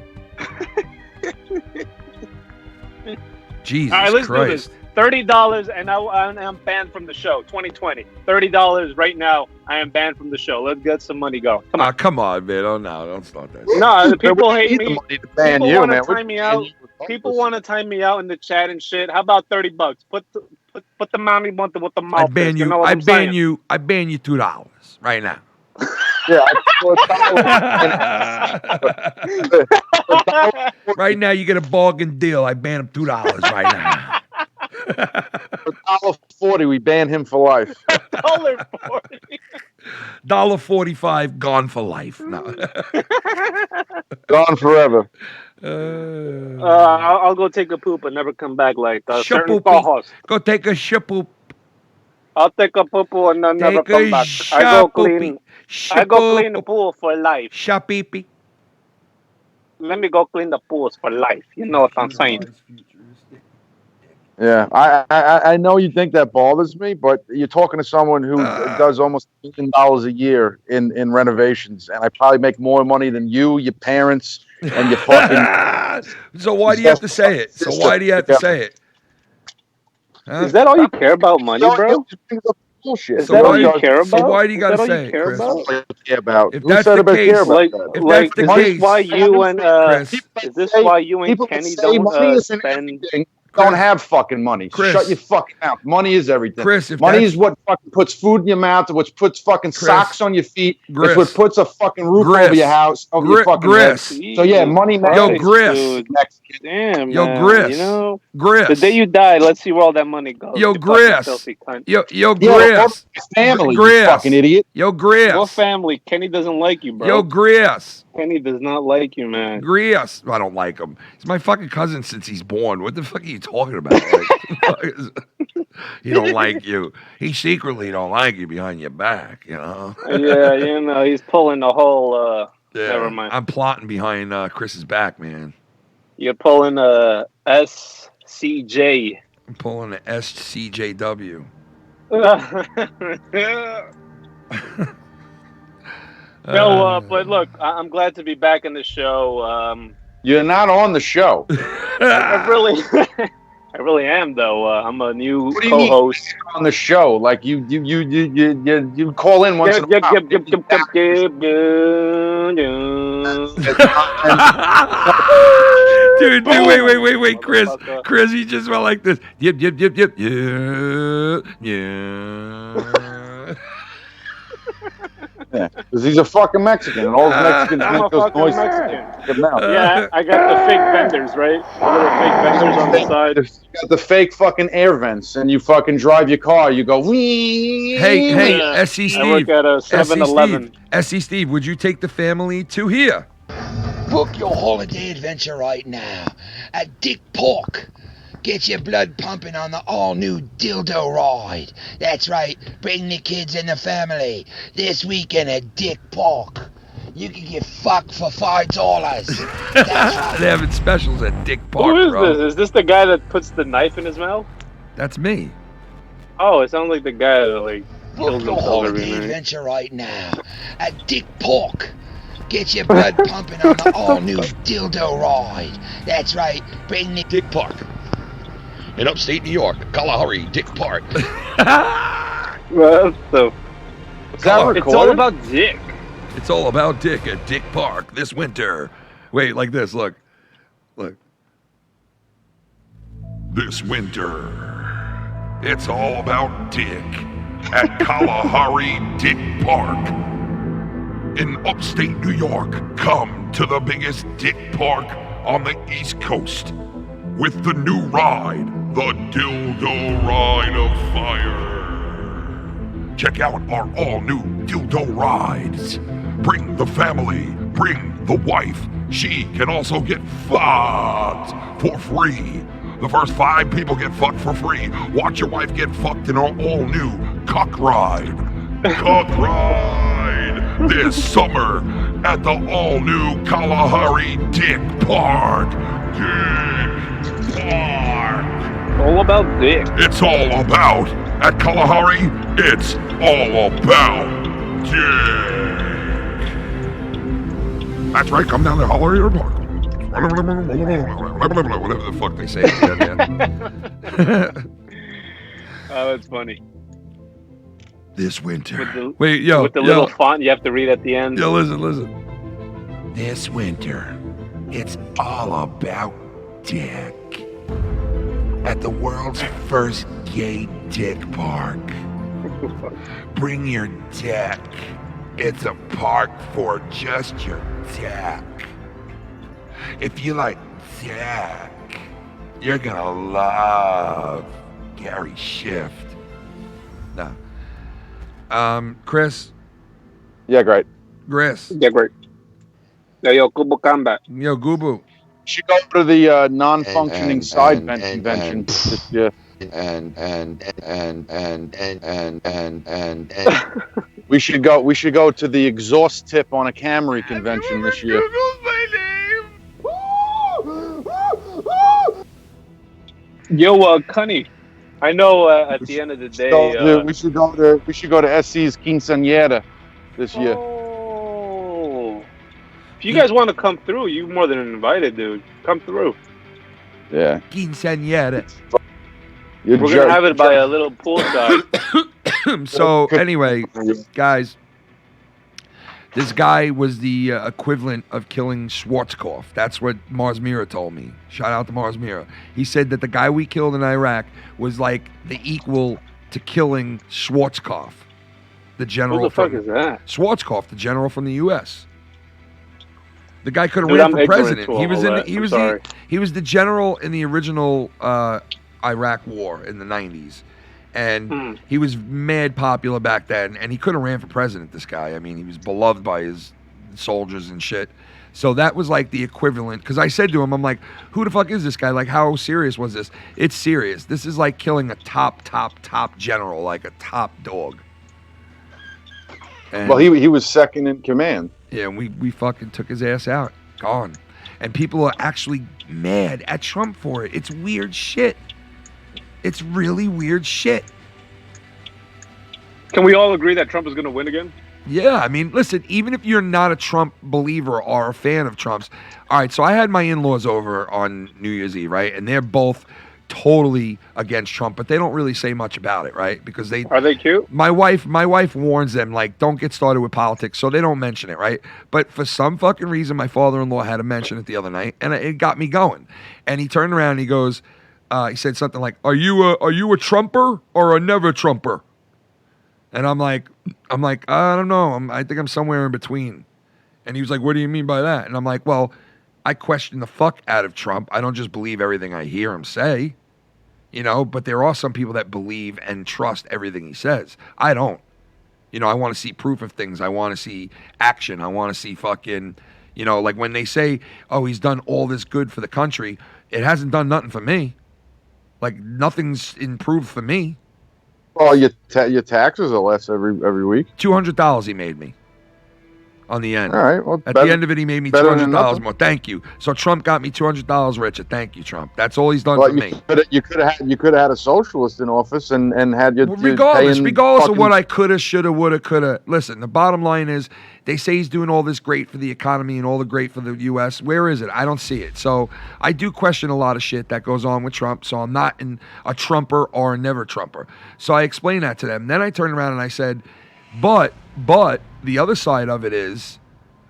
Jesus All right, let's Christ. do this. $30 and I'm banned from the show. 2020. $30 right now. I am banned from the show. Let's get some money going. Come on. Come on, man. Oh no, don't start that. No, the people hate me. Ban People you, want man. to time me out. People want to time me out in the chat and shit. How about $30? Put the money with the mouth. I ban you. I ban you. I ban you $2 right now. Yeah. Right now, you get a bargain deal. I ban him $2 right now. $1.40, we ban him for life. $1.40. $1.45 gone for life. No. Gone forever. I'll go take a poop and never come back like a certain co-host. Go take a shapoop. I'll take a poo and then never come back. I go clean the pool for life. Shapeepee. Let me go clean the pools for life. You know what I'm saying? Yeah, I know you think that bothers me, but you're talking to someone who does almost $1 million a year in renovations, and I probably make more money than you, your parents, and your fucking. So why do you have to say it? So why do you have to say it? Huh? Is that all you care about, money, bro? Bullshit. Is that all you care about? So why do you gotta say it, Chris? If that's the case, is this why you and Kenny don't spend? Don't have fucking money. Chris, shut your fucking mouth. Money is everything. Chris, if money is what fucking puts food in your mouth, what puts fucking socks on your feet, it's what puts a fucking roof over your house, over your fucking head. So yeah, money matters. Yo, Gris. Damn, yo, man, Gris. You know, Gris. The day you die, let's see where all that money goes. Yo, Gris. Yo, Gris. Family, Gris. you fucking idiot. Yo, Gris. What family? Kenny doesn't like you, bro. Yo, Gris. Kenny does not like you, man. Gris. I don't like him. He's my fucking cousin since he's born. What the fuck are you talking about? Like, he don't like you. He secretly don't like you behind your back, you know? Yeah, you know, he's pulling the whole, never mind. I'm plotting behind Chris's back, man. You're pulling a SCJ. I'm pulling an SCJW. No, but look, I'm glad to be back in the show. You're not on the show. I really am though. I'm a new what do you co-host mean on the show. Like you call in once in a while. Dude, wait, Chris. Chris, you just went like this. Yep, yeah. Yeah, because he's a fucking Mexican, and all Mexicans make those noises. Yeah, I got the fake vendors, right? I got the fake vendors on the side. You got the fake fucking air vents, and you fucking drive your car. You go, wee. Hey, SC Steve. I work at a 7-Eleven. SC Steve, would you take the family to here? Book your holiday adventure right now at Dick Pork. Get your blood pumping on the all-new dildo ride. That's right, bring the kids and the family. This weekend at Dick Pork. You can get fucked for $5. That's right. They're having specials at Dick Pork, Who is bro. this? Is this the guy that puts the knife in his mouth? That's me. Oh, it sounds like the guy that, like, kills Book your himself every holiday night. adventure right now at Dick Pork. Get your blood pumping on the all-new dildo ride. That's right, bring the Dick Park. In upstate New York, Kalahari, Dick Park. Well, so it's all about Dick. It's all about Dick at Dick Park this winter. Wait, like this, look. This winter, it's all about Dick at Kalahari Dick Park. In upstate New York, come to the biggest Dick Park on the East Coast with the new ride, the Dildo Ride of Fire. Check out our all-new Dildo Rides. Bring the family, bring the wife. She can also get fucked for free. The first 5 people get fucked for free. Watch your wife get fucked in our all-new Cock Ride. Cock Ride this summer at the all-new Kalahari Dick Park. Dick Park. All about Dick. It's all about. At Kalahari, it's all about Dick. That's right, come down to Kalahari Park. Whatever the fuck they say. Oh, that's funny. This winter. With the little font you have to read at the end. Yo, listen. This winter, it's all about dick. At the world's first gay dick park. Bring your dick. It's a park for just your dick. If you like dick, you're gonna love Gary Shift. No. Chris. Yeah, great. Chris. Yeah, great. Yo, Kubo Combat. Yo, Gubu. Should go to the non-functioning side bench convention this year. We should go to the exhaust tip on a Camry convention this year. Yo, Cunny. I know at the end of the day. We should go to SC's Quinceañera this year. Oh. If you guys want to come through, you're more than invited, dude. Come through. Yeah. Quinceañera. We're gonna have it by a little poolside. So anyway, guys, this guy was the equivalent of killing Schwarzkopf. That's what Mars Mira told me. Shout out to Mars Mira. He said that the guy we killed in Iraq was like the equal to killing Schwarzkopf, the general. Who the fuck is that? Schwarzkopf, the general from the U.S. The guy could have ran for president. He was the general in the original Iraq war in the 90s. And he was mad popular back then, and he could have ran for president, this guy. I mean, he was beloved by his soldiers and shit. So that was like the equivalent, because I said to him, I'm like, who the fuck is this guy? Like, how serious was this? It's serious. This is like killing a top general, like a top dog. And, well, he was second in command. Yeah, and we fucking took his ass out. Gone. And people are actually mad at Trump for it. It's weird shit. It's really weird shit. Can we all agree that Trump is going to win again? Yeah, I mean, listen, even if you're not a Trump believer or a fan of Trump's, all right, so I had my in-laws over on New Year's Eve, right? And they're both totally against Trump, but they don't really say much about it, right? Because Are they cute? My wife warns them, like, don't get started with politics, so they don't mention it, right? But for some fucking reason, my father-in-law had to mention it the other night, and it got me going. And he turned around and he goes, he said something like, "Are you a Trumper or a never Trumper?" And I'm like, I don't know. I think I'm somewhere in between. And he was like, "What do you mean by that?" And I'm like, well, I question the fuck out of Trump. I don't just believe everything I hear him say, you know, but there are some people that believe and trust everything he says. I don't. You know, I want to see proof of things. I want to see action. I want to see fucking, you know, like when they say, oh, he's done all this good for the country, it hasn't done nothing for me. Like, nothing's improved for me. Oh, your taxes are less every week. $200 he made me on the end. All right. Well, at the end of it, he made me $200 more. Thank you. So Trump got me $200 richer. Thank you, Trump. That's all he's done for me. You could have had a socialist in office and had your regardless of what I coulda, shoulda, woulda, coulda. Listen, the bottom line is they say he's doing all this great for the economy and all the great for the U.S. Where is it? I don't see it. So I do question a lot of shit that goes on with Trump. So I'm not a Trumper or a never Trumper. So I explained that to them. Then I turned around and I said, but the other side of it is,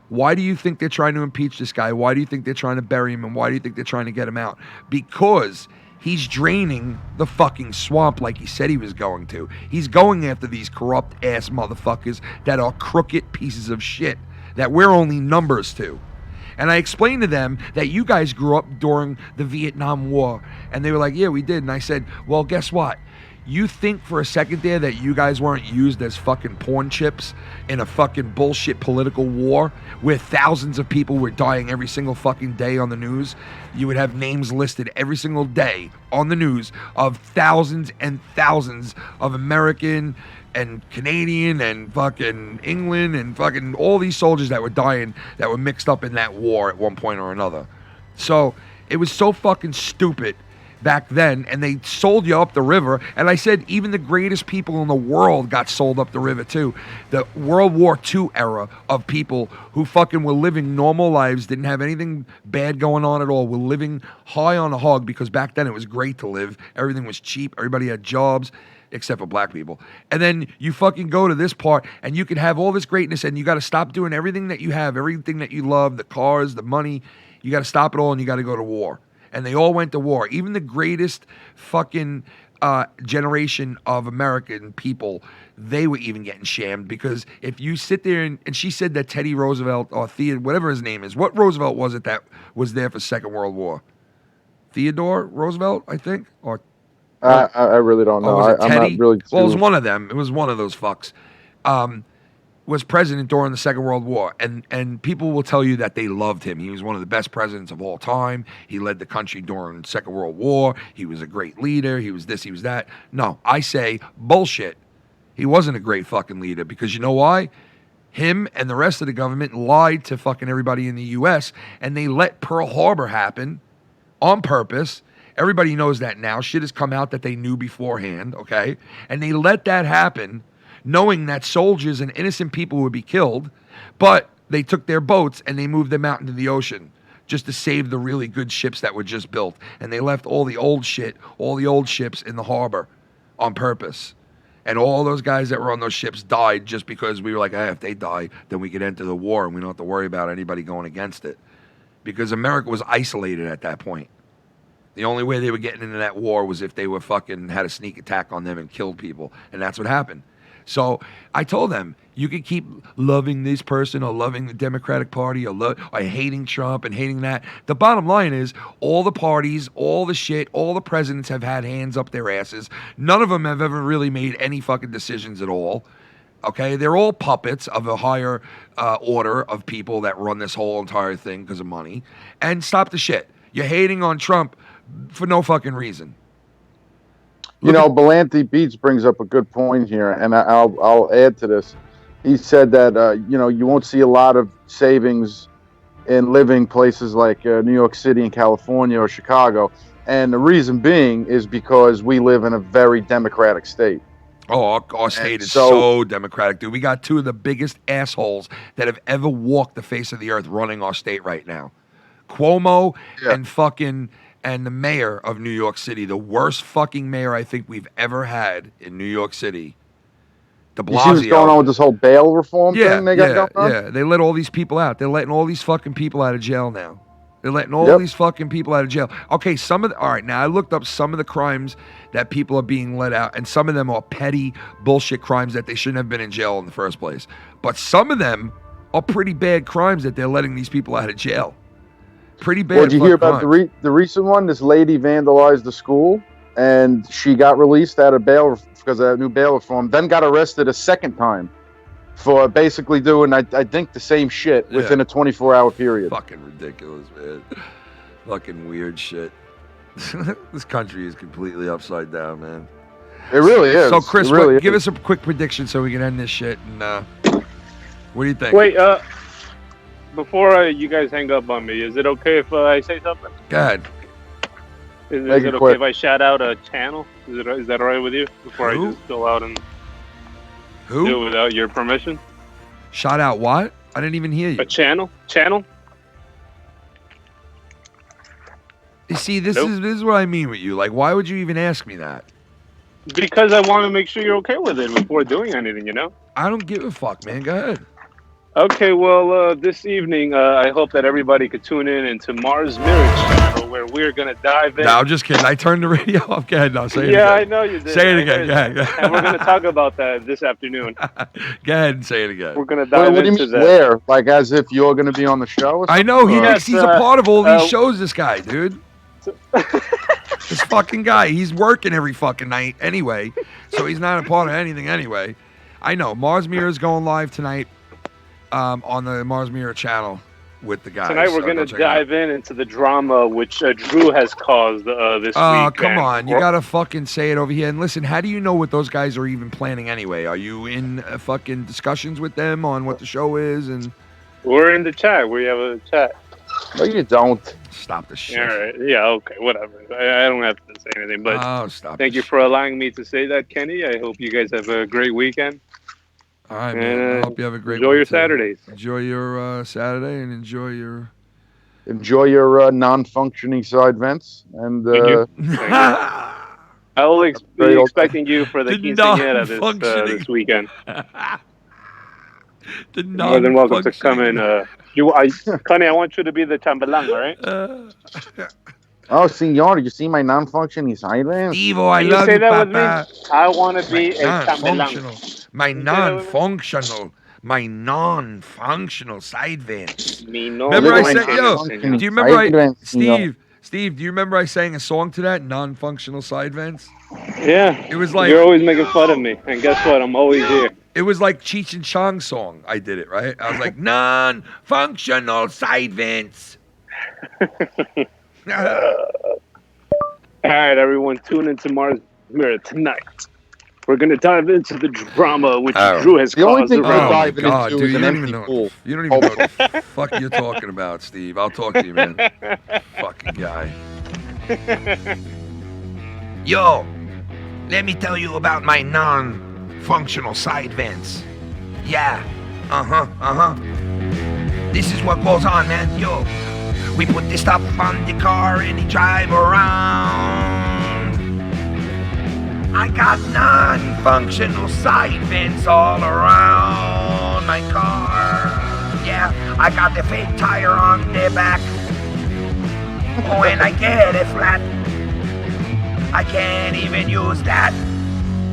why do you think they're trying to impeach this guy? Why do you think they're trying to bury him? And why do you think they're trying to get him out? Because he's draining the fucking swamp like he said he was going to. He's going after these corrupt ass motherfuckers that are crooked pieces of shit that we're only numbers to. And I explained to them that you guys grew up during the Vietnam War. And they were like, yeah, we did. And I said, well, guess what? You think for a second there that you guys weren't used as fucking porn chips in a fucking bullshit political war where thousands of people were dying every single fucking day on the news? You would have names listed every single day on the news of thousands and thousands of American and Canadian and fucking England and fucking all these soldiers that were dying that were mixed up in that war at one point or another. So it was so fucking stupid back then, and they sold you up the river. And I said even the greatest people in the world got sold up the river too. The World War II era of people who fucking were living normal lives, didn't have anything bad going on at all, were living high on the hog because back then it was great to live. Everything was cheap. Everybody had jobs. except for black people. And then you fucking go to this part and you can have all this greatness and you got to stop doing everything that you have, everything that you love, the cars, the money. You got to stop it all and you got to go to war. And they all went to war. Even the greatest fucking generation of American people, they were even getting shammed because if you sit there and she said that Teddy Roosevelt or Theodore, whatever his name is, what Roosevelt was it that was there for Second World War? Theodore Roosevelt, I think? Or I really don't know. was it I'm Teddy? not really Well, it was too- one of them. It was one of those fucks. Was president during the Second World War, and people will tell you that they loved him. He was one of the best presidents of all time. He led the country during the Second World War. He was a great leader. He was this, he was that. No, I say bullshit. He wasn't a great fucking leader because you know why? Him and the rest of the government lied to fucking everybody in the U.S., and they let Pearl Harbor happen on purpose. Everybody knows that now. Shit has come out that they knew beforehand, okay? And they let that happen knowing that soldiers and innocent people would be killed, but they took their boats and they moved them out into the ocean just to save the really good ships that were just built. And they left all the old shit, all the old ships in the harbor on purpose. And all those guys that were on those ships died just because we were like, if they die, then we could enter the war and we don't have to worry about anybody going against it. Because America was isolated at that point. The only way they were getting into that war was if they were fucking had a sneak attack on them and killed people. And that's what happened. So I told them, you can keep loving this person or loving the Democratic Party or hating Trump and hating that. The bottom line is all the parties, all the shit, all the presidents have had hands up their asses. None of them have ever really made any fucking decisions at all. Okay? They're all puppets of a higher order of people that run this whole entire thing because of money. And stop the shit. You're hating on Trump for no fucking reason. You know, Belanti Beats brings up a good point here, and I'll add to this. He said that you won't see a lot of savings in living places like New York City and California or Chicago, and the reason being is because we live in a very democratic state. Oh, our state is so democratic, dude. We got two of the biggest assholes that have ever walked the face of the earth running our state right now. Cuomo and the mayor of New York City, the worst fucking mayor I think we've ever had in New York City. De Blasio. You see what's going on with this whole bail reform thing they got going on? Yeah, they let all these people out. They're letting all these fucking people out of jail now. They're letting all these fucking people out of jail. Okay, all right, now I looked up some of the crimes that people are being let out, and some of them are petty bullshit crimes that they shouldn't have been in jail in the first place. But some of them are pretty bad crimes that they're letting these people out of jail. Pretty bad. Well, did you hear about the recent one? This lady vandalized the school, and she got released out of bail because of that new bail reform. Then got arrested a second time for basically doing, I think, the same shit within a 24-hour period. Fucking ridiculous, man. Fucking weird shit. This country is completely upside down, man. It really is. So, Chris, really give us a quick prediction so we can end this shit. And what do you think? Wait, before you guys hang up on me, is it okay if I say something? Go ahead. Is it okay if I shout out a channel? Is that all right with you? Before I just go out and do it without your permission? Shout out what? I didn't even hear you. A channel? Channel? You see, this is what I mean with you. Like, why would you even ask me that? Because I want to make sure you're okay with it before doing anything, you know? I don't give a fuck, man. Go ahead. Okay, well, this evening, I hope that everybody could tune in into Mars Mirror channel, where we're going to dive in. No, I'm just kidding. I turned the radio off. Go ahead. No, say it again. Yeah, I know you did. Say it again. Go ahead. And we're going to talk about that this afternoon. Go ahead and say it again. We're going to dive what do you into mean that. where? Like as if you're going to be on the show? I know. He thinks he's a part of all these shows, this guy, dude. This fucking guy. He's working every fucking night anyway, so he's not a part of anything anyway. I know. Mars Mirror is going live tonight. On the Mars Mirror channel with the guys. Tonight we're going to dive into the drama which Drew has caused this week. Oh, come on. You got to fucking say it over here. And listen, how do you know what those guys are even planning anyway? Are you in fucking discussions with them on what the show is? And we're in the chat. We have a chat. No, you don't. Stop the shit. All right. Yeah, okay, whatever. I don't have to say anything. But thank you for allowing me to say that, Kenny. I hope you guys have a great weekend. All right, man. I hope you have a great enjoy your Saturdays. Enjoy your Saturday and enjoy your non-functioning side vents. And Thank you. I I will be expecting you for the quinceañera this weekend. More than welcome to come in. Connie, I want you to be the chambelán, all right? Oh, senor, you see my non-functioning silence? Evo, I Can love you say you, that with me? Papa. I want to be a chambelán. My non-functional side vents. No, remember I said, do you remember Steve, do you remember I sang a song to that, non-functional side vents? Yeah. It was like, you're always making fun of me, and guess what? I'm always here. It was like Cheech and Chong's song. I did it, right? I was like, non-functional side vents. All right, everyone, tune into Mars Mirror tonight. We're going to dive into the drama which Drew has caused. The only thing we're diving God, into dude, is you an don't empty even know. pool. You don't even know what the fuck you're talking about, Steve. I'll talk to you, man. Fucking guy. Yo, let me tell you about my non-functional side vents. Yeah, This is what goes on, man. Yo, we put this stuff on the car and we drive around. I got non-functional side vents all around my car. Yeah, I got the fake tire on the back. When I get it flat, I can't even use that.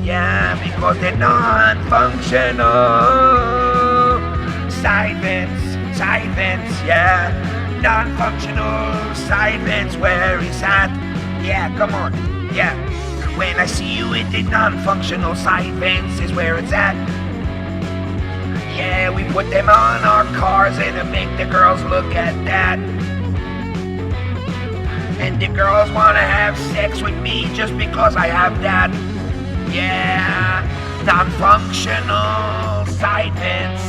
Yeah, because they're non-functional side vents, yeah. Non-functional side vents, where is that? Yeah, come on, yeah. When I see you with the non-functional side vents is where it's at. Yeah, we put them on our cars and to make the girls look at that. And the girls wanna have sex with me just because I have that. Yeah, non-functional side vents.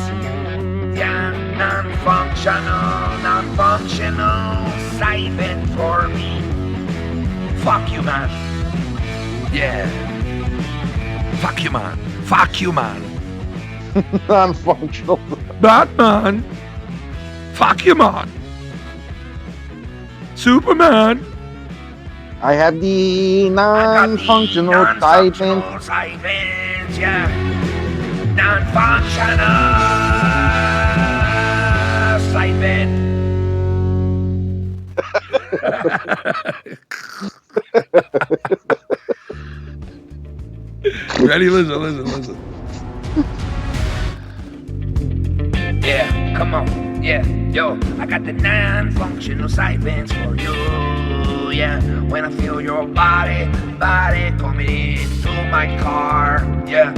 Yeah, non-functional side vent for me. Fuck you, man. Yeah. Fuck you, man. Fuck you, man. Non-functional. Batman. Fuck you, man. Superman. I have the non-functional side vent. Side vents, yeah. Non-functional side vent. Ready? Listen. Yeah, come on. Yeah, yo, I got the non-functional side vents for you. Yeah, when I feel your body coming into my car. Yeah,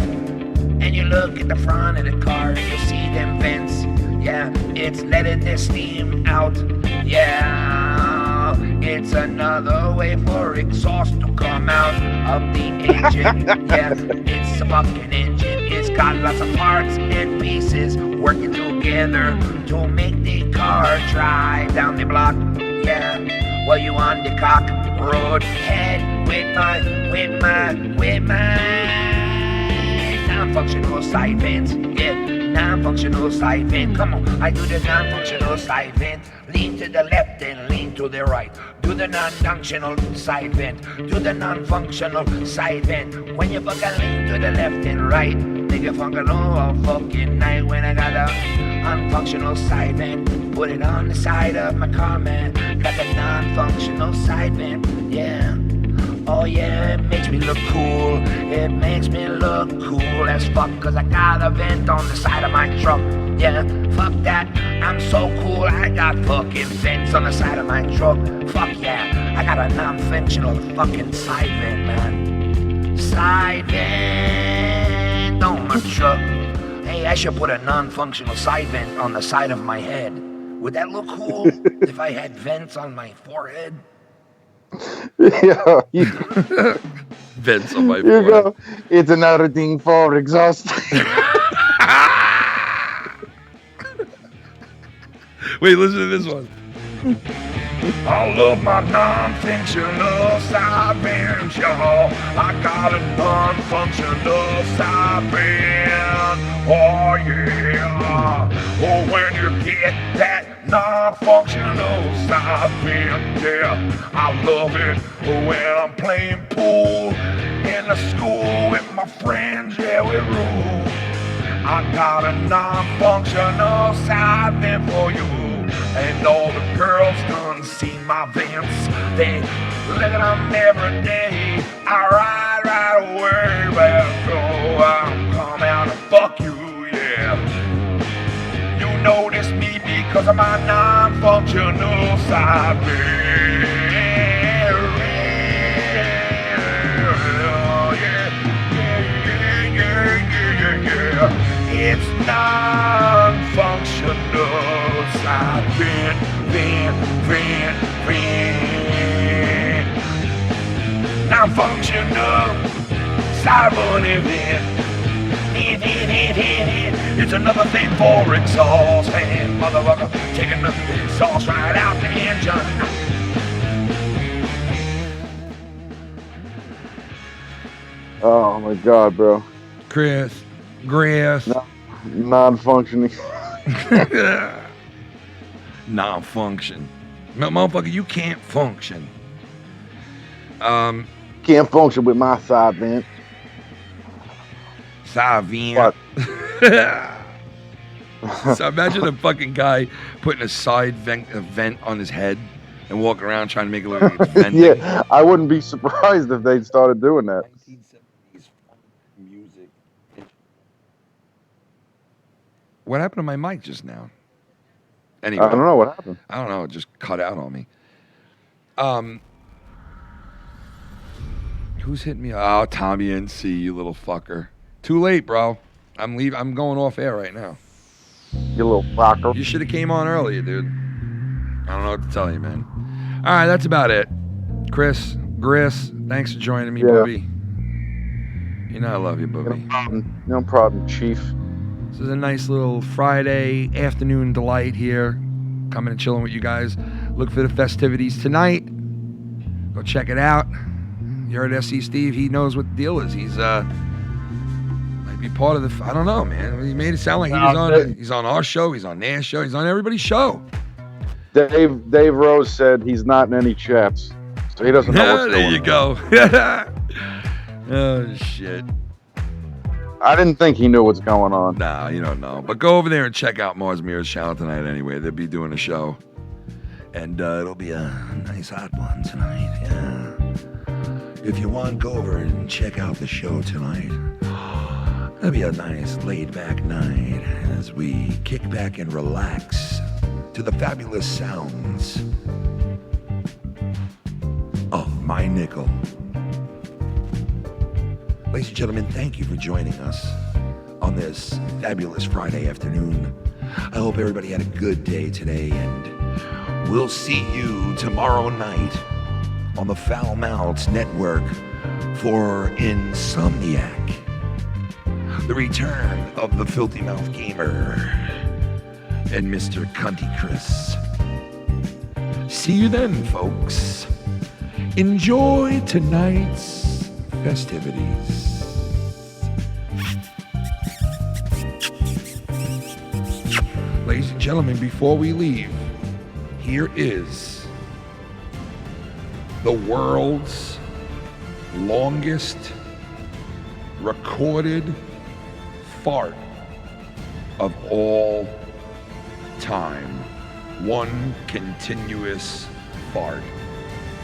and you look at the front of the car and you see them vents. Yeah, it's letting the steam out. Yeah, it's another way for exhaust to come out of the engine. Yeah, it's a fucking engine. It's got lots of parts and pieces working together to make the car drive down the block. Yeah, while you on the cock road head with my non-functional side vents. Yeah, non-functional side vent. Come on, I do the non-functional side vent. Lean to the left and lean to the right. Do the non-functional side vent. Do the non-functional side vent. When you fucking lean to the left and right, nigga fucking all fucking night. When I got a unfunctional side vent, put it on the side of my car, man. Got the non-functional side vent, yeah. Oh yeah, it makes me look cool. It makes me look cool as fuck, cause I got a vent on the side of my truck. Yeah, fuck that, I'm so cool. I got fucking vents on the side of my truck. Fuck yeah, I got a non-functional fucking side vent, man. Side vent on my truck. Hey, I should put a non-functional side vent on the side of my head. Would that look cool if I had vents on my forehead? Yeah, vents on my you forehead. go. It's another thing for exhaust. Wait, listen to this one. All of my non-functional side vents, y'all. I got a non-functional side vent. Oh yeah. Oh, when you get that non-functional side vent, yeah. I love it when I'm playing pool in the school with my friends, yeah, we rule. I got a non-functional side vent for you. And all the girls done seen my vents. They look at them every day. I ride right away, well, go out, come out and fuck you, yeah. You notice me because of my non-functional side vent. It's non-functional side vent. Non-functional side vent. It's another thing for exhaust fan, motherfucker. Taking the exhaust right out the engine. Oh my God, bro. Chris. Non-functioning. Non-function. Motherfucker, you can't function. Can't function with my side vent. Side vent. So imagine a fucking guy putting a side vent on his head and walking around trying to make it look like it's venting. Yeah, I wouldn't be surprised if they started doing that. What happened to my mic just now? Anyway, I don't know what happened. I don't know. It just cut out on me. Who's hitting me? Oh, Tommy NC, you little fucker. Too late, bro. I'm going off air right now. You little fucker. You should have came on earlier, dude. I don't know what to tell you, man. All right, that's about it. Chris, thanks for joining me, Booby. You know I love you, Booby. No problem, Chief. This is a nice little Friday afternoon delight here. Coming and chilling with you guys. Look for the festivities tonight. Go check it out. You heard SC Steve. He knows what the deal is. He's might be part of the. I don't know, man. He made it sound like he's on our show. He's on their show. He's on everybody's show. Dave Rose said he's not in any chats, so he doesn't know what's going on. There you go. Oh shit. I didn't think he knew what's going on. Nah, you don't know. But go over there and check out Mars Mirror's channel tonight anyway. They'll be doing a show. And it'll be a nice hot one tonight, yeah. If you want, go over and check out the show tonight. It'll be a nice laid-back night as we kick back and relax to the fabulous sounds of my nickel. Ladies and gentlemen, thank you for joining us on this fabulous Friday afternoon. I hope everybody had a good day today, and we'll see you tomorrow night on the Foul Mouths Network for Insomniac, the return of the Filthy Mouth Gamer and Mr. Cunty Chris. See you then, folks. Enjoy tonight's festivities. Ladies and gentlemen, before we leave, here is the world's longest recorded fart of all time. One continuous fart.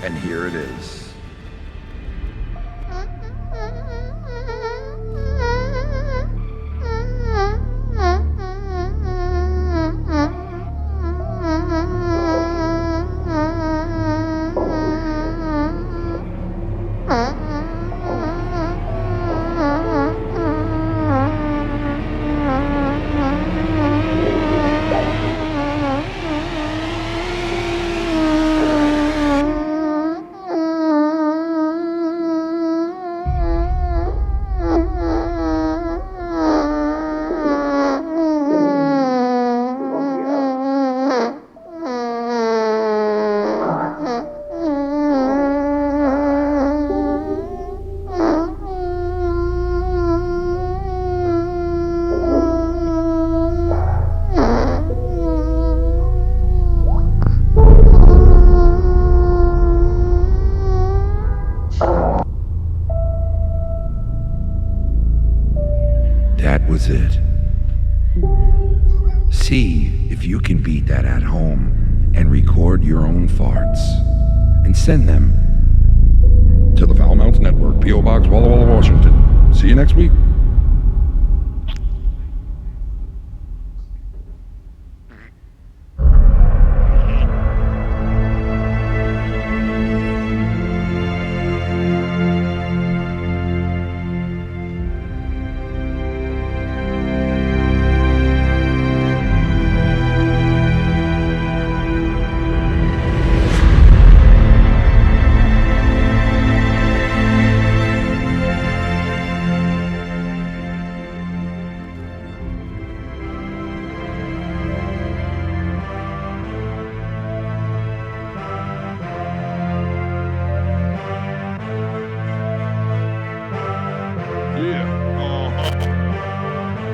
And here it is. That's it. See if you can beat that at home and record your own farts and send them to the Foul Mounts Network, P.O. Box, Walla Walla, Washington. See you next week.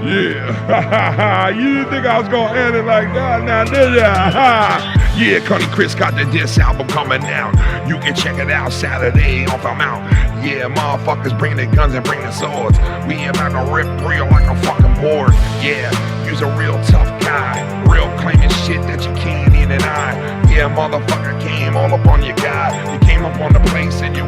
Yeah, you didn't think I was gonna end it like that now, did ya? Yeah, Connie Chris got the diss album coming out. You can check it out Saturday off our mount. Yeah, motherfuckers bring the guns and bring the swords. We about to rip real like a fucking board. Yeah, you's a real tough guy. Real claiming shit that you can't even deny. Yeah, motherfucker came all up on your guy. You came up on the place and you